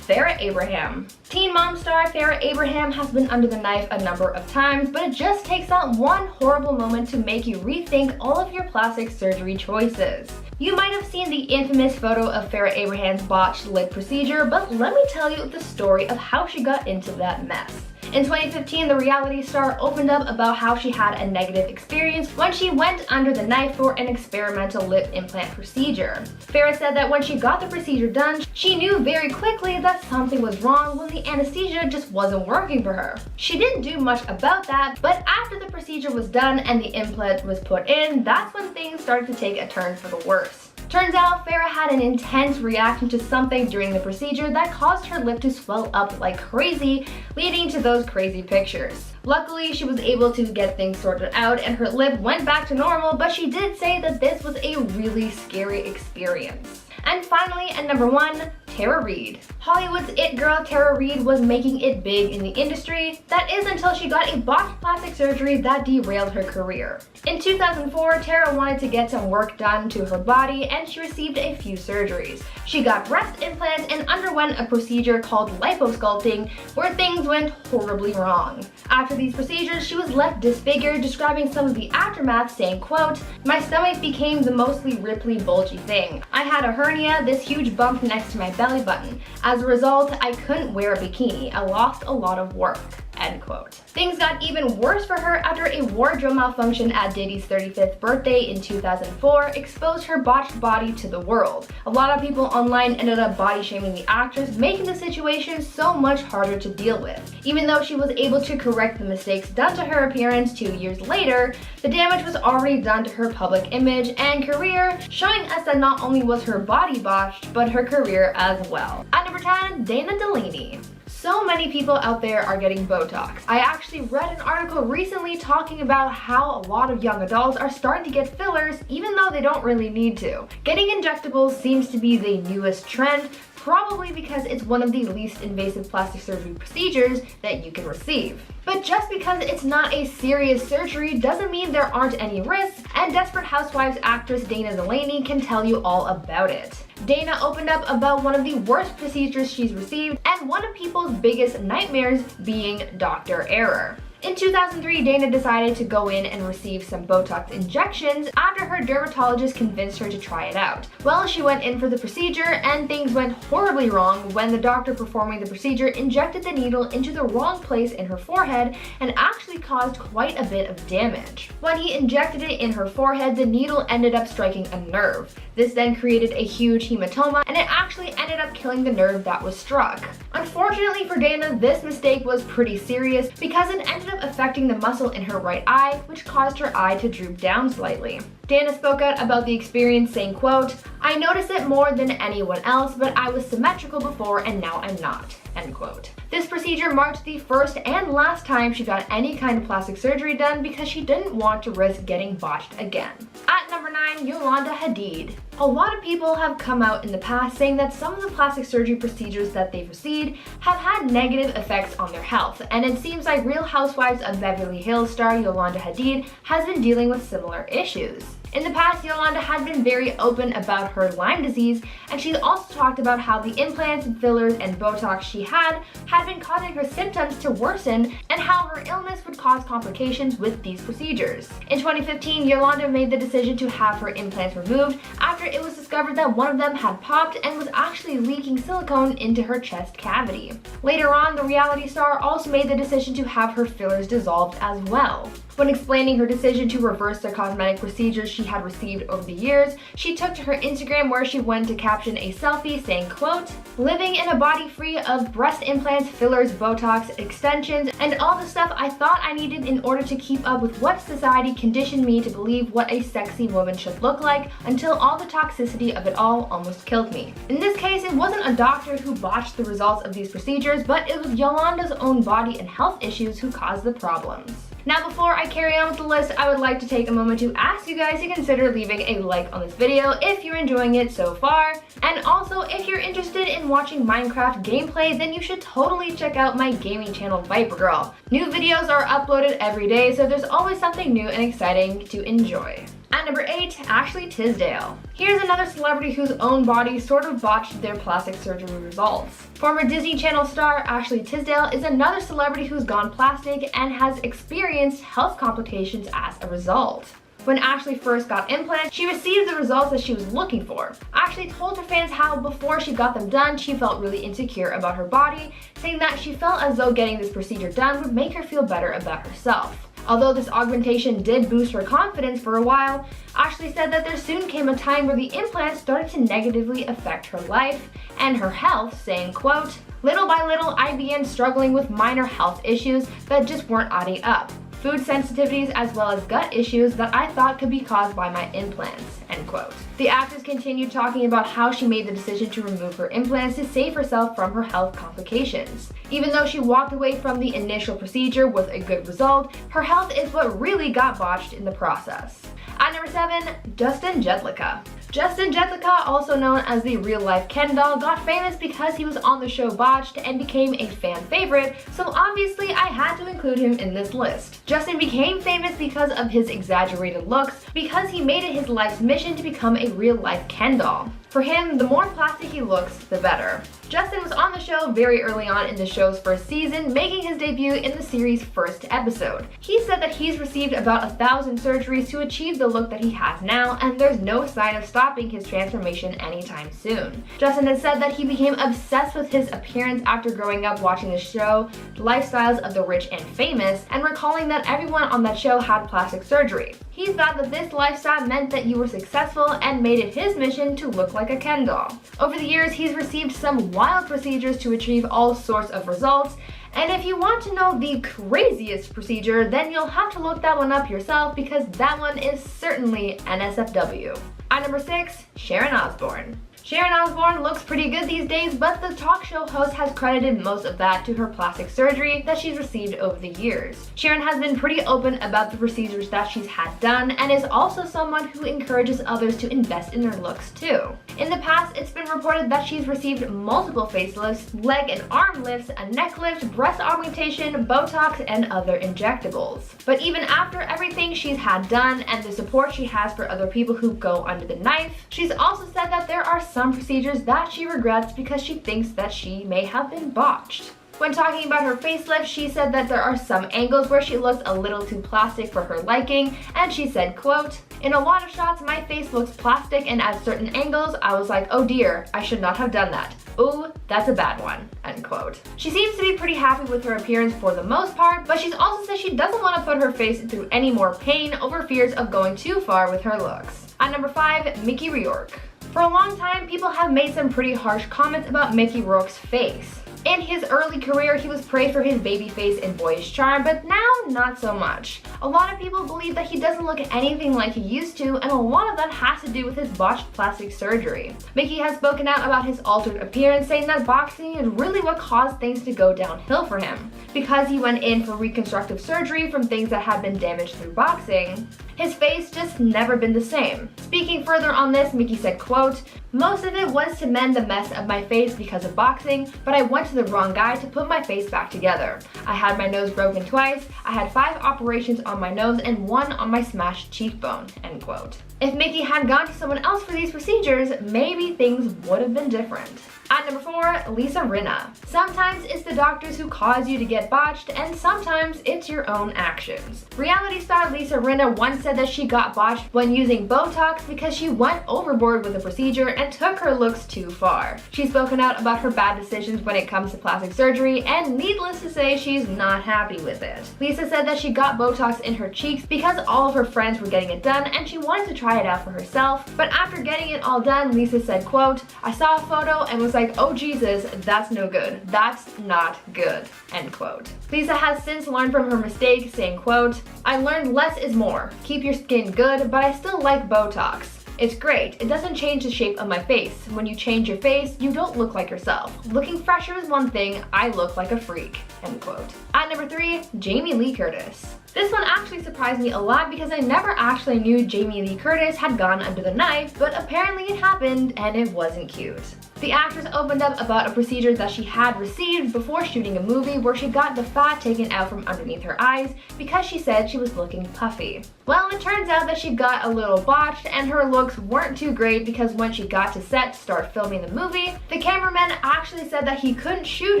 Farrah Abraham. Teen Mom star Farrah Abraham has been under the knife a number of times, but it just takes that one horrible moment to make you rethink all of your plastic surgery choices. You might have seen the infamous photo of Farrah Abraham's botched lip procedure, but let me tell you the story of how she got into that mess. In 2015, the reality star opened up about how she had a negative experience when she went under the knife for an experimental lip implant procedure. Farrah said that when she got the procedure done, she knew very quickly that something was wrong when the anesthesia just wasn't working for her. She didn't do much about that, but after the procedure was done and the implant was put in, that's when things started to take a turn for the worse. Turns out Farrah had an intense reaction to something during the procedure that caused her lip to swell up like crazy, leading to those crazy pictures. Luckily, she was able to get things sorted out and her lip went back to normal, but she did say that this was a really scary experience. And finally, at number 1, Tara Reid. Hollywood's it girl Tara Reid was making it big in the industry. That is until she got a botched plastic surgery that derailed her career. In 2004, Tara wanted to get some work done to her body and she received a few surgeries. She got breast implants and underwent a procedure called liposculpting where things went horribly wrong. After these procedures, she was left disfigured, describing some of the aftermath saying, quote, "My stomach became the mostly ripply bulgy thing. I had a hernia, this huge bump next to my belly button. As a result, I couldn't wear a bikini. I lost a lot of work." End quote. Things got even worse for her after a wardrobe malfunction at Diddy's 35th birthday in 2004 exposed her botched body to the world. A lot of people online ended up body shaming the actress, making the situation so much harder to deal with. Even though she was able to correct the mistakes done to her appearance 2 years later, the damage was already done to her public image and career, showing us that not only was her body botched, but her career as well. At number 10, Dana Delany. So many people out there are getting Botox. I actually read an article recently talking about how a lot of young adults are starting to get fillers even though they don't really need to. Getting injectables seems to be the newest trend, probably because it's one of the least invasive plastic surgery procedures that you can receive. But just because it's not a serious surgery doesn't mean there aren't any risks, and Desperate Housewives actress Dana Delany can tell you all about it. Dana opened up about one of the worst procedures she's received and one of people's biggest nightmares being Dr. Error. In 2003, Dana decided to go in and receive some Botox injections after her dermatologist convinced her to try it out. Well, she went in for the procedure and things went horribly wrong when the doctor performing the procedure injected the needle into the wrong place in her forehead and actually caused quite a bit of damage. When he injected it in her forehead, the needle ended up striking a nerve. This then created a huge hematoma, and it actually ended up killing the nerve that was struck. Unfortunately for Dana, this mistake was pretty serious because it ended up affecting the muscle in her right eye, which caused her eye to droop down slightly. Dana spoke out about the experience saying, quote, "I noticed it more than anyone else, but I was symmetrical before and now I'm not," end quote. This procedure marked the first and last time she got any kind of plastic surgery done because she didn't want to risk getting botched again. At number 9, Yolanda Hadid. A lot of people have come out in the past saying that some of the plastic surgery procedures that they've received have had negative effects on their health, and it seems like Real Housewives of Beverly Hills star Yolanda Hadid has been dealing with similar issues. In the past, Yolanda had been very open about her Lyme disease, and she's also talked about how the implants, fillers, and Botox she had been causing her symptoms to worsen, and how her illness would cause complications with these procedures. In 2015, Yolanda made the decision to have her implants removed after it was discovered that one of them had popped and was actually leaking silicone into her chest cavity. Later on, the reality star also made the decision to have her fillers dissolved as well. When explaining her decision to reverse the cosmetic procedures she had received over the years, she took to her Instagram where she went to caption a selfie saying, quote, "Living in a body free of breast implants, fillers, Botox, extensions, and all the stuff I thought I needed in order to keep up with what society conditioned me to believe what a sexy woman should look like, until all the toxicity of it all almost killed me." In this case, it wasn't a doctor who botched the results of these procedures, but it was Yolanda's own body and health issues who caused the problems. Now, before I carry on with the list, I would like to take a moment to ask you guys to consider leaving a like on this video if you're enjoying it so far. And also, if you're interested in watching Minecraft gameplay, then you should totally check out my gaming channel, Viper Girl. New videos are uploaded every day, so there's always something new and exciting to enjoy. At number 8, Ashley Tisdale. Here's another celebrity whose own body sort of botched their plastic surgery results. Former Disney Channel star Ashley Tisdale is another celebrity who's gone plastic and has experienced health complications as a result. When Ashley first got implants, she received the results that she was looking for. Ashley told her fans how before she got them done, she felt really insecure about her body, saying that she felt as though getting this procedure done would make her feel better about herself. Although this augmentation did boost her confidence for a while, Ashley said that there soon came a time where the implants started to negatively affect her life and her health, saying, quote, "Little by little, I began struggling with minor health issues that just weren't adding up. Food sensitivities as well as gut issues that I thought could be caused by my implants," end quote. The actress continued talking about how she made the decision to remove her implants to save herself from her health complications. Even though she walked away from the initial procedure with a good result, her health is what really got botched in the process. At number 7, Justin Jedlicka. Justin Jedlicka, also known as the real-life Ken doll, got famous because he was on the show Botched and became a fan favorite, so obviously I had to include him in this list. Justin became famous because of his exaggerated looks, because he made it his life's mission to become a real-life Ken doll. For him, the more plastic he looks, the better. Justin was on the show very early on in the show's first season, making his debut in the series' first episode. He said that he's received about 1,000 surgeries to achieve the look that he has now, and there's no sign of stopping his transformation anytime soon. Justin has said that he became obsessed with his appearance after growing up watching the show Lifestyles of the Rich and Famous, and recalling that everyone on that show had plastic surgery. He thought that this lifestyle meant that you were successful and made it his mission to look like a Ken doll. Over the years, he's received some wild procedures to achieve all sorts of results, and if you want to know the craziest procedure, then you'll have to look that one up yourself, because that one is certainly NSFW. At number 6, Sharon Osbourne. Sharon Osbourne looks pretty good these days, but the talk show host has credited most of that to her plastic surgery that she's received over the years. Sharon has been pretty open about the procedures that she's had done, and is also someone who encourages others to invest in their looks too. In the past, it's been reported that she's received multiple facelifts, leg and arm lifts, a neck lift, breast augmentation, Botox, and other injectables. But even after everything she's had done and the support she has for other people who go under the knife, she's also said that there are some procedures that she regrets because she thinks that she may have been botched. When talking about her facelift, she said that there are some angles where she looks a little too plastic for her liking, and she said, quote, "In a lot of shots, my face looks plastic, and at certain angles, I was like, oh dear, I should not have done that. Ooh, that's a bad one," end quote. She seems to be pretty happy with her appearance for the most part, but she's also said she doesn't want to put her face through any more pain over fears of going too far with her looks. At number 5, Mickey Rourke. For a long time, people have made some pretty harsh comments about Mickey Rourke's face. In his early career, he was praised for his baby face and boyish charm, but now not so much. A lot of people believe that he doesn't look anything like he used to, and a lot of that has to do with his botched plastic surgery. Mickey has spoken out about his altered appearance, saying that boxing is really what caused things to go downhill for him. Because he went in for reconstructive surgery from things that had been damaged through boxing, his face just never been the same. Speaking further on this, Mickey said, quote, "Most of it was to mend the mess of my face because of boxing, but I went to the wrong guy to put my face back together. I had my nose broken twice, I had 5 operations on my nose and 1 on my smashed cheekbone," end quote. If Mickey had gone to someone else for these procedures, maybe things would have been different. At number 4, Lisa Rinna. Sometimes it's the doctors who cause you to get botched, and sometimes it's your own actions. Reality star Lisa Rinna once said that she got botched when using Botox because she went overboard with the procedure and took her looks too far. She's spoken out about her bad decisions when it comes to plastic surgery, and needless to say, she's not happy with it. Lisa said that she got Botox in her cheeks because all of her friends were getting it done and she wanted to try it out for herself, but after getting it all done, Lisa said, quote, "I saw a photo and was like, oh Jesus, that's no good. That's not good," end quote. Lisa has since learned from her mistake, saying, quote, "I learned less is more. Keep your skin good, but I still like Botox. It's great. It doesn't change the shape of my face. When you change your face, you don't look like yourself. Looking fresher is one thing. I look like a freak," end quote. At number 3, Jamie Lee Curtis. This one actually surprised me a lot because I never actually knew Jamie Lee Curtis had gone under the knife, but apparently it happened and it wasn't cute. The actress opened up about a procedure that she had received before shooting a movie where she got the fat taken out from underneath her eyes because she said she was looking puffy. Well, it turns out that she got a little botched and her looks weren't too great because when she got to set to start filming the movie, the cameraman actually said that he couldn't shoot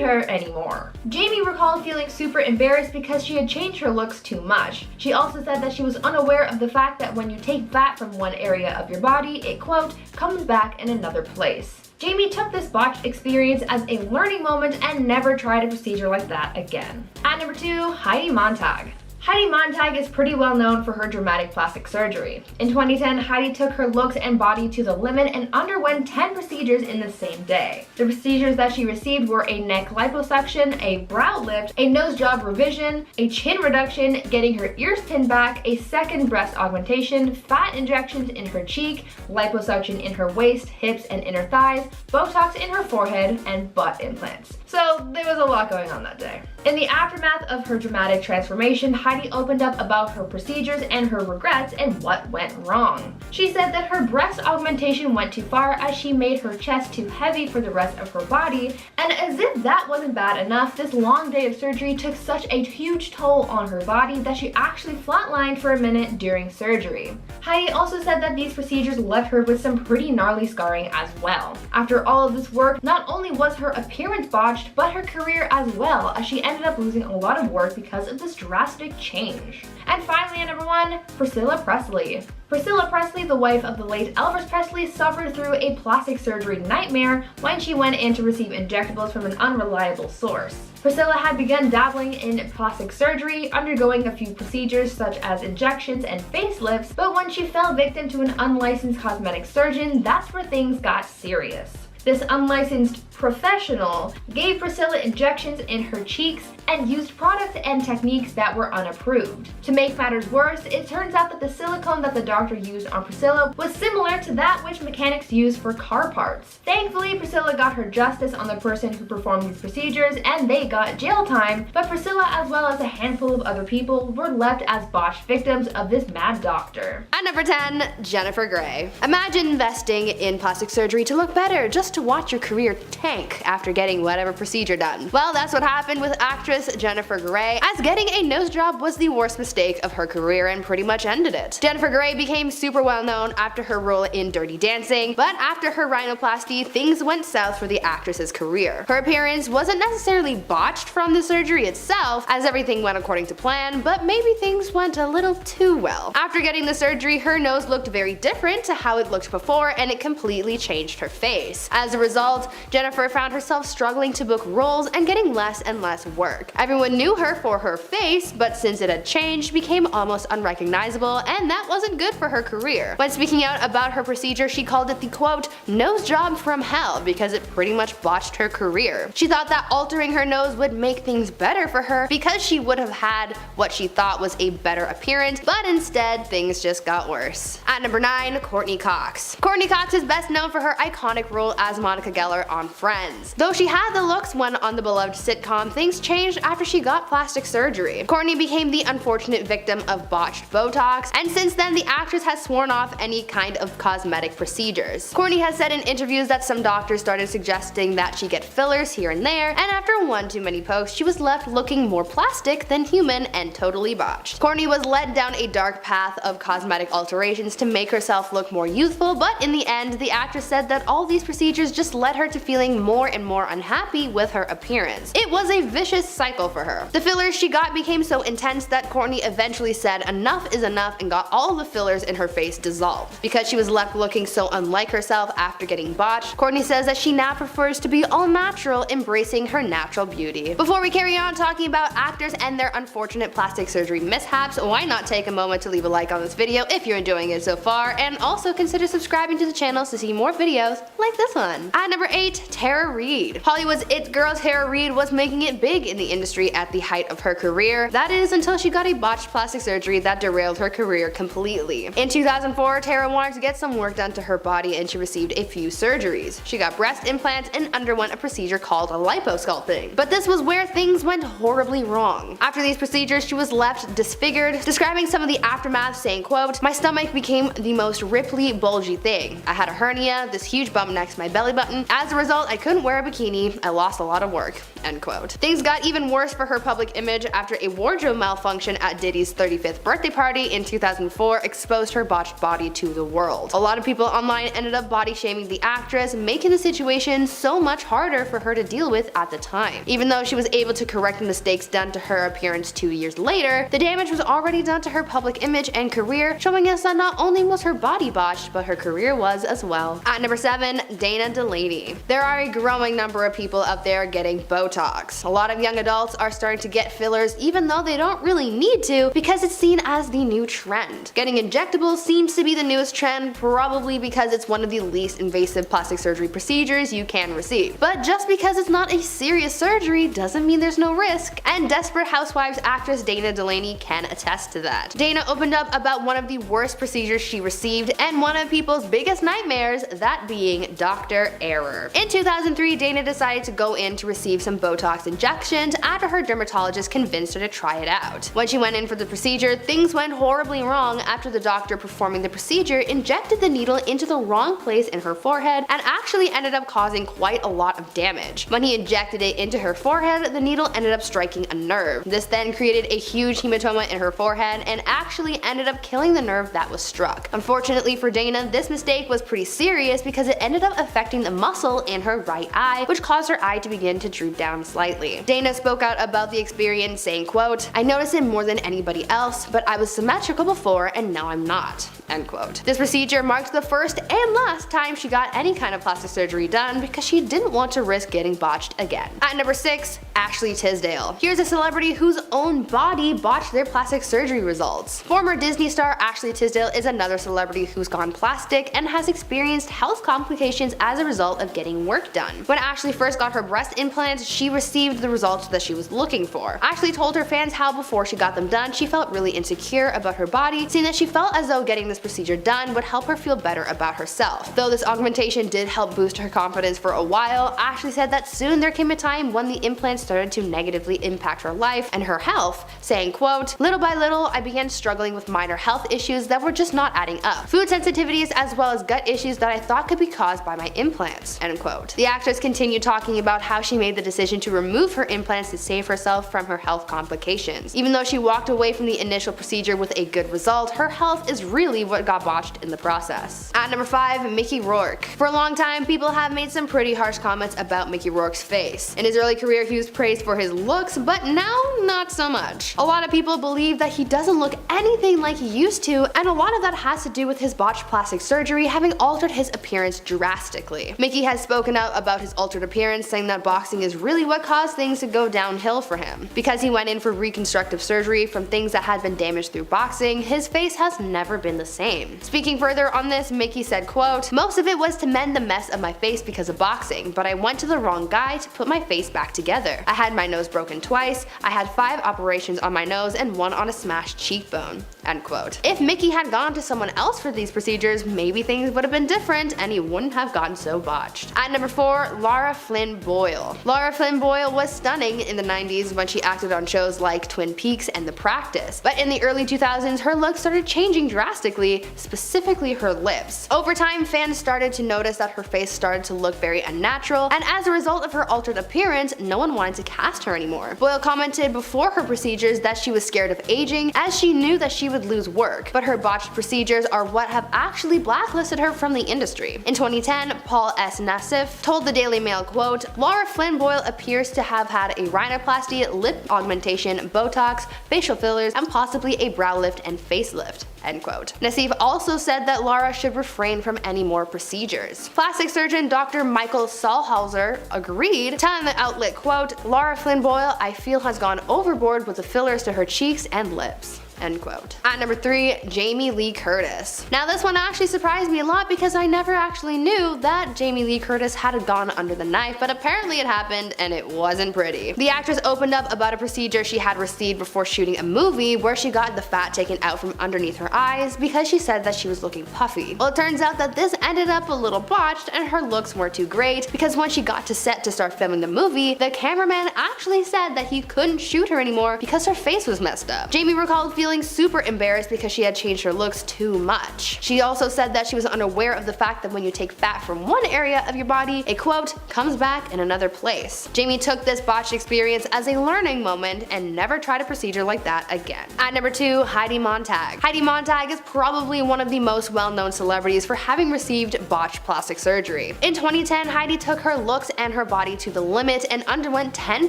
her anymore. Jamie recalled feeling super embarrassed because she had changed her looks too much. She also said that she was unaware of the fact that when you take fat from one area of your body, it, quote, "comes back in another place." Jamie took this botched experience as a learning moment and never tried a procedure like that again. At number 2, Heidi Montag. Heidi Montag is pretty well known for her dramatic plastic surgery. In 2010, Heidi took her looks and body to the limit and underwent 10 procedures in the same day. The procedures that she received were a neck liposuction, a brow lift, a nose job revision, a chin reduction, getting her ears pinned back, a second breast augmentation, fat injections in her cheek, liposuction in her waist, hips, and inner thighs, Botox in her forehead, and butt implants. So there was a lot going on that day. In the aftermath of her dramatic transformation, Heidi opened up about her procedures and her regrets and what went wrong. She said that her breast augmentation went too far as she made her chest too heavy for the rest of her body, and as if that wasn't bad enough, this long day of surgery took such a huge toll on her body that she actually flatlined for a minute during surgery. Heidi also said that these procedures left her with some pretty gnarly scarring as well. After all of this work, not only was her appearance botched, but her career as well, as she ended up losing a lot of work because of this drastic change. And finally, at number 1, Priscilla Presley. Priscilla Presley, the wife of the late Elvis Presley, suffered through a plastic surgery nightmare when she went in to receive injectables from an unreliable source. Priscilla had begun dabbling in plastic surgery, undergoing a few procedures such as injections and facelifts, but when she fell victim to an unlicensed cosmetic surgeon, that's where things got serious. This unlicensed professional gave Priscilla injections in her cheeks and used products and techniques that were unapproved. To make matters worse, it turns out that the silicone that the doctor used on Priscilla was similar to that which mechanics use for car parts. Thankfully, Priscilla got her justice on the person who performed these procedures and they got jail time, but Priscilla as well as a handful of other people were left as botched victims of this mad doctor. At number 10, Jennifer Grey. Imagine investing in plastic surgery to look better just to watch your career tank after getting whatever procedure done. Well, that's what happened with actress Jennifer Grey, as getting a nose job was the worst mistake of her career and pretty much ended it. Jennifer Grey became super well known after her role in Dirty Dancing, but after her rhinoplasty, things went south for the actress's career. Her appearance wasn't necessarily botched from the surgery itself, as everything went according to plan, but maybe things went a little too well. After getting the surgery, her nose looked very different to how it looked before, and it completely changed her face. As a result, Jennifer found herself struggling to book roles and getting less and less work. Everyone knew her for her face, but since it had changed, became almost unrecognizable, and that wasn't good for her career. When speaking out about her procedure, she called it the quote, nose job from hell, because it pretty much botched her career. She thought that altering her nose would make things better for her because she would have had what she thought was a better appearance, but instead things just got worse. At number 9, Courtney Cox. Courtney Cox is best known for her iconic role as Monica Geller on Friends. Though she had the looks when on the beloved sitcom, things changed after she got plastic surgery. Courtney became the unfortunate victim of botched Botox, and since then the actress has sworn off any kind of cosmetic procedures. Courtney has said in interviews that some doctors started suggesting that she get fillers here and there, and after one too many posts, she was left looking more plastic than human and totally botched. Courtney was led down a dark path of cosmetic alterations to make herself look more youthful, but in the end, the actress said that all these procedures just led her to feeling more and more unhappy with her appearance. It was a vicious cycle for her. The fillers she got became so intense that Courtney eventually said enough is enough and got all the fillers in her face dissolved. Because she was left looking so unlike herself after getting botched, Courtney says that she now prefers to be all natural, embracing her natural beauty. Before we carry on talking about actors and their unfortunate plastic surgery mishaps, why not take a moment to leave a like on this video if you're enjoying it so far, and also consider subscribing to the channel to see more videos like this one. At number 8, Tara Reid. Hollywood's it girl Tara Reid was making it big in the industry at the height of her career. That is until she got a botched plastic surgery that derailed her career completely. In 2004, Tara wanted to get some work done to her body and she received a few surgeries. She got breast implants and underwent a procedure called liposculpting. But this was where things went horribly wrong. After these procedures, she was left disfigured, describing some of the aftermath saying, quote, my stomach became the most ripply, bulgy thing. I had a hernia, this huge bump next to my belly button. As a result, I couldn't wear a bikini. I lost a lot of work. End quote. Things got even worse for her public image after a wardrobe malfunction at Diddy's 35th birthday party in 2004 exposed her botched body to the world. A lot of people online ended up body shaming the actress, making the situation so much harder for her to deal with at the time. Even though she was able to correct the mistakes done to her appearance 2 years later, the damage was already done to her public image and career, showing us that not only was her body botched, but her career was as well. At number 7, Dana Delaney. There are a growing number of people out there getting Botox. A lot of young adults are starting to get fillers even though they don't really need to because it's seen as the new trend. Getting injectables seems to be the newest trend, probably because it's one of the least invasive plastic surgery procedures you can receive. But just because it's not a serious surgery doesn't mean there's no risk, and Desperate Housewives actress Dana Delaney can attest to that. Dana opened up about one of the worst procedures she received and one of people's biggest nightmares, that being Dr. Error. In 2003, Dana decided to go in to receive some Botox injections after her dermatologist convinced her to try it out. When she went in for the procedure, things went horribly wrong after the doctor performing the procedure injected the needle into the wrong place in her forehead and actually ended up causing quite a lot of damage. When he injected it into her forehead, the needle ended up striking a nerve. This then created a huge hematoma in her forehead and actually ended up killing the nerve that was struck. Unfortunately for Dana, this mistake was pretty serious because it ended up affecting the muscle in her right eye, which caused her eye to begin to droop down slightly. Dana spoke out about the experience saying, quote, I noticed it more than anybody else, but I was symmetrical before and now I'm not. End quote. This procedure marked the first and last time she got any kind of plastic surgery done because she didn't want to risk getting botched again. At number 6, Ashley Tisdale. Here's a celebrity whose own body botched their plastic surgery results. Former Disney star Ashley Tisdale is another celebrity who's gone plastic and has experienced health complications as a result of getting work done. When Ashley first got her breast implants, she received the results that she was looking for. Ashley told her fans how before she got them done, she felt really insecure about her body, saying that she felt as though getting this procedure done would help her feel better about herself. Though this augmentation did help boost her confidence for a while, Ashley said that soon there came a time when the implants started to negatively impact her life and her health, saying, quote, little by little I began struggling with minor health issues that were just not adding up. Food sensitivities as well as gut issues that I thought could be caused by my implants, end quote. The actress continued talking about how she made the decision to remove her implants to save herself from her health complications. Even though she walked away from the initial procedure with a good result, her health is really what got botched in the process. At number 5, Mickey Rourke. For a long time, people have made some pretty harsh comments about Mickey Rourke's face. In his early career, he was praised for his looks, but now not so much. A lot of people believe that he doesn't look anything like he used to, and a lot of that has to do with his botched plastic surgery having altered his appearance drastically. drastically. Mickey has spoken out about his altered appearance, saying that boxing is really what caused things to go downhill for him. Because he went in for reconstructive surgery from things that had been damaged through boxing, his face has never been the same. Speaking further on this, Mickey said, quote, "Most of it was to mend the mess of my face because of boxing, but I went to the wrong guy to put my face back together. I had my nose broken twice, I had 5 operations on my nose and 1 on a smashed cheekbone." End quote. If Mickey had gone to someone else for these procedures, maybe things would have been different and he wouldn't have gotten so botched. At number 4, Lara Flynn Boyle. Lara Flynn Boyle was stunning in the 90s when she acted on shows like Twin Peaks and The Practice, but in the early 2000s her look started changing drastically, specifically her lips. Over time, fans started to notice that her face started to look very unnatural, and as a result of her altered appearance, no one wanted to cast her anymore. Boyle commented before her procedures that she was scared of aging, as she knew that she would lose work, but her botched procedures are what have actually blacklisted her from the industry. In 2010, Paul S. Nassif told the Daily Mail, quote, "Lara Flynn Boyle appears to have had a rhinoplasty, lip augmentation, Botox, facial fillers, and possibly a brow lift and facelift." End quote. Nassif also said that Lara should refrain from any more procedures. Plastic surgeon Dr. Michael Saulhauser agreed, telling the outlet, quote, "Lara Flynn Boyle, I feel, has gone overboard with the fillers to her cheeks and lips." End quote. At number 3, Jamie Lee Curtis. Now this one actually surprised me a lot because I never actually knew that Jamie Lee Curtis had gone under the knife, but apparently it happened and it wasn't pretty. The actress opened up about a procedure she had received before shooting a movie where she got the fat taken out from underneath her eyes because she said that she was looking puffy. Well, it turns out that this ended up a little botched and her looks weren't too great because when she got to set to start filming the movie, the cameraman actually said that he couldn't shoot her anymore because her face was messed up. Jamie recalled feeling super embarrassed because she had changed her looks too much. She also said that she was unaware of the fact that when you take fat from one area of your body, it, quote, "comes back in another place." Jamie took this botched experience as a learning moment and never tried a procedure like that again. At number 2, Heidi Montag. Heidi Montag is probably one of the most well-known celebrities for having received botched plastic surgery. In 2010, Heidi took her looks and her body to the limit and underwent 10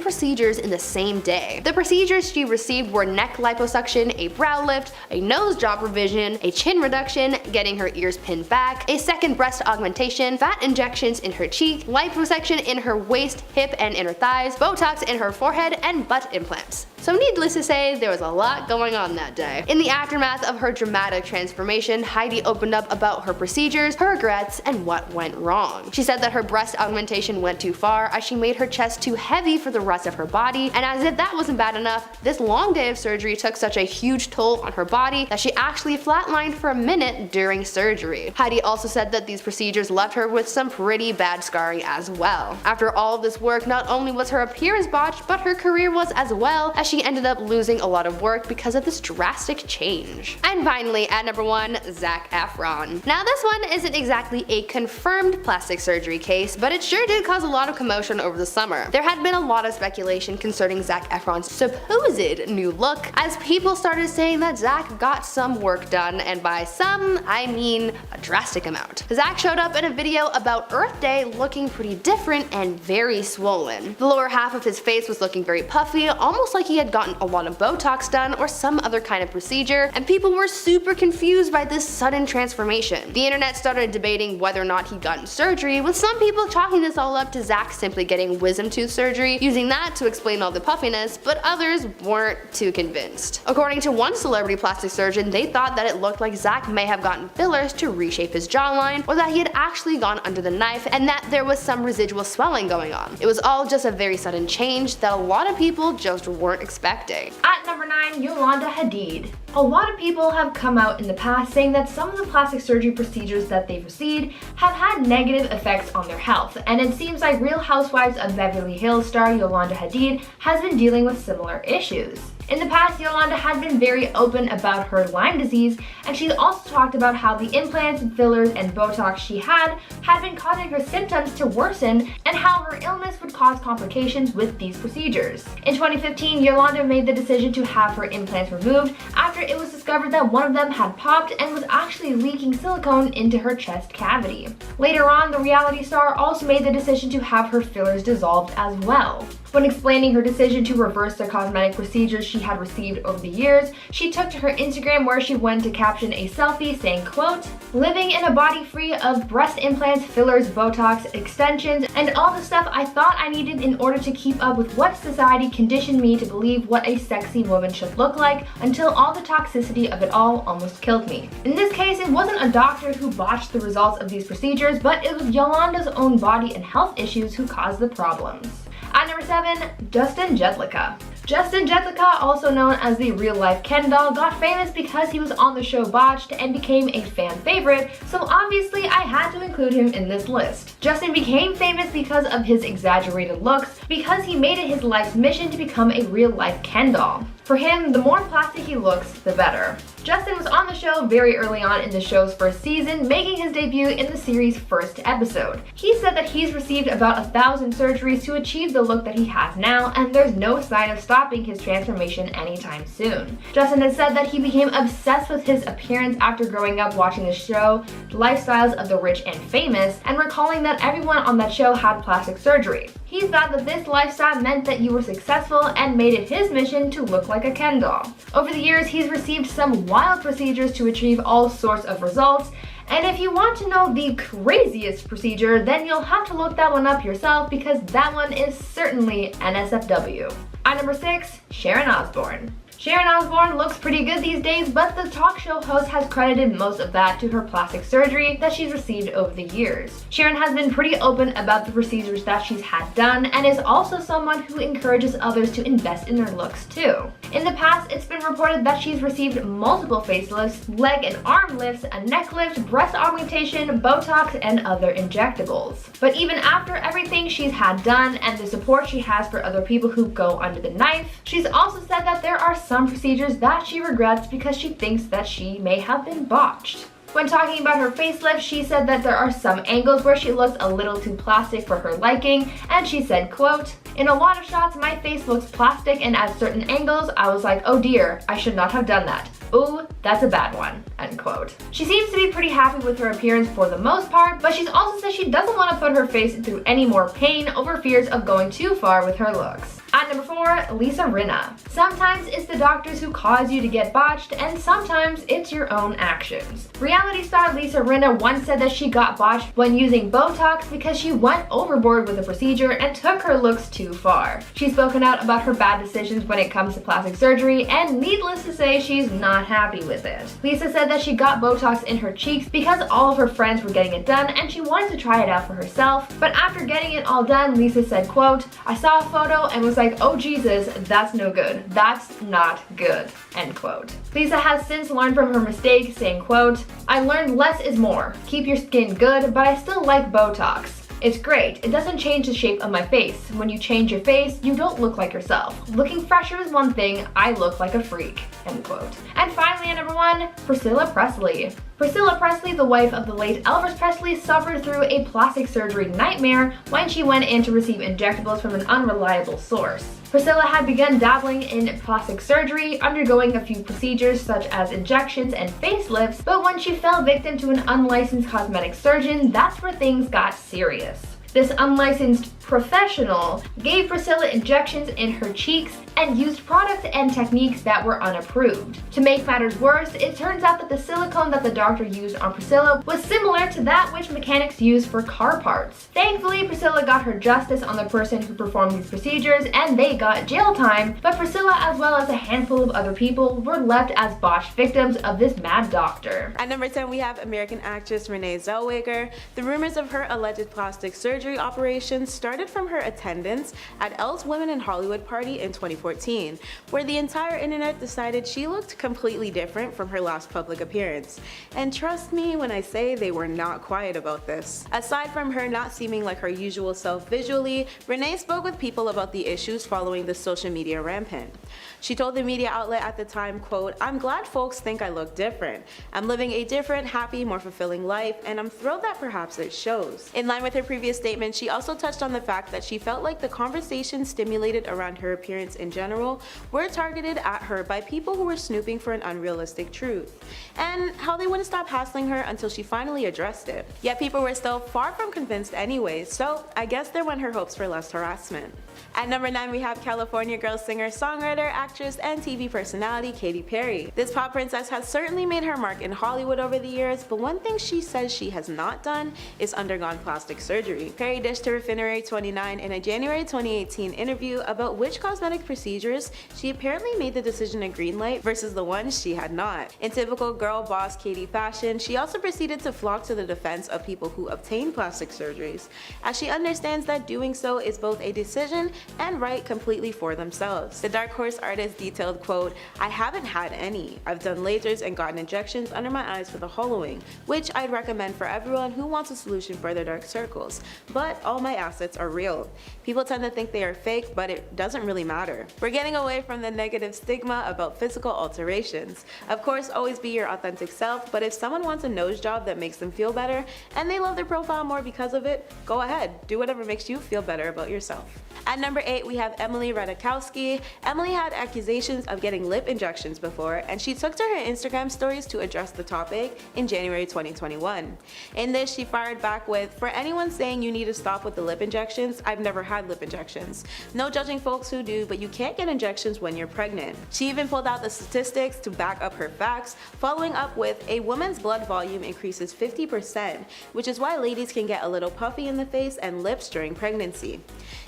procedures in the same day. The procedures she received were neck liposuction, a brow lift, a nose job revision, a chin reduction, getting her ears pinned back, a second breast augmentation, fat injections in her cheek, liposuction in her waist, hip, and inner thighs, Botox in her forehead, and butt implants. So needless to say, there was a lot going on that day. In the aftermath of her dramatic transformation, Heidi opened up about her procedures, her regrets, and what went wrong. She said that her breast augmentation went too far as she made her chest too heavy for the rest of her body, and as if that wasn't bad enough, this long day of surgery took such a huge toll on her body that she actually flatlined for a minute during surgery. Heidi also said that these procedures left her with some pretty bad scarring as well. After all of this work, not only was her appearance botched, but her career was as well, as she ended up losing a lot of work because of this drastic change. And finally, at number 1, Zac Efron. Now this one isn't exactly a confirmed plastic surgery case, but it sure did cause a lot of commotion over the summer. There had been a lot of speculation concerning Zac Efron's supposed new look, as people started saying that Zac got some work done, and by some, I mean a drastic amount. Zac showed up in a video about Earth Day looking pretty different and very swollen. The lower half of his face was looking very puffy, almost like he had gotten a lot of Botox done or some other kind of procedure, and people were super confused by this sudden transformation. The internet started debating whether or not he'd gotten surgery, with some people chalking this all up to Zac simply getting wisdom tooth surgery, using that to explain all the puffiness, but others weren't too convinced. According to one celebrity plastic surgeon, they thought that it looked like Zac may have gotten fillers to reshape his jawline, or that he had actually gone under the knife and that there was some residual swelling going on. It was all just a very sudden change that a lot of people just weren't expecting. At number 9, Yolanda Hadid. A lot of people have come out in the past saying that some of the plastic surgery procedures that they've received have had negative effects on their health, and it seems like Real Housewives of Beverly Hills star Yolanda Hadid has been dealing with similar issues. In the past, Yolanda had been very open about her Lyme disease, and she also talked about how the implants, fillers, and Botox she had been causing her symptoms to worsen, and how her illness would cause complications with these procedures. In 2015, Yolanda made the decision to have her implants removed after it was discovered that one of them had popped and was actually leaking silicone into her chest cavity. Later on, the reality star also made the decision to have her fillers dissolved as well. When explaining her decision to reverse the cosmetic procedures she she had received over the years, she took to her Instagram where she went to caption a selfie saying, quote, "Living in a body free of breast implants, fillers, Botox, extensions, and all the stuff I thought I needed in order to keep up with what society conditioned me to believe what a sexy woman should look like, until all the toxicity of it all almost killed me." In this case, it wasn't a doctor who botched the results of these procedures, but it was Yolanda's own body and health issues who caused the problems. At number 7, Justin Jedlicka. Justin Jedlicka, also known as the real-life Ken doll, got famous because he was on the show Botched and became a fan favorite, so obviously I had to include him in this list. Justin became famous because of his exaggerated looks, because he made it his life's mission to become a real-life Ken doll. For him, the more plastic he looks, the better. Justin was on the show very early on in the show's first season, making his debut in the series' first episode. He said that he's received about 1,000 surgeries to achieve the look that he has now, and there's no sign of stopping his transformation anytime soon. Justin has said that he became obsessed with his appearance after growing up watching the show The Lifestyles of the Rich and Famous, and recalling that everyone on that show had plastic surgery. He thought that this lifestyle meant that you were successful and made it his mission to look like a Ken doll. Over the years, he's received some wild procedures to achieve all sorts of results, and if you want to know the craziest procedure, then you'll have to look that one up yourself, because that one is certainly NSFW. At number 6, Sharon Osbourne. Sharon Osbourne looks pretty good these days, but the talk show host has credited most of that to her plastic surgery that she's received over the years. Sharon has been pretty open about the procedures that she's had done, and is also someone who encourages others to invest in their looks too. In the past, it's been reported that she's received multiple facelifts, leg and arm lifts, a neck lift, breast augmentation, Botox, and other injectables. But even after everything she's had done and the support she has for other people who go under the knife, she's also said that there are some procedures that she regrets because she thinks that she may have been botched. When talking about her facelift, she said that there are some angles where she looks a little too plastic for her liking, and she said, quote, "In a lot of shots, my face looks plastic, and at certain angles, I was like, oh dear, I should not have done that. Ooh, that's a bad one," end quote. She seems to be pretty happy with her appearance for the most part, but she's also said she doesn't want to put her face through any more pain over fears of going too far with her looks. At number 4, Lisa Rinna. Sometimes it's the doctors who cause you to get botched, and sometimes it's your own actions. Reality star Lisa Rinna once said that she got botched when using Botox because she went overboard with the procedure and took her looks too far. She's spoken out about her bad decisions when it comes to plastic surgery, and needless to say, she's not happy with it. Lisa said that she got Botox in her cheeks because all of her friends were getting it done and she wanted to try it out for herself, but after getting it all done, Lisa said, quote, "I saw a photo and was like, oh Jesus, that's no good. That's not good," end quote. Lisa has since learned from her mistake, saying, quote, "I learned less is more. Keep your skin good, but I still like Botox. It's great. It doesn't change the shape of my face. When you change your face, you don't look like yourself. Looking fresher is one thing. I look like a freak," end quote. And finally, at number 1, Priscilla Presley. Priscilla Presley, the wife of the late Elvis Presley, suffered through a plastic surgery nightmare when she went in to receive injectables from an unreliable source. Priscilla had begun dabbling in plastic surgery, undergoing a few procedures such as injections and facelifts, but when she fell victim to an unlicensed cosmetic surgeon, that's where things got serious. This unlicensed professional gave Priscilla injections in her cheeks and used products and techniques that were unapproved. To make matters worse, it turns out that the silicone that the doctor used on Priscilla was similar to that which mechanics use for car parts. Thankfully, Priscilla got her justice on the person who performed these procedures and they got jail time, but Priscilla as well as a handful of other people were left as botched victims of this mad doctor. At number 10, we have American actress Renee Zellweger. The rumors of her alleged plastic surgery operation started from her attendance at Elle's Women in Hollywood party in 2014, where the entire internet decided she looked completely different from her last public appearance. And trust me when I say they were not quiet about this. Aside from her not seeming like her usual self visually, Renee spoke with people about the issues following the social media rampant. She told the media outlet at the time, quote, "I'm glad folks think I look different. I'm living a different, happy, more fulfilling life, and I'm thrilled that perhaps it shows." In line with her previous statement, statement, she also touched on the fact that she felt like the conversation stimulated around her appearance in general were targeted at her by people who were snooping for an unrealistic truth, and how they wouldn't stop hassling her until she finally addressed it. Yet people were still far from convinced anyways, so I guess there went her hopes for less harassment. At number 9, we have California girl singer, songwriter, actress, and TV personality Katy Perry. This pop princess has certainly made her mark in Hollywood over the years, but one thing she says she has not done is undergone plastic surgery. Perry dished to Refinery 29 in a January 2018 interview about which cosmetic procedures she apparently made the decision to greenlight versus the ones she had not. In typical girl boss Katy fashion, she also proceeded to flock to the defense of people who obtain plastic surgeries, as she understands that doing so is both a decision and right completely for themselves. The Dark Horse artist detailed, quote, "I haven't had any. I've done lasers and gotten injections under my eyes for the hollowing, which I'd recommend for everyone who wants a solution for their dark circles, but all my assets are real. People tend to think they are fake, but it doesn't really matter." We're getting away from the negative stigma about physical alterations. Of course, always be your authentic self, but if someone wants a nose job that makes them feel better and they love their profile more because of it, go ahead, do whatever makes you feel better about yourself. At number 8, we have Emily Ratajkowski. Emily had accusations of getting lip injections before, and she took to her Instagram stories to address the topic in January 2021. In this, she fired back with, "For anyone saying you need to stop with the lip injections, I've never had lip injections. No judging folks who do, but you can't get injections when you're pregnant." She even pulled out the statistics to back up her facts, following up with, "A woman's blood volume increases 50%, which is why ladies can get a little puffy in the face and lips during pregnancy."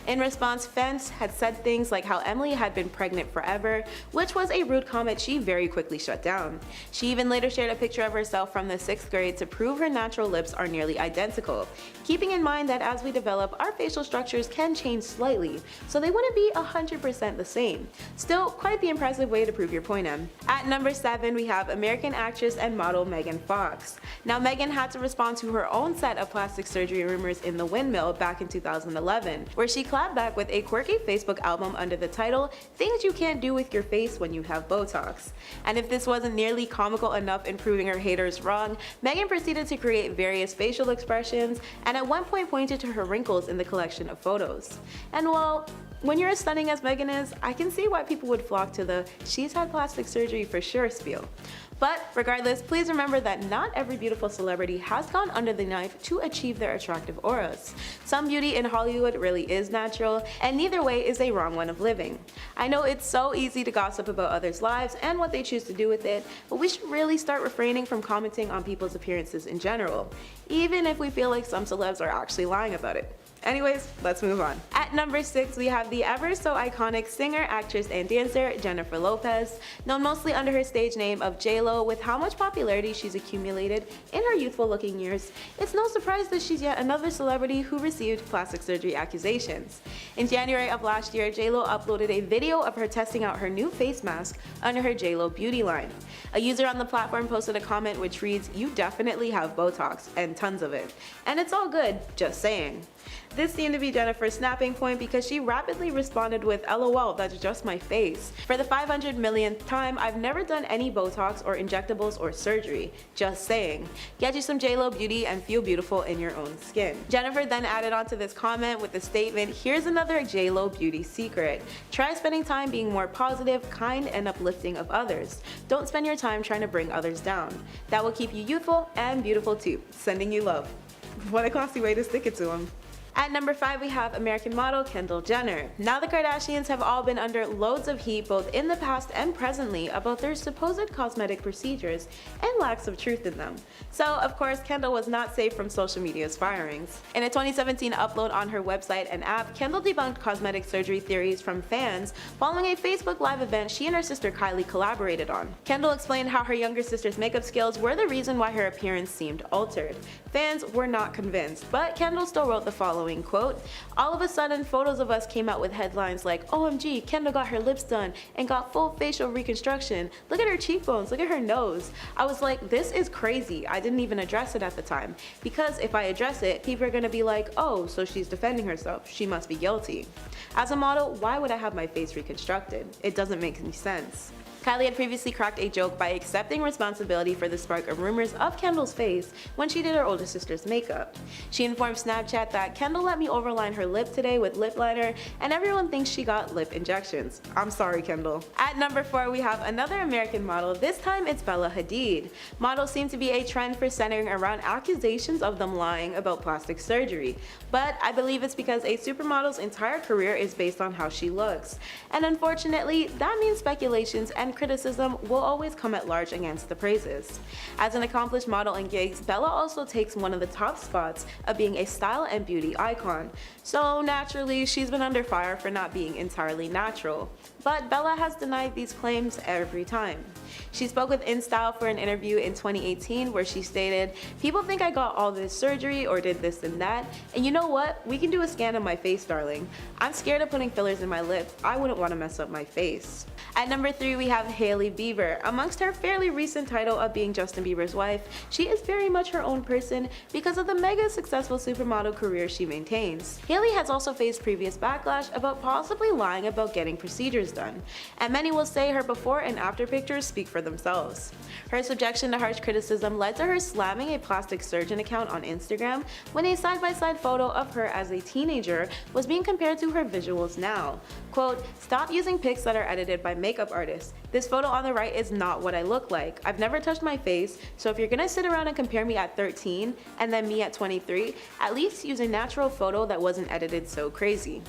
In response, fans had said things like how Emily had been pregnant forever, which was a rude comment she very quickly shut down. She even later shared a picture of herself from the 6th grade to prove her natural lips are nearly identical, keeping in mind that as we develop, our facial structures can change slightly, so they wouldn't be 100% the same. Still, quite the impressive way to prove your point, Em. At number 7, we have American actress and model Megan Fox. Now, Megan had to respond to her own set of plastic surgery rumors in The Windmill back in 2011, where she clapped back with a quirky Facebook album under the title, "Things You Can't Do With Your Face When You Have Botox." And if this wasn't nearly comical enough in proving her haters wrong, Megan proceeded to create various facial expressions and at one point pointed to her wrinkles in the collection of photos. And well, when you're as stunning as Megan is, I can see why people would flock to the "she's had plastic surgery for sure" spiel. But regardless, please remember that not every beautiful celebrity has gone under the knife to achieve their attractive auras. Some beauty in Hollywood really is natural, and neither way is a wrong one of living. I know it's so easy to gossip about others' lives and what they choose to do with it, but we should really start refraining from commenting on people's appearances in general, even if we feel like some celebs are actually lying about it. Anyways, let's move on. At number 6, we have the ever so iconic singer, actress, and dancer Jennifer Lopez, known mostly under her stage name of J-Lo. With how much popularity she's accumulated in her youthful looking years, it's no surprise that she's yet another celebrity who received plastic surgery accusations. In January of last year, J-Lo uploaded a video of her testing out her new face mask under her J-Lo beauty line. A user on the platform posted a comment which reads, "You definitely have Botox, and tons of it. And it's all good, just saying." This seemed to be Jennifer's snapping point because she rapidly responded with, "LOL, that's just my face. For the 500 millionth time, I've never done any Botox or injectables or surgery. Just saying. Get you some J-Lo beauty and feel beautiful in your own skin." Jennifer then added on to this comment with the statement, "Here's another J-Lo beauty secret. Try spending time being more positive, kind, and uplifting of others. Don't spend your time trying to bring others down. That will keep you youthful and beautiful too. Sending you love." What a classy way to stick it to him. At number 5, we have American model Kendall Jenner. Now the Kardashians have all been under loads of heat both in the past and presently about their supposed cosmetic procedures and lacks of truth in them. So of course Kendall was not safe from social media's firings. In a 2017 upload on her website and app, Kendall debunked cosmetic surgery theories from fans following a Facebook Live event she and her sister Kylie collaborated on. Kendall explained how her younger sister's makeup skills were the reason why her appearance seemed altered. Fans were not convinced, but Kendall still wrote the following, quote, "All of a sudden photos of us came out with headlines like, 'OMG, Kendall got her lips done and got full facial reconstruction. Look at her cheekbones, look at her nose.' I was like, this is crazy. I didn't even address it at the time, because if I address it, people are gonna be like, oh, so she's defending herself, she must be guilty. As a model, why would I have my face reconstructed? It doesn't make any sense." Kylie had previously cracked a joke by accepting responsibility for the spark of rumors of Kendall's face when she did her older sister's makeup. She informed Snapchat that Kendall let me overline her lip today with lip liner and everyone thinks she got lip injections. I'm sorry, Kendall. At number 4 we have another American model, this time it's Bella Hadid. Models seem to be a trend for centering around accusations of them lying about plastic surgery, but I believe it's because a supermodel's entire career is based on how she looks. And unfortunately, that means speculations and criticism will always come at large against the praises. As an accomplished model in gigs, Bella also takes one of the top spots of being a style and beauty icon. So naturally, she's been under fire for not being entirely natural. But Bella has denied these claims every time. She spoke with InStyle for an interview in 2018 where she stated, "People think I got all this surgery or did this and that, and you know what? We can do a scan of my face, darling. I'm scared of putting fillers in my lips. I wouldn't want to mess up my face." At number 3 we have Hailey Bieber. Amongst her fairly recent title of being Justin Bieber's wife, she is very much her own person because of the mega successful supermodel career she maintains. Hailey has also faced previous backlash about possibly lying about getting procedures done, and many will say her before and after pictures speak for themselves. Her subjection to harsh criticism led to her slamming a plastic surgeon account on Instagram when a side-by-side photo of her as a teenager was being compared to her visuals now. Quote, "Stop using pics that are edited by makeup artists. This photo on the right is not what I look like. I've never touched my face, so if you're gonna sit around and compare me at 13 and then me at 23, at least use a natural photo that wasn't edited so crazy."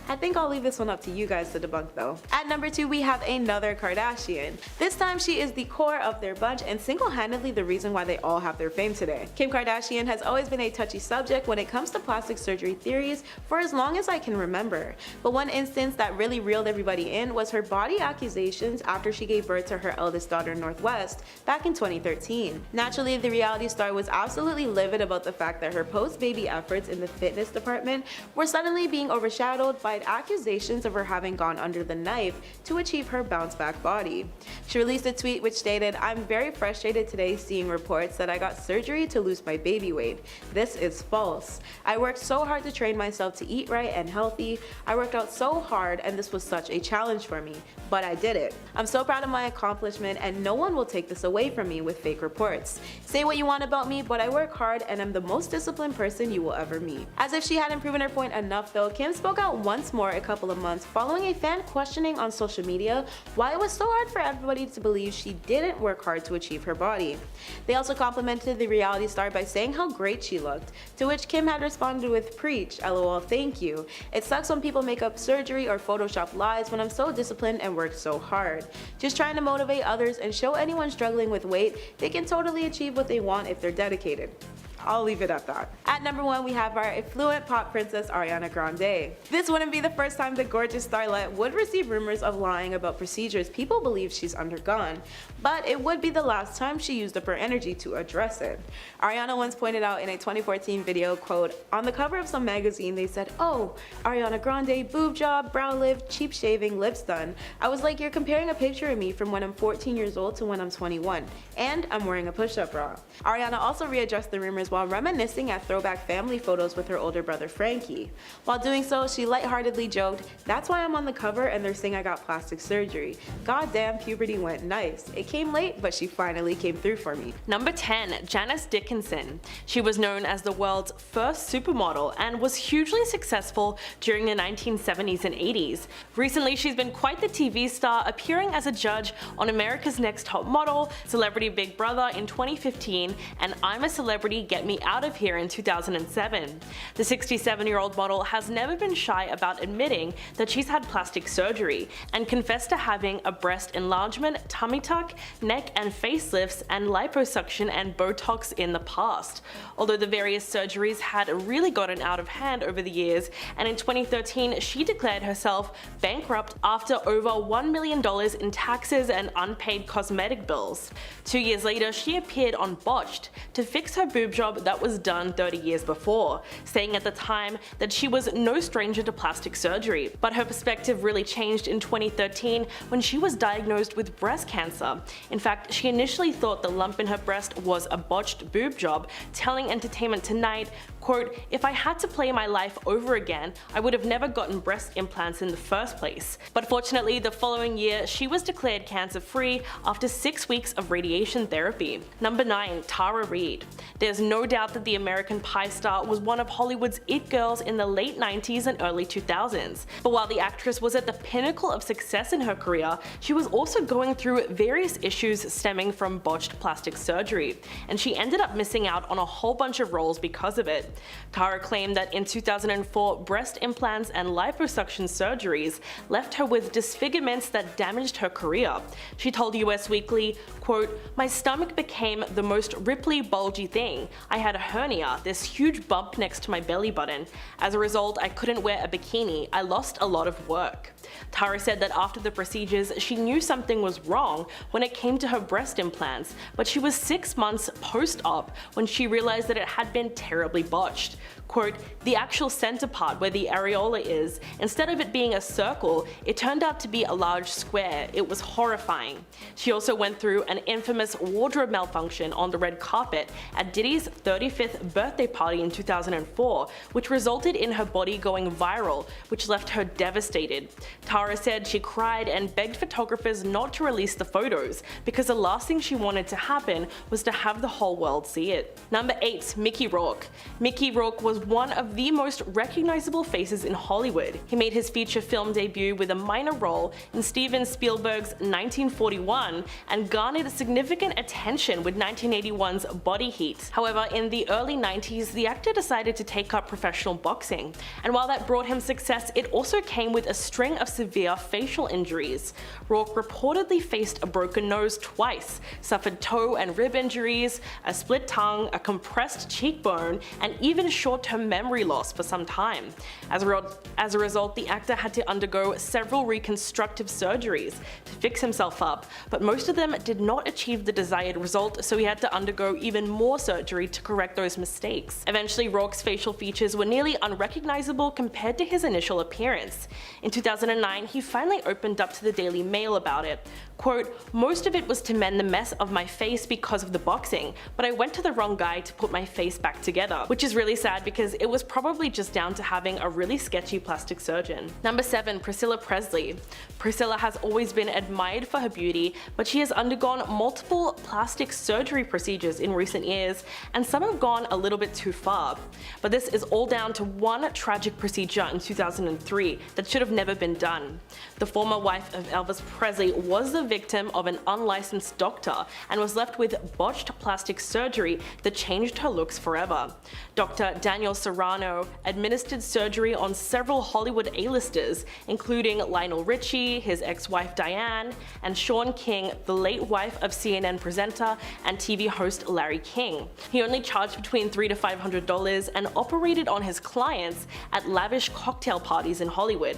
I think I'll leave this one up to you guys to debunk though. At number 2 we have another Kardashian. This time she is the core of their bunch and single-handedly the reason why they all have their fame today. Kim Kardashian has always been a touchy subject when it comes to plastic surgery theories for as long as I can remember, but one instance that really reeled everybody in was her body accusations after she gave birth to her eldest daughter Northwest back in 2013. Naturally, the reality star was absolutely livid about the fact that her post-baby efforts in the fitness department were suddenly being overshadowed by accusations of her having gone under the knife to achieve her bounce-back body. She released a tweet which stated, "I'm very frustrated today seeing reports that I got surgery to lose my baby weight. This is false. I worked so hard to train myself to eat right and healthy. I worked out so hard and this was such a challenge for me, but I did it. I'm so proud of my accomplishment and no one will take this away from me with fake reports. Say what you want about me, but I work hard and I'm the most disciplined person you will ever meet." As if she hadn't proven her point enough though, Kim spoke out once more a couple of months following a fan questioning on social media why it was so hard for everybody to believe she didn't work hard to achieve her body. They also complimented the reality star by saying how great she looked, to which Kim had responded with, "Preach, lol, thank you. It sucks when people make up surgery or Photoshop lies when I'm so disciplined and worked so hard. Just trying to motivate others and show anyone struggling with weight they can totally achieve what they want if they're dedicated." I'll leave it at that. At number 1 we have our affluent pop princess Ariana Grande. This wouldn't be the first time the gorgeous starlet would receive rumors of lying about procedures people believe she's undergone, but it would be the last time she used up her energy to address it. Ariana once pointed out in a 2014 video, quote, "On the cover of some magazine they said, 'Oh, Ariana Grande, boob job, brow lift, cheap shaving, lips done.' I was like, you're comparing a picture of me from when I'm 14 years old to when I'm 21, and I'm wearing a push-up bra." Ariana also readdressed the rumors while reminiscing at throwback family photos with her older brother Frankie. While doing so, she lightheartedly joked, "That's why I'm on the cover and they're saying I got plastic surgery. Goddamn, puberty went nice. It came late, but she finally came through for me." Number 10. Janice Dickinson. She was known as the world's first supermodel and was hugely successful during the 1970s and 80s. Recently, she's been quite the TV star, appearing as a judge on America's Next Top Model, Celebrity Big Brother in 2015, and I'm a Celebrity, Get Me Out of Here in 2007. The 67-year-old model has never been shy about admitting that she's had plastic surgery and confessed to having a breast enlargement, tummy tuck, neck and facelifts, and liposuction and Botox in the past. Although the various surgeries had really gotten out of hand over the years, and in 2013 she declared herself bankrupt after over $1 million in taxes and unpaid cosmetic bills. 2 years later, she appeared on Botched to fix her boob job that was done 30 years before, saying at the time that she was no stranger to plastic surgery. But her perspective really changed in 2013 when she was diagnosed with breast cancer. In fact, she initially thought the lump in her breast was a botched boob job, telling Entertainment Tonight, Quote, "If I had to play my life over again, I would have never gotten breast implants in the first place. But fortunately, the following year, she was declared cancer-free after 6 weeks of radiation therapy." Number 9. Tara Reid. There's no doubt that the American Pie star was one of Hollywood's it girls in the late 90s and early 2000s. But while the actress was at the pinnacle of success in her career, she was also going through various issues stemming from botched plastic surgery, and she ended up missing out on a whole bunch of roles because of it. Tara claimed that in 2004, breast implants and liposuction surgeries left her with disfigurements that damaged her career. She told US Weekly, quote, "My stomach became the most ripply, bulgy thing. I had a hernia, this huge bump next to my belly button. As a result, I couldn't wear a bikini. I lost a lot of work." Tara said that after the procedures, she knew something was wrong when it came to her breast implants, but she was 6 months post-op when she realized that it had been terribly botched. Quote, "The actual center part where the areola is, instead of it being a circle, it turned out to be a large square. It was horrifying." She also went through an infamous wardrobe malfunction on the red carpet at Diddy's 35th birthday party in 2004, which resulted in her body going viral, which left her devastated. Tara said she cried and begged photographers not to release the photos because the last thing she wanted to happen was to have the whole world see it. Number 8. Mickey Rourke. Mickey Rourke was one of the most recognizable faces in Hollywood. He made his feature film debut with a minor role in Steven Spielberg's 1941 and garnered significant attention with 1981's Body Heat. However, in the early 90s, the actor decided to take up professional boxing, and while that brought him success, it also came with a string of severe facial injuries. Rourke reportedly faced a broken nose twice, suffered toe and rib injuries, a split tongue, a compressed cheekbone, and even short-term memory loss for some time. As a result, the actor had to undergo several reconstructive surgeries to fix himself up, but most of them did not achieve the desired result, so he had to undergo even more surgery to correct those mistakes. Eventually, Rourke's facial features were nearly unrecognizable compared to his initial appearance. In 2009, he finally opened up to the Daily Mail about it. Quote, "Most of it was to mend the mess of my face because of the boxing, but I went to the wrong guy to put my face back together," which is really sad because it was probably just down to having a really sketchy plastic surgeon. Number 7. Priscilla Presley. Priscilla has always been admired for her beauty, but she has undergone multiple plastic surgery procedures in recent years, and some have gone a little bit too far. But this is all down to one tragic procedure in 2003 that should have never been done. The former wife of Elvis Presley was the victim of an unlicensed doctor and was left with botched plastic surgery that changed her looks forever. Dr. Daniel Serrano administered surgery on several Hollywood A-listers, including Lionel Richie, his ex-wife Diane, and Shaun King, the late wife of CNN presenter and TV host Larry King. He only charged between $300 to $500 and operated on his clients at lavish cocktail parties in Hollywood.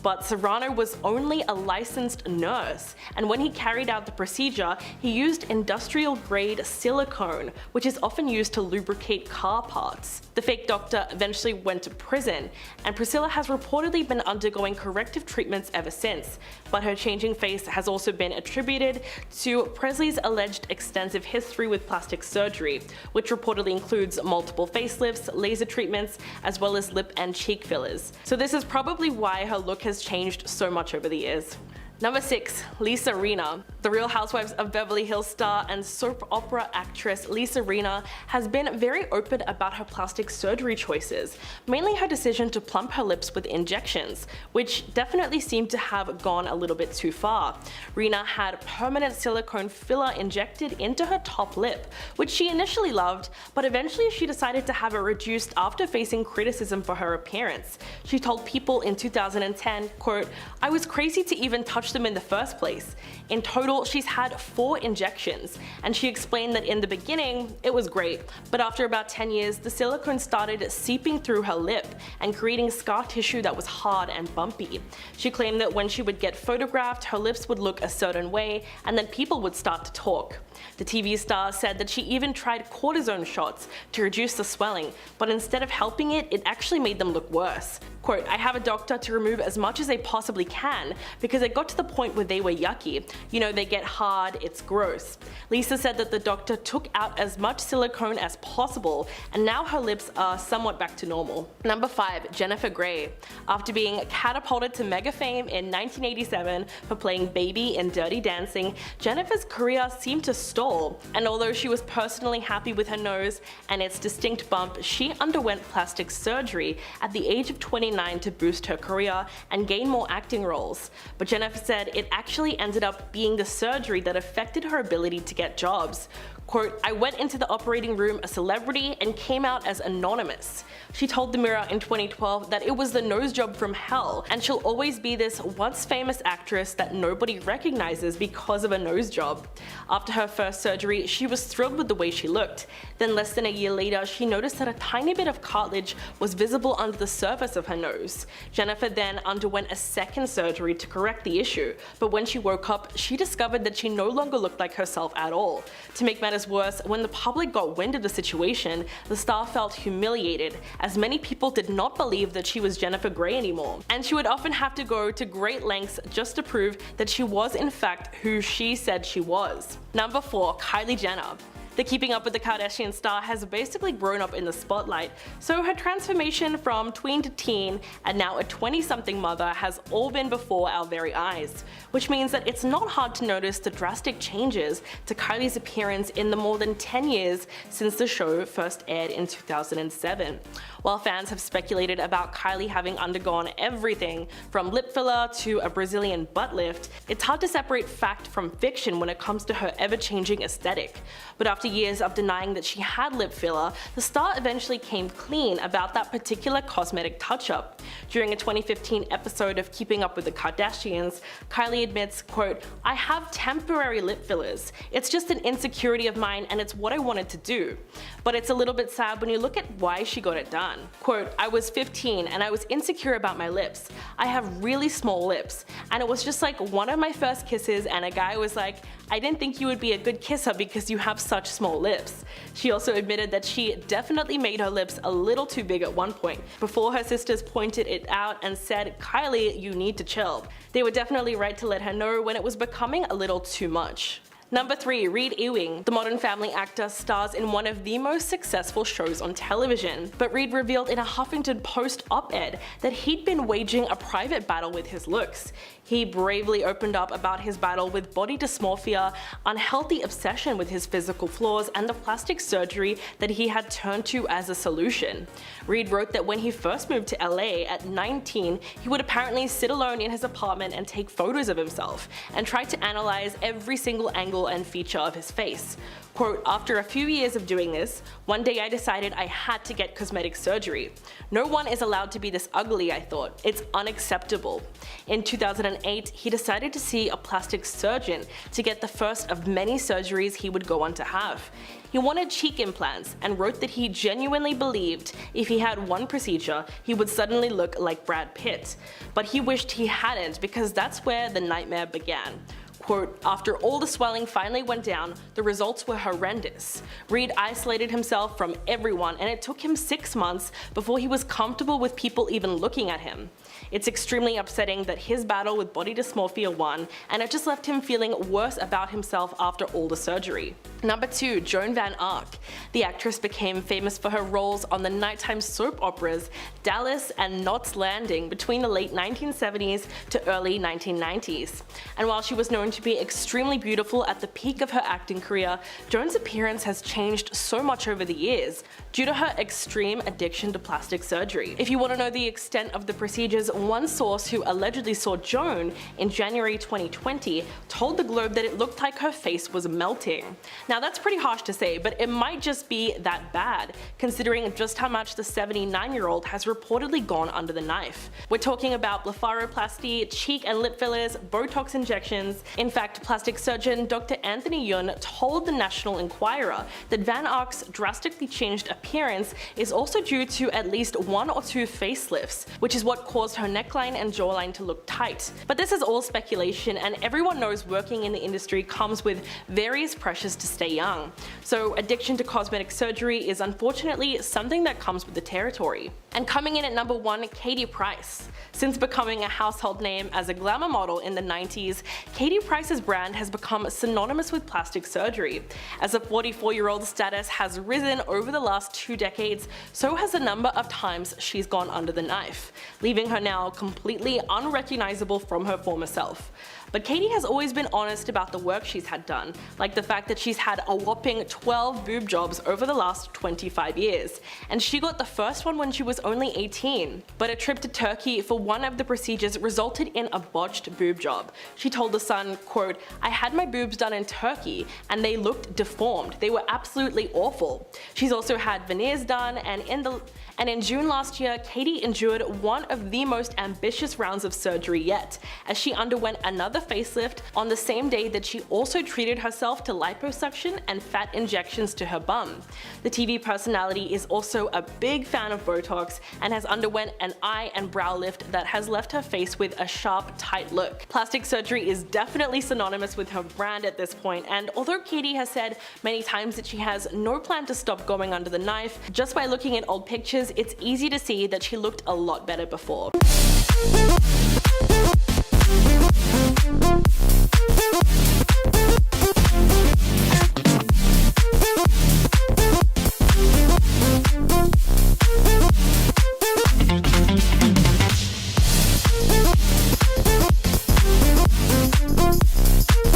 But Serrano was only a licensed nurse, and when he carried out the procedure, he used industrial-grade silicone, which is often used to lubricate car parts. The fake doctor eventually went to prison, and Priscilla has reportedly been undergoing corrective treatments ever since, but her changing face has also been attributed to Presley's alleged extensive history with plastic surgery, which reportedly includes multiple facelifts, laser treatments, as well as lip and cheek fillers. So this is probably why her look has changed so much over the years. Number 6. Lisa Rinna. The Real Housewives of Beverly Hills star and soap opera actress Lisa Rinna has been very open about her plastic surgery choices, mainly her decision to plump her lips with injections, which definitely seemed to have gone a little bit too far. Rinna had permanent silicone filler injected into her top lip, which she initially loved, but eventually she decided to have it reduced after facing criticism for her appearance. She told People in 2010, quote, "I was crazy to even touch them in the first place. In total, she's had 4 injections, and she explained that in the beginning, it was great, but after about 10 years, the silicone started seeping through her lip and creating scar tissue that was hard and bumpy. She claimed that when she would get photographed, her lips would look a certain way, and then people would start to talk." The TV star said that she even tried cortisone shots to reduce the swelling, but instead of helping it, it actually made them look worse. Quote, "I have a doctor to remove as much as they possibly can because it got to the point where they were yucky. You know, they get hard, it's gross. Lisa said that the doctor took out as much silicone as possible, and now her lips are somewhat back to normal. Number 5. Jennifer Grey. After being catapulted to mega fame in 1987 for playing Baby in Dirty Dancing, Jennifer's career seemed to stall, and although she was personally happy with her nose and its distinct bump, she underwent plastic surgery at the age of 29 to boost her career and gain more acting roles. But Jennifer said it actually ended up being the surgery that affected her ability to get jobs. Quote, "I went into the operating room a celebrity and came out as anonymous." She told The Mirror in 2012 that it was the nose job from hell, and she'll always be this once famous actress that nobody recognizes because of a nose job. After her first surgery, she was thrilled with the way she looked. Then less than a year later, she noticed that a tiny bit of cartilage was visible under the surface of her nose. Jennifer then underwent a second surgery to correct the issue, but when she woke up, she discovered that she no longer looked like herself at all. To make matters worse, when the public got wind of the situation, the star felt humiliated, as many people did not believe that she was Jennifer Grey anymore, and she would often have to go to great lengths just to prove that she was in fact who she said she was. Number 4. Kylie Jenner. The Keeping Up with the Kardashians star has basically grown up in the spotlight, so her transformation from tween to teen and now a 20-something mother has all been before our very eyes, which means that it's not hard to notice the drastic changes to Kylie's appearance in the more than 10 years since the show first aired in 2007. While fans have speculated about Kylie having undergone everything from lip filler to a Brazilian butt lift, it's hard to separate fact from fiction when it comes to her ever-changing aesthetic. But after years of denying that she had lip filler, the star eventually came clean about that particular cosmetic touch-up. During a 2015 episode of Keeping Up with the Kardashians, Kylie admits, quote, "I have temporary lip fillers. It's just an insecurity of mine and it's what I wanted to do. But it's a little bit sad when you look at why she got it done. Quote, "I was 15 and I was insecure about my lips. I have really small lips. And it was just like one of my first kisses and a guy was like, I didn't think you would be a good kisser because you have such small lips." She also admitted that she definitely made her lips a little too big at one point, before her sisters pointed it out and said, "Kylie, you need to chill." They were definitely right to let her know when it was becoming a little too much. Number 3. Reed Ewing. The Modern Family actor stars in one of the most successful shows on television, but Reed revealed in a Huffington Post op-ed that he'd been waging a private battle with his looks. He bravely opened up about his battle with body dysmorphia, unhealthy obsession with his physical flaws, and the plastic surgery that he had turned to as a solution. Reed wrote that when he first moved to LA at 19, he would apparently sit alone in his apartment and take photos of himself, and try to analyze every single angle and feature of his face. Quote, "After a few years of doing this, one day I decided I had to get cosmetic surgery. No one is allowed to be this ugly, I thought. It's unacceptable." In 2008, he decided to see a plastic surgeon to get the first of many surgeries he would go on to have. He wanted cheek implants and wrote that he genuinely believed if he had one procedure, he would suddenly look like Brad Pitt. But he wished he hadn't because that's where the nightmare began. Quote, "After all the swelling finally went down, the results were horrendous. Reed isolated himself from everyone and it took him 6 months before he was comfortable with people even looking at him. It's extremely upsetting that his battle with body dysmorphia won, and it just left him feeling worse about himself after all the surgery." Number 2. Joan Van Ark. The actress became famous for her roles on the nighttime soap operas Dallas and Knots Landing between the late 1970s to early 1990s. And while she was known to be extremely beautiful at the peak of her acting career, Joan's appearance has changed so much over the years due to her extreme addiction to plastic surgery. If you want to know the extent of the procedures, one source who allegedly saw Joan in January 2020 told the Globe that it looked like her face was melting. Now that's pretty harsh to say, but it might just be that bad, considering just how much the 79-year-old has reportedly gone under the knife. We're talking about blepharoplasty, cheek and lip fillers, Botox injections. In fact, plastic surgeon Dr. Anthony Yun told the National Enquirer that Van Ark's drastically changed appearance is also due to at least 1 or 2 facelifts, which is what caused her neckline and jawline to look tight. But this is all speculation, and everyone knows working in the industry comes with various pressures to stay young. So addiction to cosmetic surgery is unfortunately something that comes with the territory. And coming in at number 1, Katie Price. Since becoming a household name as a glamour model in the 90s, Katie Price's brand has become synonymous with plastic surgery. As a 44-year-old's status has risen over the last 2 decades, so has the number of times she's gone under the knife, leaving her now completely unrecognizable from her former self. But Katie has always been honest about the work she's had done, like the fact that she's had a whopping 12 boob jobs over the last 25 years, and she got the first one when she was only 18. But a trip to Turkey for one of the procedures resulted in a botched boob job. She told The Sun, quote, "I had my boobs done in Turkey and they looked deformed. They were absolutely awful." She's also had veneers done, and in June last year, Katie endured one of the most ambitious rounds of surgery yet, as she underwent another facelift on the same day that she also treated herself to liposuction and fat injections to her bum. The TV personality is also a big fan of Botox and has underwent an eye and brow lift that has left her face with a sharp, tight look. Plastic surgery is definitely synonymous with her brand at this point, and although Katie has said many times that she has no plan to stop going under the knife, just by looking at old pictures, it's easy to see that she looked a lot better before.